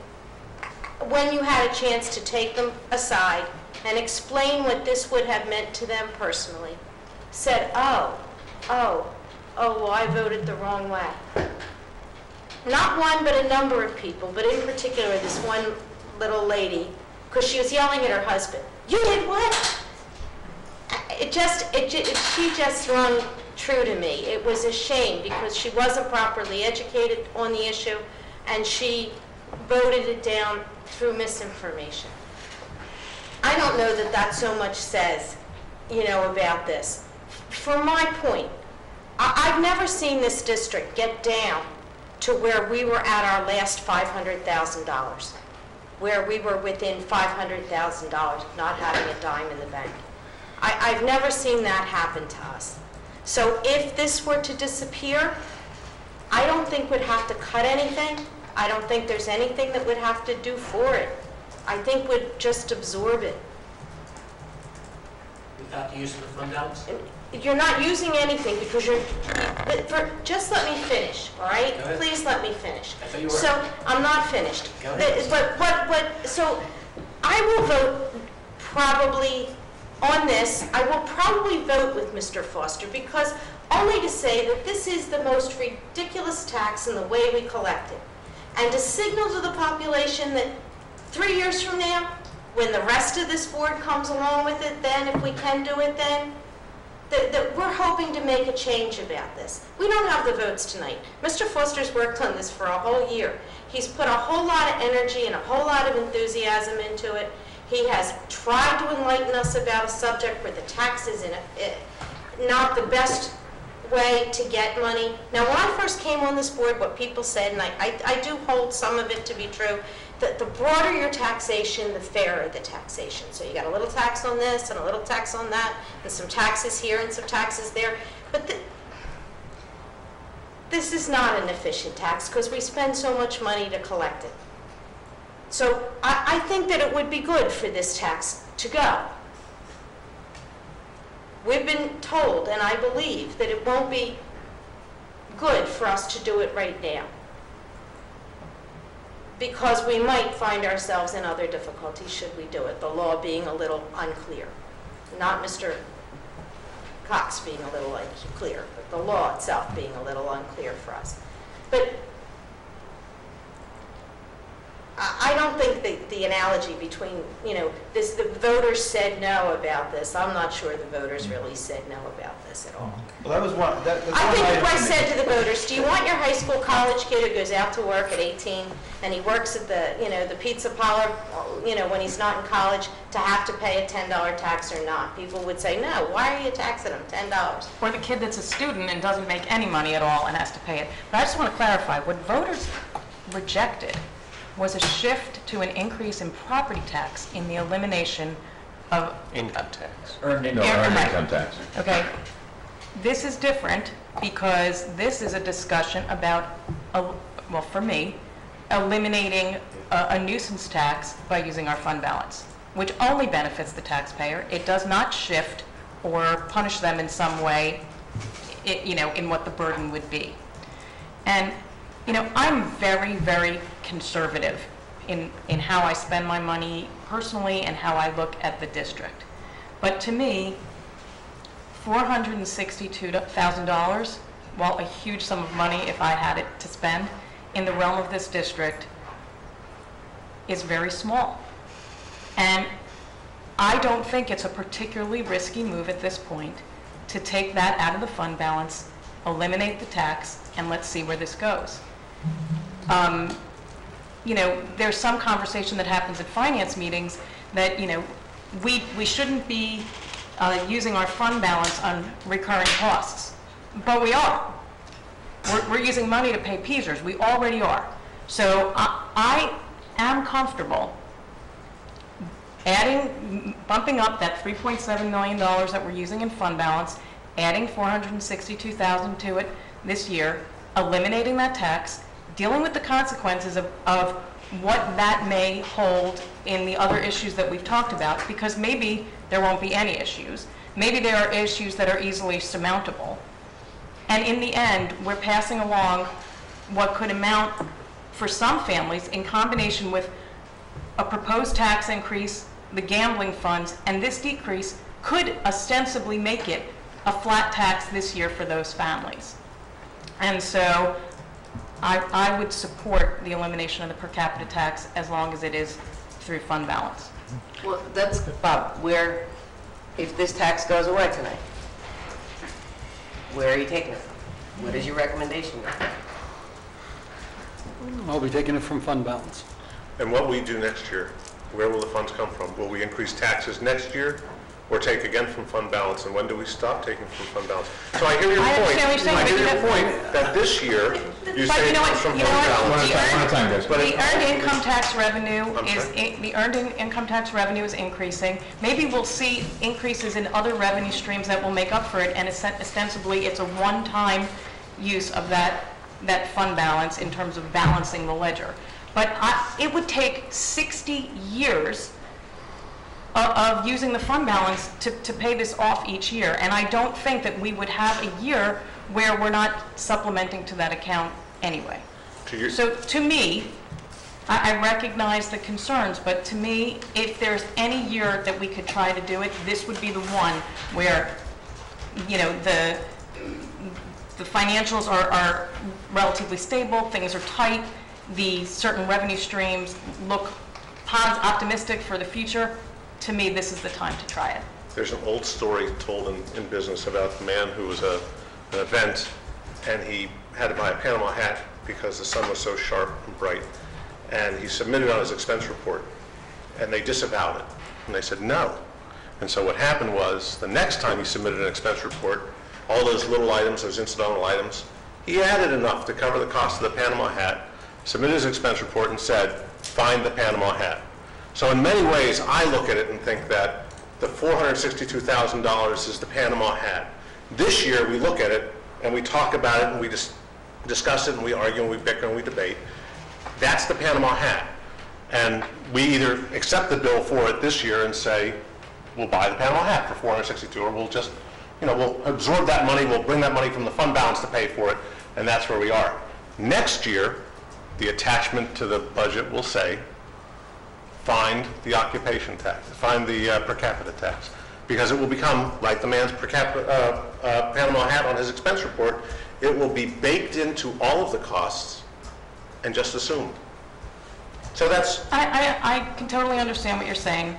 Speaker 6: when you had a chance to take them aside and explain what this would have meant to them personally, said, oh, well, I voted the wrong way. Not one, but a number of people, but in particular this one little lady, because she was yelling at her husband, you did what? She just rung true to me. It was a shame because she wasn't properly educated on the issue and she voted it down through misinformation. I don't know that so much says, about this. From my point, I've never seen this district get down to where we were at our last $500,000, where we were within $500,000 not having a dime in the bank. I've never seen that happen to us. So if this were to disappear, I don't think we'd have to cut anything. I don't think there's anything that we'd have to do for it. I think we'd just absorb it.
Speaker 7: Without the use of the fund balance?
Speaker 6: You're not using anything because just let me finish, all right? Please let me finish.
Speaker 7: I thought you were.
Speaker 6: So I'm not finished.
Speaker 7: Go ahead.
Speaker 6: So I I will vote probably on this, I will probably vote with Mr. Foster, because only to say that this is the most ridiculous tax in the way we collect it. And to signal to the population that 3 years from now, when the rest of this board comes along with it, then, if we can do it then, that we're hoping to make a change about this. We don't have the votes tonight. Mr. Foster's worked on this for a whole year. He's put a whole lot of energy and a whole lot of enthusiasm into it. He has tried to enlighten us about a subject where the tax is not the best way to get money. Now, when I first came on this board, what people said, and I do hold some of it to be true, that the broader your taxation, the fairer the taxation. So you got a little tax on this and a little tax on that, and some taxes here and some taxes there. But this is not an efficient tax because we spend so much money to collect it. So I think that it would be good for this tax to go. We've been told, and I believe, that it won't be good for us to do it right now, because we might find ourselves in other difficulties should we do it, the law being a little unclear. Not Mr. Cox being a little unclear, but the law itself being a little unclear for us. But I don't think the analogy between, the voters said no about this. I'm not sure the voters really said no about this at all.
Speaker 16: Well, that was one,
Speaker 6: I think if I said to the voters, do you want your high school college kid who goes out to work at 18 and he works at the pizza parlor, when he's not in college, to have to pay a $10 tax or not? People would say, no, why are you taxing him $10?
Speaker 18: Or the kid that's a student and doesn't make any money at all and has to pay it. But I just want to clarify, what voters rejected was a shift to an increase in property tax in the elimination of
Speaker 3: Income tax.
Speaker 9: Earned income tax.
Speaker 18: Okay, this is different because this is a discussion about, well, for me, eliminating a nuisance tax by using our fund balance, which only benefits the taxpayer. It does not shift or punish them in some way, in what the burden would be. And, I'm very, very conservative in how I spend my money personally and how I look at the district. But to me, $462,000, while a huge sum of money if I had it to spend, in the realm of this district is very small. And I don't think it's a particularly risky move at this point to take that out of the fund balance, eliminate the tax, and let's see where this goes. There's some conversation that happens at finance meetings that, we shouldn't be using our fund balance on recurring costs, but we are. We're using money to pay PSERS. We already are. So I am comfortable bumping up that $3.7 million that we're using in fund balance, adding $462,000 to it this year, eliminating that tax, dealing with the consequences of what that may hold in the other issues that we've talked about, because maybe there won't be any issues. Maybe there are issues that are easily surmountable. And in the end, we're passing along what could amount, for some families, in combination with a proposed tax increase, the gambling funds, and this decrease could ostensibly make it a flat tax this year for those families. And so I would support the elimination of the per capita tax as long as it is through fund balance.
Speaker 14: Well, that's, Bob, if this tax goes away tonight, where are you taking it from? What is your recommendation?
Speaker 15: I'll be taking it from fund balance.
Speaker 2: And what we do next year, where will the funds come from? Will we increase taxes next year or take again from fund balance? And when do we stop taking from fund balance? So I hear your point.
Speaker 18: understand what you're saying,
Speaker 2: I
Speaker 18: but
Speaker 2: hear
Speaker 18: you
Speaker 2: your
Speaker 18: know-
Speaker 2: point that this year you
Speaker 18: But
Speaker 2: say
Speaker 18: you know
Speaker 2: it
Speaker 18: what?
Speaker 2: comes from
Speaker 18: You know
Speaker 2: fund
Speaker 18: what?
Speaker 2: balance.
Speaker 18: The earned income tax revenue
Speaker 2: I'm
Speaker 18: is,
Speaker 2: sorry?
Speaker 18: the earned income tax revenue is increasing. Maybe we'll see increases in other revenue streams that will make up for it, and ostensibly it's a one-time use of that fund balance in terms of balancing the ledger. But it would take 60 years of using the fund balance to pay this off each year, and I don't think that we would have a year where we're not supplementing to that account anyway. So to me, I recognize the concerns, but to me, if there's any year that we could try to do it, this would be the one where, you know, the financials are relatively stable, things are tight, the certain revenue streams look optimistic for the future. To me, this is the time to try it.
Speaker 2: There's an old story told in business about a man who was at an event, and he had to buy a Panama hat because the sun was so sharp and bright. And he submitted on his expense report, and they disavowed it. And they said no. And so what happened was, the next time he submitted an expense report, all those little items, those incidental items, he added enough to cover the cost of the Panama hat, submitted his expense report, and said, find the Panama hat. So in many ways, I look at it and think that the $462,000 is the Panama hat. This year, we look at it, and we talk about it, and we discuss it, and we argue, and we bicker, and we debate. That's the Panama hat. And we either accept the bill for it this year and say, we'll buy the Panama hat for $462, or we'll just, you know, we'll absorb that money, we'll bring that money from the fund balance to pay for it, and that's where we are. Next year, the attachment to the budget will say, find the occupation tax, find the per capita tax, because it will become, like the man's per capita Panama hat on his expense report, it will be baked into all of the costs and just assumed. So that's...
Speaker 18: I can totally understand what you're saying.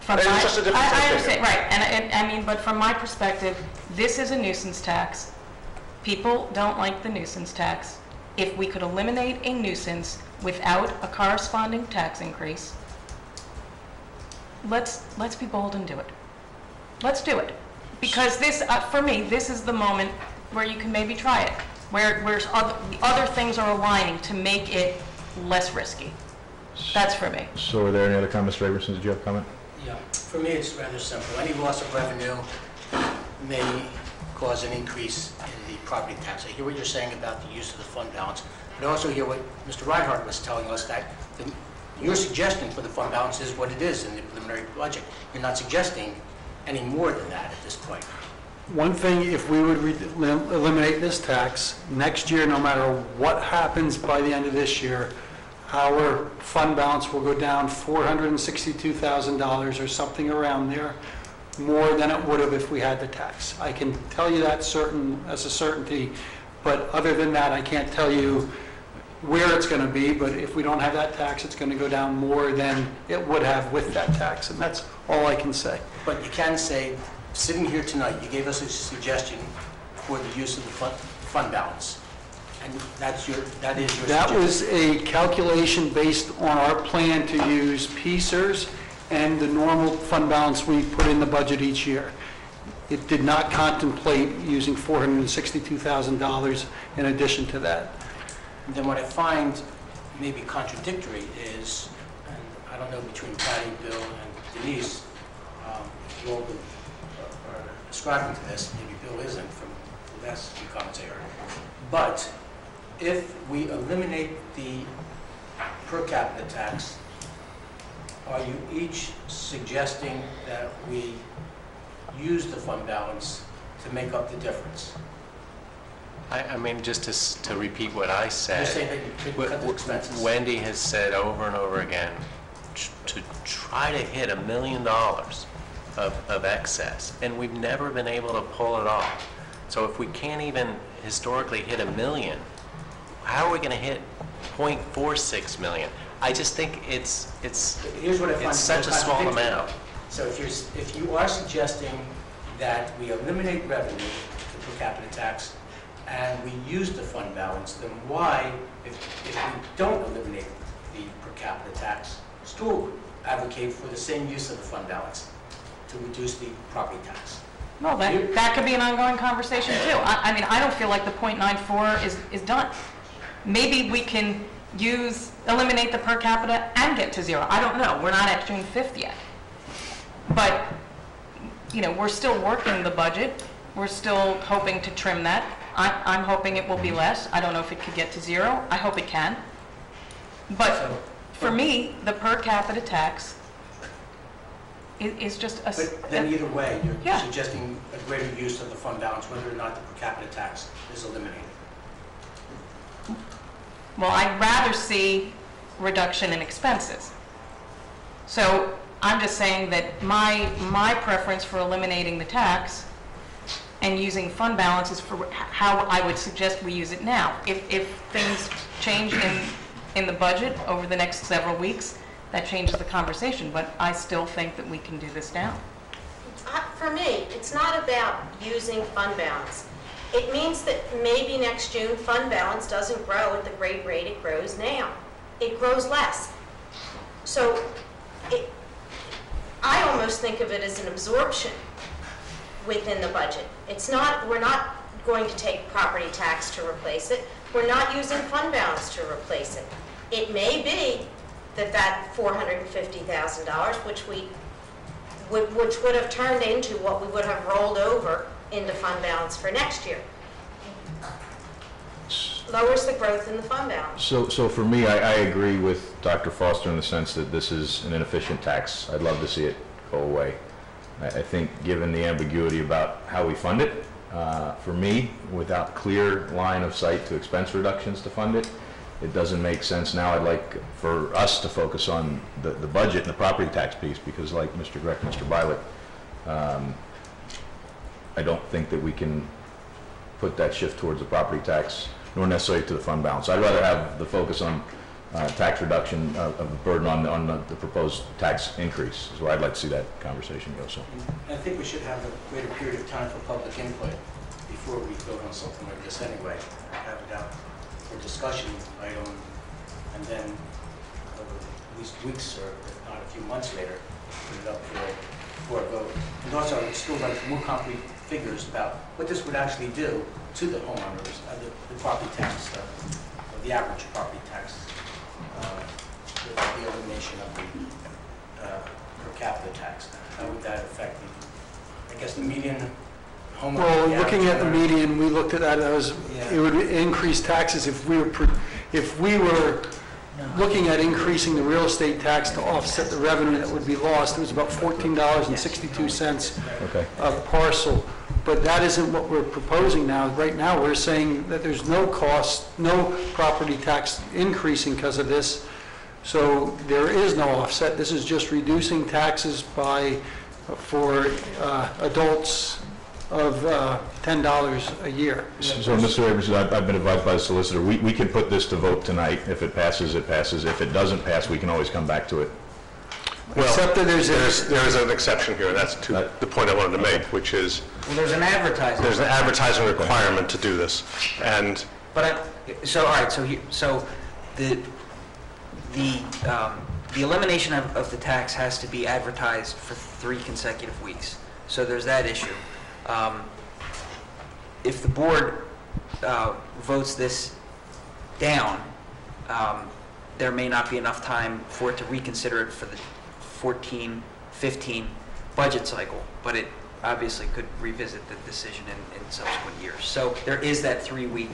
Speaker 2: It's just a different
Speaker 18: I understand, right, and I mean, but from my perspective, this is a nuisance tax. People don't like the nuisance tax. If we could eliminate a nuisance without a corresponding tax increase, let's be bold and do it. Let's do it. Because this, for me, this is the moment where you can maybe try it, where other things are aligning to make it less risky. That's for me.
Speaker 9: So are there any other comments, Mr. Abramson? Did you have a comment?
Speaker 7: Yeah, for me, it's rather simple. Any loss of revenue may cause an increase in the property tax. I hear what you're saying about the use of the fund balance, but I also hear what Mr. Reinhardt was telling us, that your suggestion for the fund balance is what it is in the preliminary budget. You're not suggesting any more than that at this point.
Speaker 15: One thing, if we would eliminate this tax, next year, no matter what happens by the end of this year, our fund balance will go down $462,000 or something around there, more than it would have if we had the tax. I can tell you that as a certainty, but other than that, I can't tell you where it's going to be, but if we don't have that tax, it's going to go down more than it would have with that tax, and that's all I can say.
Speaker 7: But you can say, sitting here tonight, you gave us a suggestion for the use of the fund balance. And that is your suggestion.
Speaker 15: That was a calculation based on our plan to use PSERS and the normal fund balance we put in the budget each year. It did not contemplate using $462,000 in addition to that.
Speaker 7: And then what I find maybe contradictory is, and I don't know between Patty, Bill, and Denise, you all are ascribing to this, maybe Bill isn't from the last few comments I heard, but if we eliminate the per capita tax, are you each suggesting that we use the fund balance to make up the difference?
Speaker 3: I mean, just to repeat what I said,
Speaker 7: You're saying that you could cut the expenses.
Speaker 3: Wendy has said over and over again, to try to hit $1 million of excess, and we've never been able to pull it off. So if we can't even historically hit $1 million, how are we going to hit $0.46 million? I just think it's
Speaker 7: Here's what I find
Speaker 3: such a small amount.
Speaker 7: So if you are suggesting that we eliminate revenue, the per capita tax, and we use the fund balance, then why, if we don't eliminate the per capita tax, still advocate for the same use of the fund balance to reduce the property tax?
Speaker 18: No, that could be an ongoing conversation too. I mean, I don't feel like the 0.94 is done. Maybe we can eliminate the per capita and get to zero. I don't know. We're not at June 5th yet. But, you know, we're still working the budget. We're still hoping to trim that. I'm hoping it will be less. I don't know if it could get to zero. I hope it can. But for me, the per capita tax is just a...
Speaker 7: But then either way, you're suggesting a greater use of the fund balance, whether or not the per capita tax is eliminated.
Speaker 18: Well, I'd rather see reduction in expenses. So I'm just saying that my preference for eliminating the tax and using fund balance is for how I would suggest we use it now. If things change in the budget over the next several weeks, that changes the conversation, but I still think that we can do this now.
Speaker 6: For me, it's not about using fund balance. It means that maybe next June, fund balance doesn't grow at the great rate it grows now. It grows less. So I almost think of it as an absorption within the budget. We're not going to take property tax to replace it. We're not using fund balance to replace it. It may be that $450,000, which would have turned into what we would have rolled over into fund balance for next year, lowers the growth in the fund balance.
Speaker 9: So for me, I agree with Dr. Foster in the sense that this is an inefficient tax. I'd love to see it go away. I think given the ambiguity about how we fund it, for me, without clear line of sight to expense reductions to fund it, it doesn't make sense now. I'd like for us to focus on the budget and the property tax piece, because like Mr. Greck, Mr. Bialik, I don't think that we can put that shift towards the property tax, nor necessarily to the fund balance. I'd rather have the focus on tax reduction of the burden on the proposed tax increase, is where I'd like to see that conversation go. So
Speaker 7: I think we should have a greater period of time for public input before we vote on something like this anyway. Have it out for discussion item, and then at least weeks or if not a few months later, put it up for a vote. And also, I would still like more concrete figures about what this would actually do to the homeowners, the property tax, or the average property tax, with the elimination of the per capita tax. How would that affect the median homeowner?
Speaker 15: Well, looking at the median, we looked at that as, it would increase taxes if we were looking at increasing the real estate tax to offset the revenue that would be lost. It was about $14.62 a parcel. But that isn't what we're proposing now. Right now, we're saying that there's no cost, no property tax increasing because of this. So there is no offset. This is just reducing taxes for adults of $10 a year.
Speaker 9: So Mr. Abrams, I've been advised by the solicitor, we can put this to vote tonight. If it passes, it passes. If it doesn't pass, we can always come back to it.
Speaker 2: Well,
Speaker 15: Except that there
Speaker 2: is an exception here, and that's the point I wanted to make, which is
Speaker 17: There's an advertising.
Speaker 2: There's an advertising requirement to do this, and
Speaker 17: But so all right, so the elimination of the tax has to be advertised for 3 consecutive weeks. So there's that issue. If the board votes this down, there may not be enough time for it to reconsider it for the 14-15 budget cycle, but it obviously could revisit the decision in subsequent years. So there is that 3-week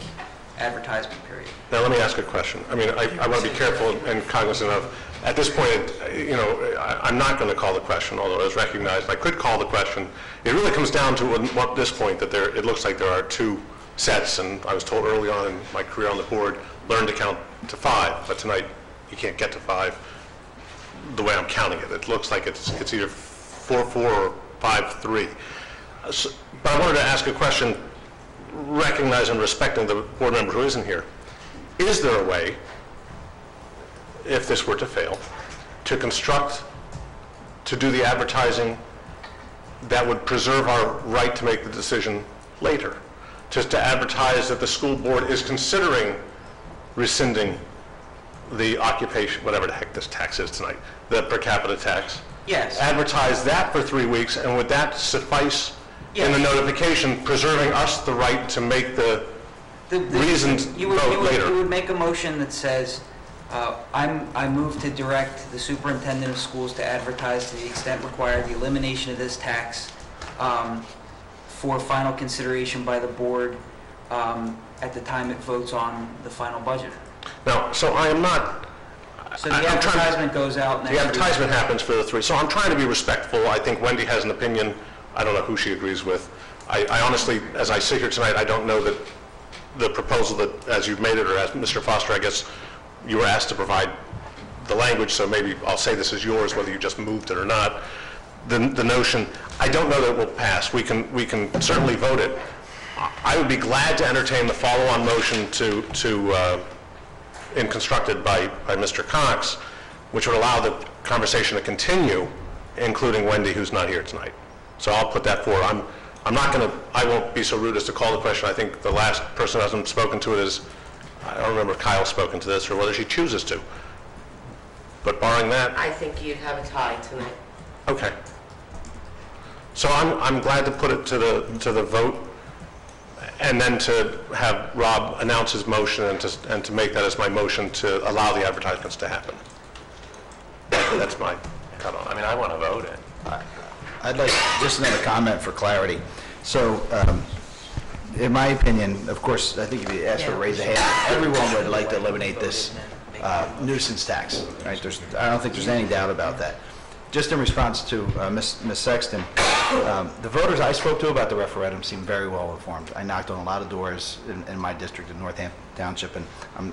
Speaker 17: advertisement period.
Speaker 2: Now, let me ask a question. I mean, I want to be careful and cognizant of, at this point, I'm not going to call the question, although it is recognized. I could call the question. It really comes down to, at this point, that it looks like there are 2 sets, and I was told early on in my career on the board, learn to count to 5, but tonight you can't get to 5 the way I'm counting it. It looks like it's either 4-4 or 5-3. But I wanted to ask a question, recognizing and respecting the board member who isn't here. Is there a way, if this were to fail, to do the advertising that would preserve our right to make the decision later? Just to advertise that the school board is considering rescinding the occupation, whatever the heck this tax is tonight, the per capita tax?
Speaker 17: Yes.
Speaker 2: Advertise that for 3 weeks, and would that suffice in the notification, preserving us the right to make the reasoned vote later?
Speaker 17: You would make a motion that says, I move to direct the superintendent of schools to advertise to the extent required the elimination of this tax for final consideration by the board at the time it votes on the final budget.
Speaker 2: Now, so I am not...
Speaker 17: So the advertisement goes out next week.
Speaker 2: The advertisement happens for the 3. So I'm trying to be respectful. I think Wendy has an opinion. I don't know who she agrees with. I honestly, as I sit here tonight, I don't know that the proposal that, as you've made it, or as Mr. Foster, I guess, you were asked to provide the language, so maybe I'll say this is yours, whether you just moved it or not. The notion, I don't know that it will pass. We can certainly vote it. I would be glad to entertain the follow-on motion in constructed by Mr. Cox, which would allow the conversation to continue, including Wendy, who's not here tonight. So I'll put that forward. I won't be so rude as to call the question. I think the last person who hasn't spoken to it is, I don't remember if Kyle's spoken to this or whether she chooses to. But barring that,
Speaker 14: I think you'd have a tie tonight.
Speaker 2: okay. So I'm glad to put it to the vote, and then to have Rob announce his motion and to make that as my motion to allow the advertisements to happen. That's my cutoff.
Speaker 3: I mean, I want to vote it.
Speaker 16: I'd like just another comment for clarity. So, in my opinion, of course, I think if you ask for a raise of hand, everyone would like to eliminate this nuisance tax, right? I don't think there's any doubt about that. Just in response to Ms. Sexton, the voters I spoke to about the referendum seemed very well informed. I knocked on a lot of doors in my district in Northampton Township, and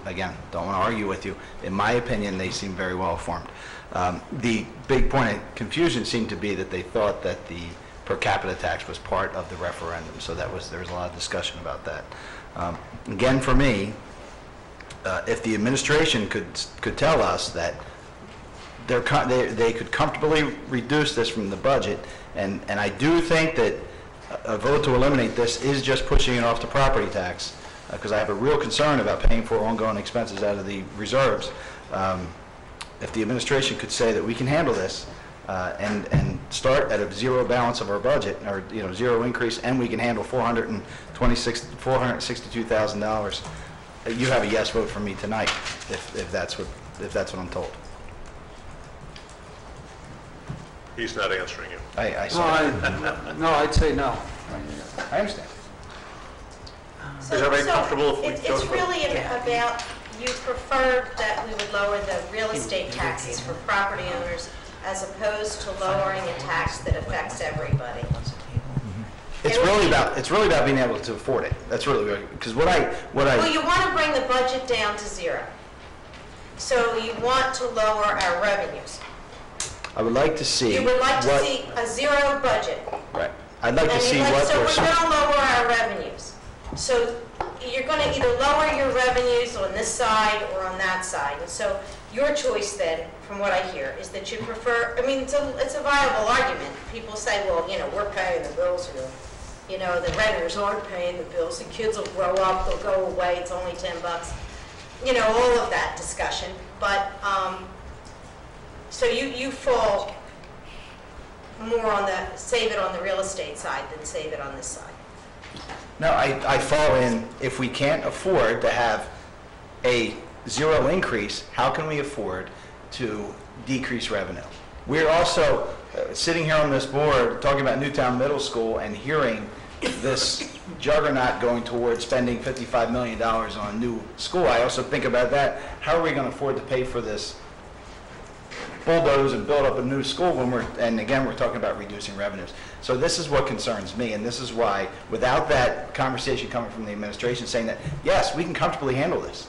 Speaker 16: again, don't want to argue with you. In my opinion, they seem very well informed. The big point of confusion seemed to be that they thought that the per capita tax was part of the referendum, so there was a lot of discussion about that. Again, for me, if the administration could tell us that they could comfortably reduce this from the budget, and I do think that a vote to eliminate this is just pushing it off to property tax, because I have a real concern about paying for ongoing expenses out of the reserves. If the administration could say that we can handle this and start at a zero balance of our budget, or zero increase, and we can handle $462,000, you have a yes vote from me tonight, if that's what I'm told.
Speaker 2: He's not answering you.
Speaker 16: I saw it.
Speaker 15: No, I'd say no.
Speaker 16: I understand.
Speaker 2: Is everybody comfortable if we go
Speaker 6: It's
Speaker 2: to
Speaker 6: really about, you preferred that we would lower the real estate taxes for property owners as opposed to lowering a tax that affects everybody.
Speaker 16: It's really about being able to afford it. That's really, because what I
Speaker 6: Well, you want to bring the budget down to zero. So you want to lower our revenues.
Speaker 16: I would like to see.
Speaker 6: You would like to
Speaker 16: what-
Speaker 6: see a zero budget.
Speaker 16: Right. I'd like to see
Speaker 6: And
Speaker 16: what.
Speaker 6: so we're going to lower our revenues. So you're going to either lower your revenues on this side or on that side. And so your choice then, from what I hear, is that you prefer, I mean, it's a viable argument. People say, well, we're paying the bills here. The renters aren't paying the bills. The kids will grow up, they'll go away, it's only $10. All of that discussion. But, so you fall more on save it on the real estate side than save it on this side.
Speaker 16: No, I fall in, if we can't afford to have a zero increase, how can we afford to decrease revenue? We're also sitting here on this board talking about Newtown Middle School and hearing this juggernaut going towards spending $55 million on a new school. I also think about that. How are we going to afford to pay for this bulldoze and build up a new school when and again, we're talking about reducing revenues. So this is what concerns me, and this is why, without that conversation coming from the administration saying that, yes, we can comfortably handle this,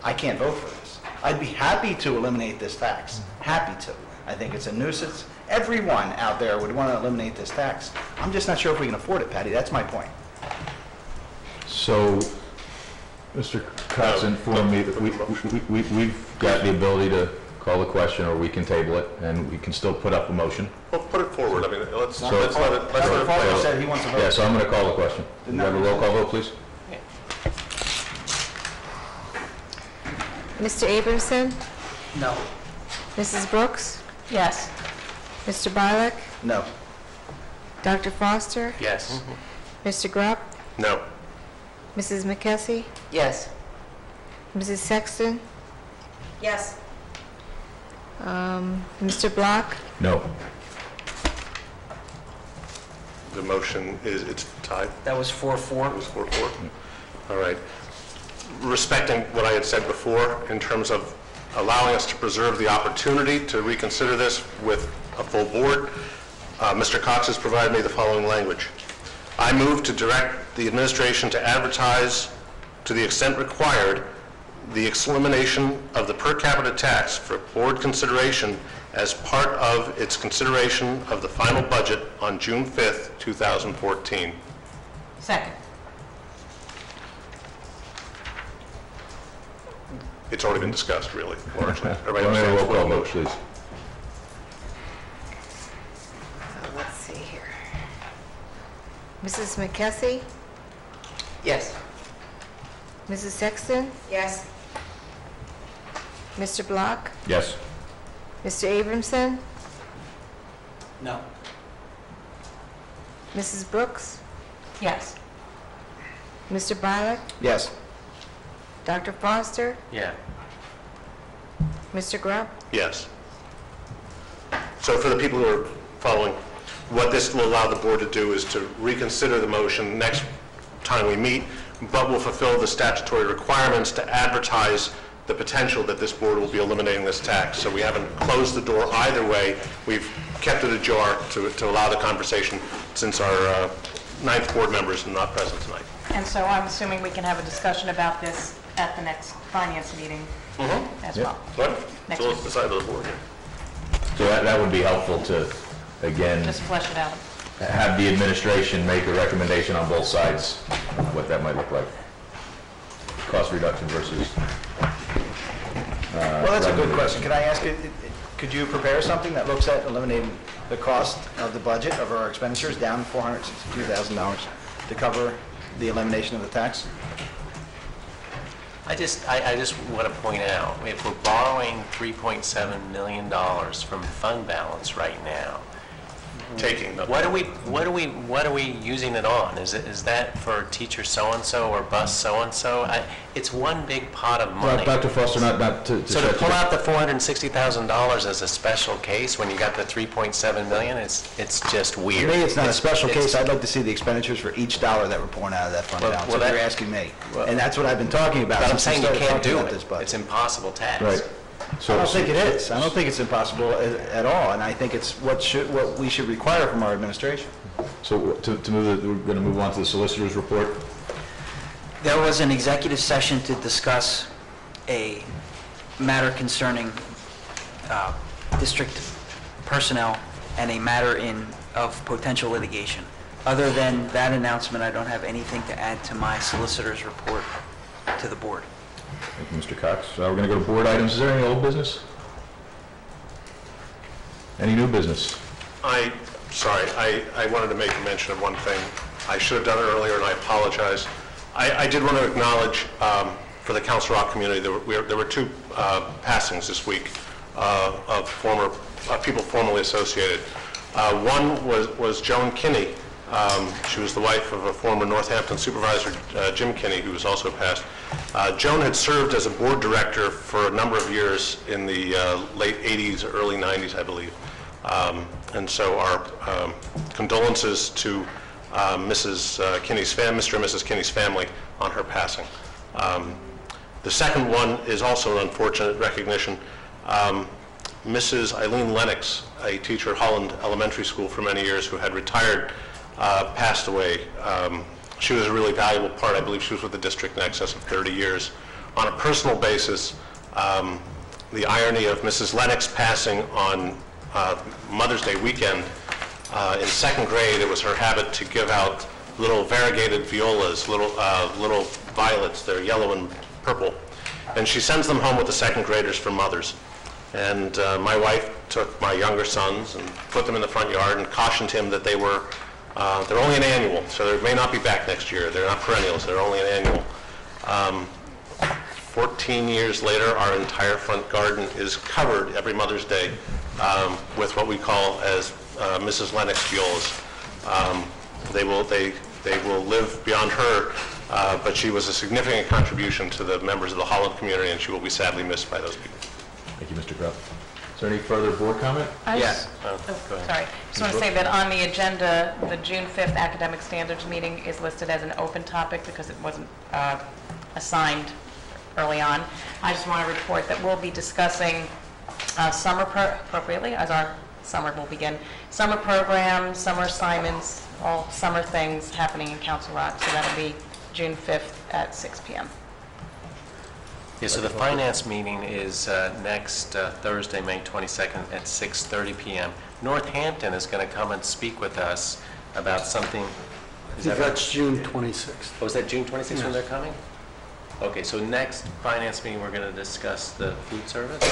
Speaker 16: I can't vote for this. I'd be happy to eliminate this tax, happy to. I think it's a nuisance. Everyone out there would want to eliminate this tax. I'm just not sure if we can afford it, Patty. That's my point.
Speaker 9: So, Mr. Cox informed me that we've got the ability to call the question, or we can table it, and we can still put up a motion.
Speaker 2: Well, put it forward. I mean, let's let it
Speaker 16: Dr. Falk said he wants to vote.
Speaker 9: Yeah, so I'm going to call the question. Can we have a roll call vote, please?
Speaker 21: Mr. Abramson?
Speaker 17: No.
Speaker 21: Mrs. Brooks?
Speaker 18: Yes.
Speaker 21: Mr. Bilock?
Speaker 16: No.
Speaker 21: Dr. Foster?
Speaker 3: Yes.
Speaker 21: Mr. Grupp?
Speaker 2: No.
Speaker 21: Mrs. McKessie?
Speaker 14: Yes.
Speaker 21: Mrs. Sexton?
Speaker 6: Yes.
Speaker 21: Mr. Block?
Speaker 9: No.
Speaker 2: The motion it's tied.
Speaker 17: That was 4-4.
Speaker 2: It was 4-4? All right. Respecting what I had said before in terms of allowing us to preserve the opportunity to reconsider this with a full board, Mr. Cox has provided me the following language. I move to direct the administration to advertise to the extent required the elimination of the per capita tax for board consideration as part of its consideration of the final budget on June 5th, 2014.
Speaker 18: Second.
Speaker 2: It's already been discussed, really, largely. Everybody
Speaker 9: Roll
Speaker 2: understands
Speaker 9: call
Speaker 2: what the
Speaker 9: vote,
Speaker 2: motion
Speaker 9: please.
Speaker 10: Let's see here. Mrs. McKessie?
Speaker 14: Yes.
Speaker 10: Mrs. Sexton?
Speaker 6: Yes.
Speaker 10: Mr. Block?
Speaker 9: Yes.
Speaker 10: Mr. Abramson?
Speaker 17: No.
Speaker 10: Mrs. Brooks?
Speaker 18: Yes.
Speaker 10: Mr. Bilek?
Speaker 16: Yes.
Speaker 10: Dr. Foster?
Speaker 3: Yeah.
Speaker 10: Mr. Grubb?
Speaker 2: Yes. So for the people who are following, what this will allow the board to do is to reconsider the motion next time we meet, but will fulfill the statutory requirements to advertise the potential that this board will be eliminating this tax. So we haven't closed the door either way. We've kept it ajar to allow the conversation since our 9th board members are not present tonight.
Speaker 18: And so I'm assuming we can have a discussion about this at the next finance meeting as well.
Speaker 2: Right?
Speaker 18: Next
Speaker 2: So
Speaker 18: week.
Speaker 2: let's decide on the board here.
Speaker 9: So that would be helpful to, again,
Speaker 18: Just flesh it out.
Speaker 9: have the administration make a recommendation on both sides, what that might look like. Cost reduction versus...
Speaker 16: Well, that's a good question. Can I ask you, could you prepare something that looks at eliminating the cost of the budget of our expenditures down $462,000 to cover the elimination of the tax?
Speaker 3: I just want to point out, if we're borrowing $3.7 million from fund balance right now, what are we using it on? Is that for teacher so-and-so or bus so-and-so? It's one big pot of money.
Speaker 9: Dr. Foster, not to...
Speaker 3: So to pull out the $460,000 as a special case when you got the $3.7 million, it's just weird.
Speaker 16: To me, it's not a special case. I'd like to see the expenditures for each dollar that we're pouring out of that fund balance, if you're asking me. And that's what I've been talking about.
Speaker 3: But I'm
Speaker 16: since we
Speaker 3: saying you
Speaker 16: started
Speaker 3: can't
Speaker 16: talking
Speaker 3: do
Speaker 16: about
Speaker 3: it.
Speaker 16: this budget.
Speaker 3: It's impossible tax.
Speaker 9: Right.
Speaker 16: I don't think it is. I don't think it's impossible at all, and I think it's what we should require from our administration.
Speaker 9: So to move, we're going to move on to the solicitor's report.
Speaker 17: There was an executive session to discuss a matter concerning district personnel and a matter of potential litigation. Other than that announcement, I don't have anything to add to my solicitor's report to the board.
Speaker 9: Thank you, Mr. Cox. We're going to go to board items. Is there any old business? Any new business?
Speaker 2: I wanted to make a mention of one thing. I should have done it earlier, and I apologize. I did want to acknowledge, for the Council Rock community, there were two passings this week of people formerly associated. One was Joan Kinney. She was the wife of a former Northampton supervisor, Jim Kinney, who was also passed. Joan had served as a board director for a number of years in the late 80s, early 90s, I believe. And so our condolences to Mr. and Mrs. Kinney's family on her passing. The second one is also an unfortunate recognition. Mrs. Eileen Lennox, a teacher at Holland Elementary School for many years who had retired, passed away. She was a really valuable part. I believe she was with the district in excess of 30 years. On a personal basis, the irony of Mrs. Lennox passing on Mother's Day weekend, in second grade, it was her habit to give out little variegated violas, little violets. They're yellow and purple. And she sends them home with the second graders for mothers. And my wife took my younger sons and put them in the front yard and cautioned him that they're only an annual, so they may not be back next year. They're not perennials, they're only an annual. 14 years later, our entire front garden is covered every Mother's Day with what we call as Mrs. Lennox violas. They will live beyond her, but she was a significant contribution to the members of the Holland community, and she will be sadly missed by those people.
Speaker 9: Thank you, Mr. Grubb. Is there any further board comment?
Speaker 18: Yes. Sorry. Just want to say that on the agenda, the June 5th Academic Standards meeting is listed as an open topic because it wasn't assigned early on. I just want to report that we'll be discussing appropriately, as our summer will begin, summer programs, summer assignments, all summer things happening in Council Rock. So that'll be June 5th at 6 p.m.
Speaker 3: Yeah, so the finance meeting is next Thursday, May 22nd at 6:30 PM. Northampton is going to come and speak with us about something. Is that right?
Speaker 15: That's June 26th.
Speaker 3: Oh, is that June 26th when
Speaker 15: Yes.
Speaker 3: they're coming? Okay, so next finance meeting, we're going to discuss the food service?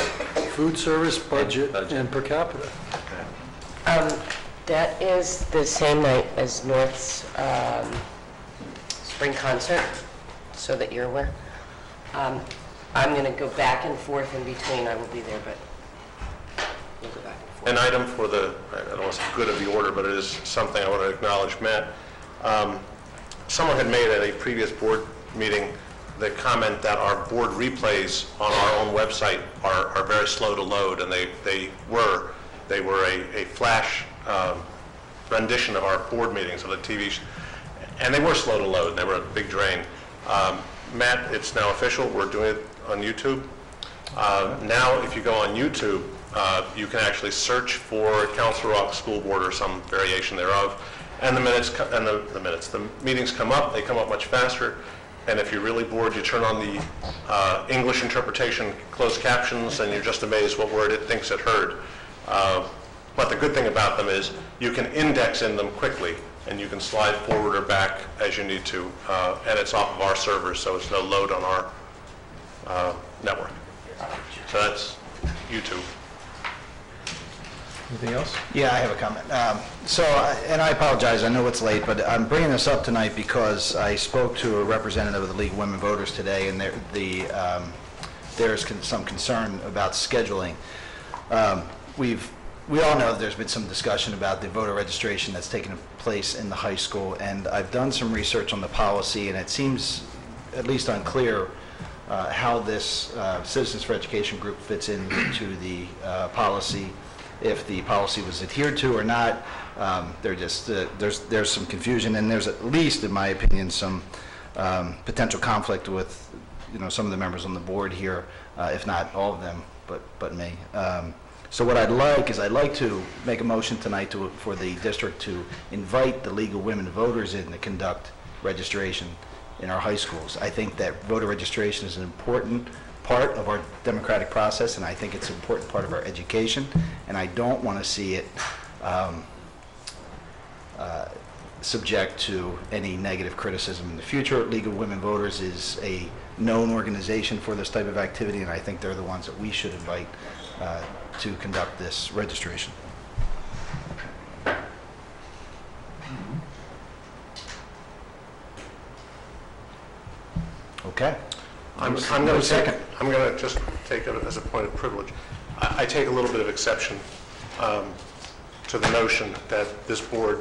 Speaker 15: Food service, budget, and per capita.
Speaker 14: That is the same night as North's spring concert, so that you're aware. I'm going to go back and forth in between. I will be there, but we'll go back and forth.
Speaker 2: An item for the, I don't want to say good of the order, but it is something I want to acknowledge, Matt. Someone had made at a previous board meeting the comment that our board replays on our own website are very slow to load, and they were a flash rendition of our board meetings of the TV, and they were slow to load, and they were a big drain. Matt, it's now official, we're doing it on YouTube. Now, if you go on YouTube, you can actually search for Council Rock School Board or some variation thereof, and the meetings come up, they come up much faster, and if you're really bored, you turn on the English interpretation closed captions, and you're just amazed what word it thinks it heard. But the good thing about them is you can index in them quickly, and you can slide forward or back as you need to, and it's off of our servers, so it's no load on our network. So that's YouTube.
Speaker 4: Anything else?
Speaker 16: Yeah, I have a comment. And I apologize, I know it's late, but I'm bringing this up tonight because I spoke to a representative of the League of Women Voters today, and there's some concern about scheduling. We all know that there's been some discussion about the voter registration that's taken place in the high school, and I've done some research on the policy, and it seems at least unclear how this Citizens for Education group fits into the policy, if the policy was adhered to or not. There's some confusion, and there's, at least in my opinion, some potential conflict with some of the members on the board here, if not all of them, but me. So what I'd like to make a motion tonight for the district to invite the League of Women Voters in to conduct registration in our high schools. I think that voter registration is an important part of our democratic process, and I think it's an important part of our education, and I don't want to see it subject to any negative criticism in the future. League of Women Voters is a known organization for this type of activity, and I think they're the ones that we should invite to conduct this registration. Okay.
Speaker 2: I'm going to just take it as a point of privilege. I take a little bit of exception to the notion that this board,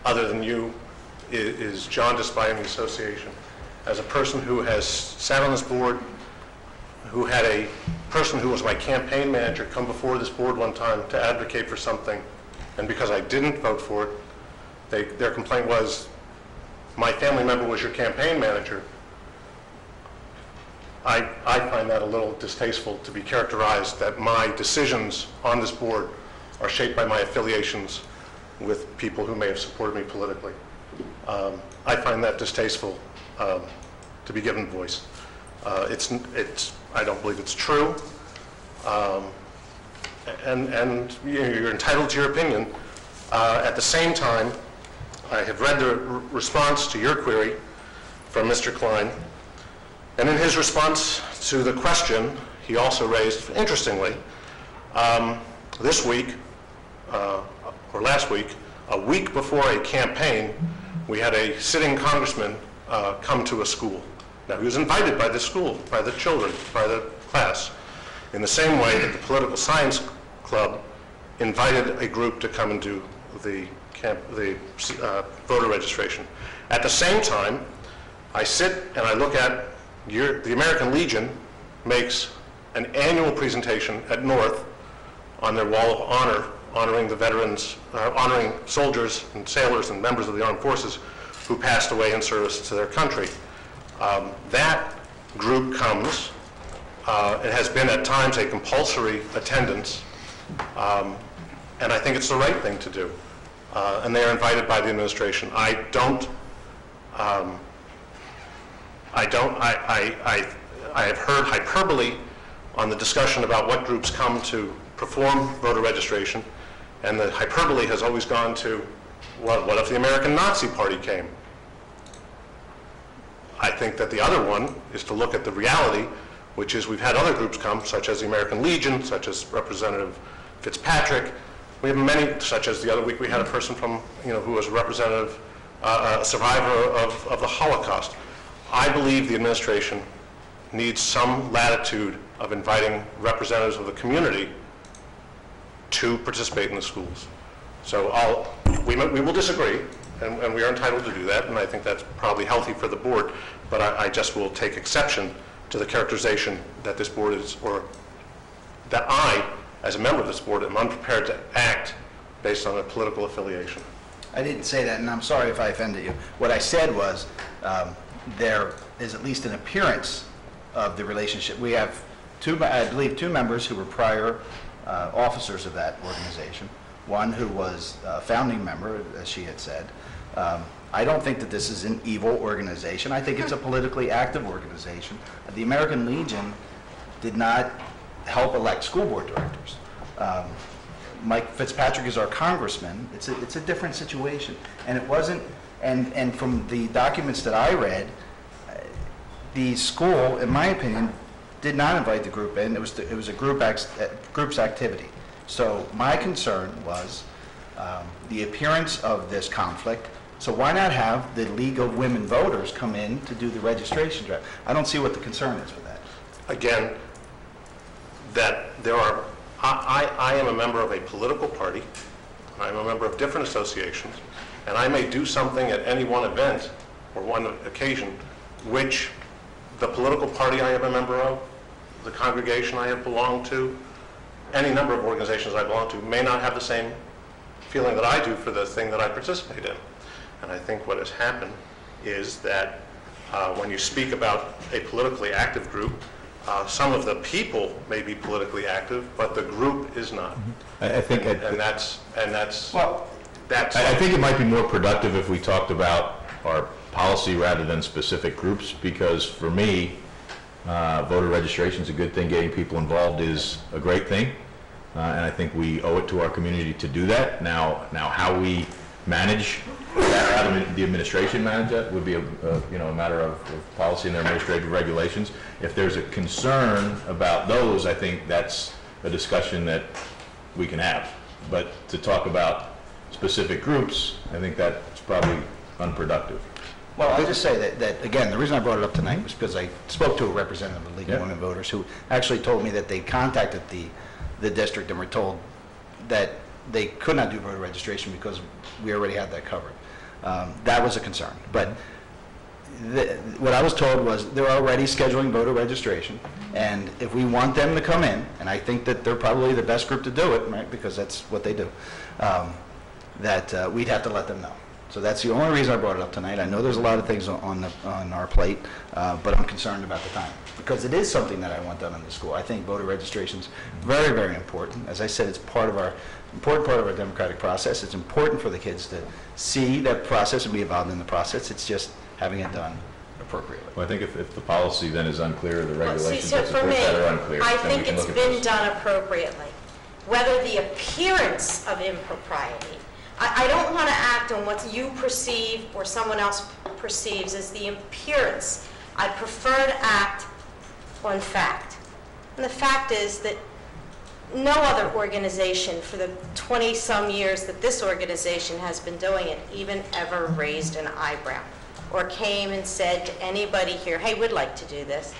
Speaker 2: other than you, is jaundiced by any association. As a person who has sat on this board, who had a person who was my campaign manager come before this board one time to advocate for something, and because I didn't vote for it, their complaint was, my family member was your campaign manager. I find that a little distasteful to be characterized that my decisions on this board are shaped by my affiliations with people who may have supported me politically. I find that distasteful to be given voice. I don't believe it's true, and you're entitled to your opinion. At the same time, I have read the response to your query from Mr. Klein, and in his response to the question, he also raised, interestingly, this week, or last week, a week before a campaign, we had a sitting congressman come to a school. Now, he was invited by the school, by the children, by the class, in the same way that the Political Science Club invited a group to come and do the voter registration. At the same time, I sit and I look at the American Legion makes an annual presentation at North on their Wall of Honor, honoring the veterans, honoring soldiers and sailors and members of the armed forces who passed away in service to their country. That group comes, it has been at times a compulsory attendance, and I think it's the right thing to do. And they are invited by the administration. I don't I have heard hyperbole on the discussion about what groups come to perform voter registration, and the hyperbole has always gone to, well, what if the American Nazi Party came? I think that the other one is to look at the reality, which is we've had other groups come, such as the American Legion, such as Representative Fitzpatrick. We have many, such as the other week we had a person from, who was a representative, a survivor of the Holocaust. I believe the administration needs some latitude of inviting representatives of the community to participate in the schools. So we will disagree, and we are entitled to do that, and I think that's probably healthy for the board, but I just will take exception to the characterization that this board is, or that I, as a member of this board, am unprepared to act based on a political affiliation.
Speaker 16: I didn't say that, and I'm sorry if I offended you. What I said was there is at least an appearance of the relationship. We have I believe two members who were prior officers of that organization, one who was a founding member, as she had said. I don't think that this is an evil organization. I think it's a politically active organization. The American Legion did not help elect school board directors. Mike Fitzpatrick is our congressman. It's a different situation. And it wasn't, and from the documents that I read, the school, in my opinion, did not invite the group in. It was a group's activity. So my concern was the appearance of this conflict. So why not have the League of Women Voters come in to do the registration drive? I don't see what the concern is with that.
Speaker 2: Again, that there are, I am a member of a political party, I'm a member of different associations, and I may do something at any one event or one occasion which the political party I am a member of, the congregation I have belonged to, any number of organizations I belong to may not have the same feeling that I do for the thing that I participate in. And I think what has happened is that when you speak about a politically active group, some of the people may be politically active, but the group is not.
Speaker 9: I think
Speaker 2: that's
Speaker 9: I think it might be more productive if we talked about our policy rather than specific groups, because for me, voter registration is a good thing. Getting people involved is a great thing, and I think we owe it to our community to do that. Now how we manage that, how the administration manage that, would be a matter of policy and their administrative regulations. If there's a concern about those, I think that's a discussion that we can have. But to talk about specific groups, I think that's probably unproductive.
Speaker 16: Well, I'll just say that, again, the reason I brought it up tonight was because I spoke to a representative of the League of Women Voters who actually told me that they contacted the district and were told that they could not do voter registration because we already had that covered. That was a concern. But what I was told was they're already scheduling voter registration, and if we want them to come in, and I think that they're probably the best group to do it, right, because that's what they do, that we'd have to let them know. So that's the only reason I brought it up tonight. I know there's a lot of things on our plate, but I'm concerned about the time, because it is something that I want done in the school. I think voter registration is very, very important. As I said, it's important part of our democratic process. It's important for the kids to see that process and be involved in the process. It's just having it done appropriately.
Speaker 9: Well, I think if the policy then is unclear, the regulations
Speaker 6: So
Speaker 9: that
Speaker 6: for
Speaker 9: support
Speaker 6: me,
Speaker 9: that are unclear.
Speaker 6: I
Speaker 9: then we
Speaker 6: think
Speaker 9: can
Speaker 6: it's
Speaker 9: look at
Speaker 6: been
Speaker 9: this.
Speaker 6: done appropriately. Whether the appearance of impropriety, I don't want to act on what you perceive or someone else perceives as the appearance. I prefer to act on fact. And the fact is that no other organization for the 20-some years that this organization has been doing it even ever raised an eyebrow or came and said to anybody here, hey, we'd like to do this.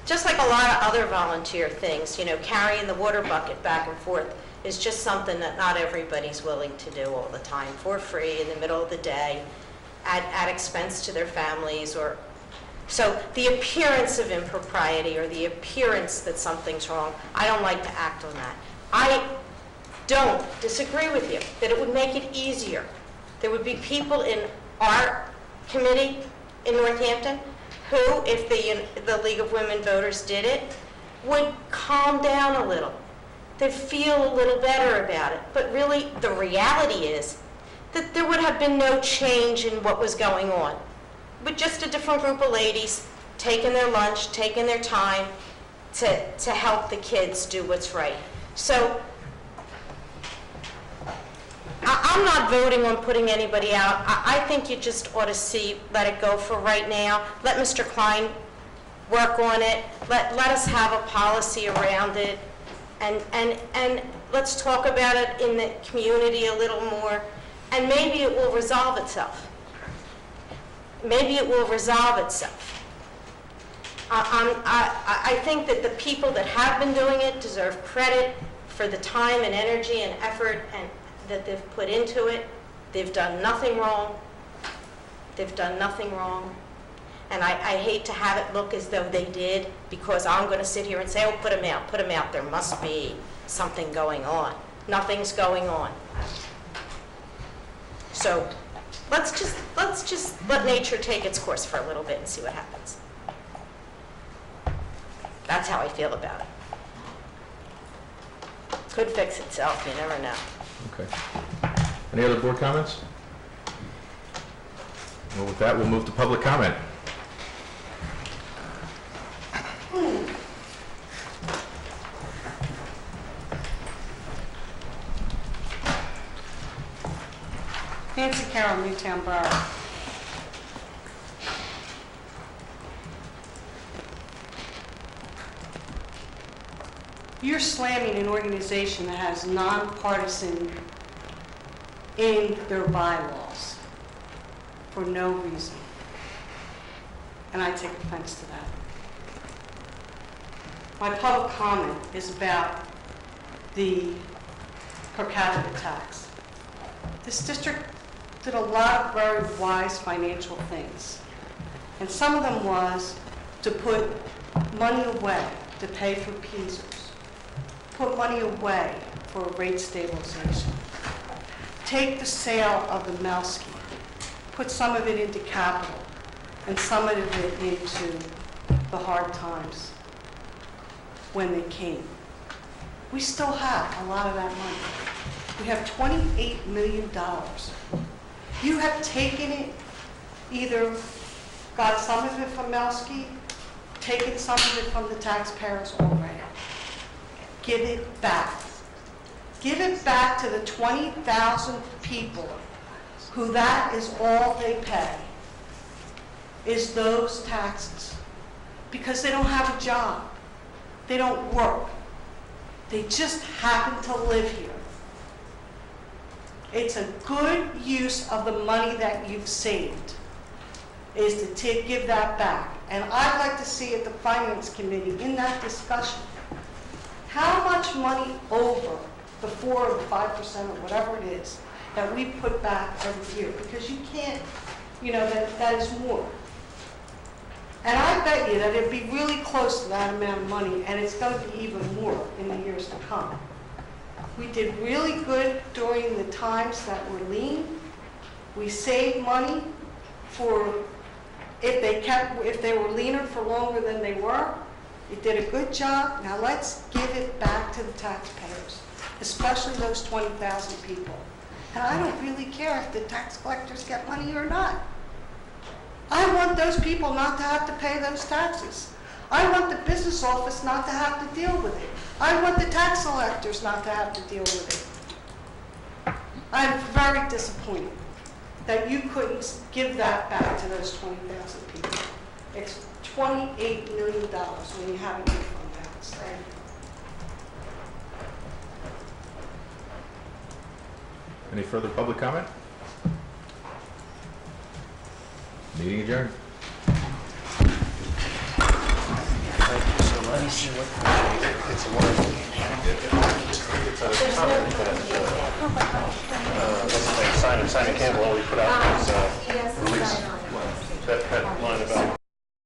Speaker 6: Just like a lot of other volunteer things, carrying the water bucket back and forth is just something that not everybody's willing to do all the time for free in the middle of the day at expense to their families. So the appearance of impropriety or the appearance that something's wrong, I don't like to act on that. I don't disagree with you that it would make it easier. There would be people in our committee in Northampton who, if the League of Women Voters did it, would calm down a little. They'd feel a little better about it. But really, the reality is that there would have been no change in what was going on. But just a different group of ladies taking their lunch, taking their time to help the kids do what's right. So I'm not voting on putting anybody out. I think you just ought to let it go for right now. Let Mr. Klein work on it. Let us have a policy around it. And let's talk about it in the community a little more. And maybe it will resolve itself. Maybe it will resolve itself. I think that the people that have been doing it deserve credit for the time and energy and effort that they've put into it. They've done nothing wrong. They've done nothing wrong. And I hate to have it look as though they did, because I'm going to sit here and say, oh, put them out, put them out. There must be something going on. Nothing's going on. So let's just let nature take its course for a little bit and see what happens. That's how I feel about it. Could fix itself, you never know.
Speaker 9: Okay. Any other board comments? Well, with that, we'll move to public comment.
Speaker 11: Nancy Carroll, Newtown Borough. You're slamming an organization that has nonpartisan in their bylaws for no reason. And I take offense to that. My public comment is about the per capita tax. This district did a lot of very wise financial things. And some of them was to put money away to pay for PSERS. Put money away for rate stabilization. Take the sale of the Melski, put some of it into capital, and some of it into the hard times when they came. We still have a lot of that money. We have $28 million. You have taken it, either got some of it from Melski, taken some of it from the taxpayers already. Give it back. Give it back to the 20,000 people who that is all they pay, is those taxes. Because they don't have a job. They don't work. They just happen to live here. It's a good use of the money that you've saved, is to give that back. And I'd like to see at the Finance Committee, in that discussion, how much money over the 4 or the 5% or whatever it is that we put back every year, because you can't, that is more. And I bet you that it'd be really close to that amount of money, and it's going to be even more in the years to come. We did really good during the times that were lean. We saved money for if they were leaner for longer than they were. You did a good job. Now let's give it back to the taxpayers, especially those 20,000 people. And I don't really care if the tax collectors get money or not. I want those people not to have to pay those taxes. I want the business office not to have to deal with it. I want the tax collectors not to have to deal with it. I'm very disappointed that you couldn't give that back to those 20,000 people. It's $28 million when you haven't given fund balance. Thank you.
Speaker 9: Any further public comment? Meeting adjourned.
Speaker 3: Thank you so much. It's a wonderful. Simon Campbell always put out his release. That line about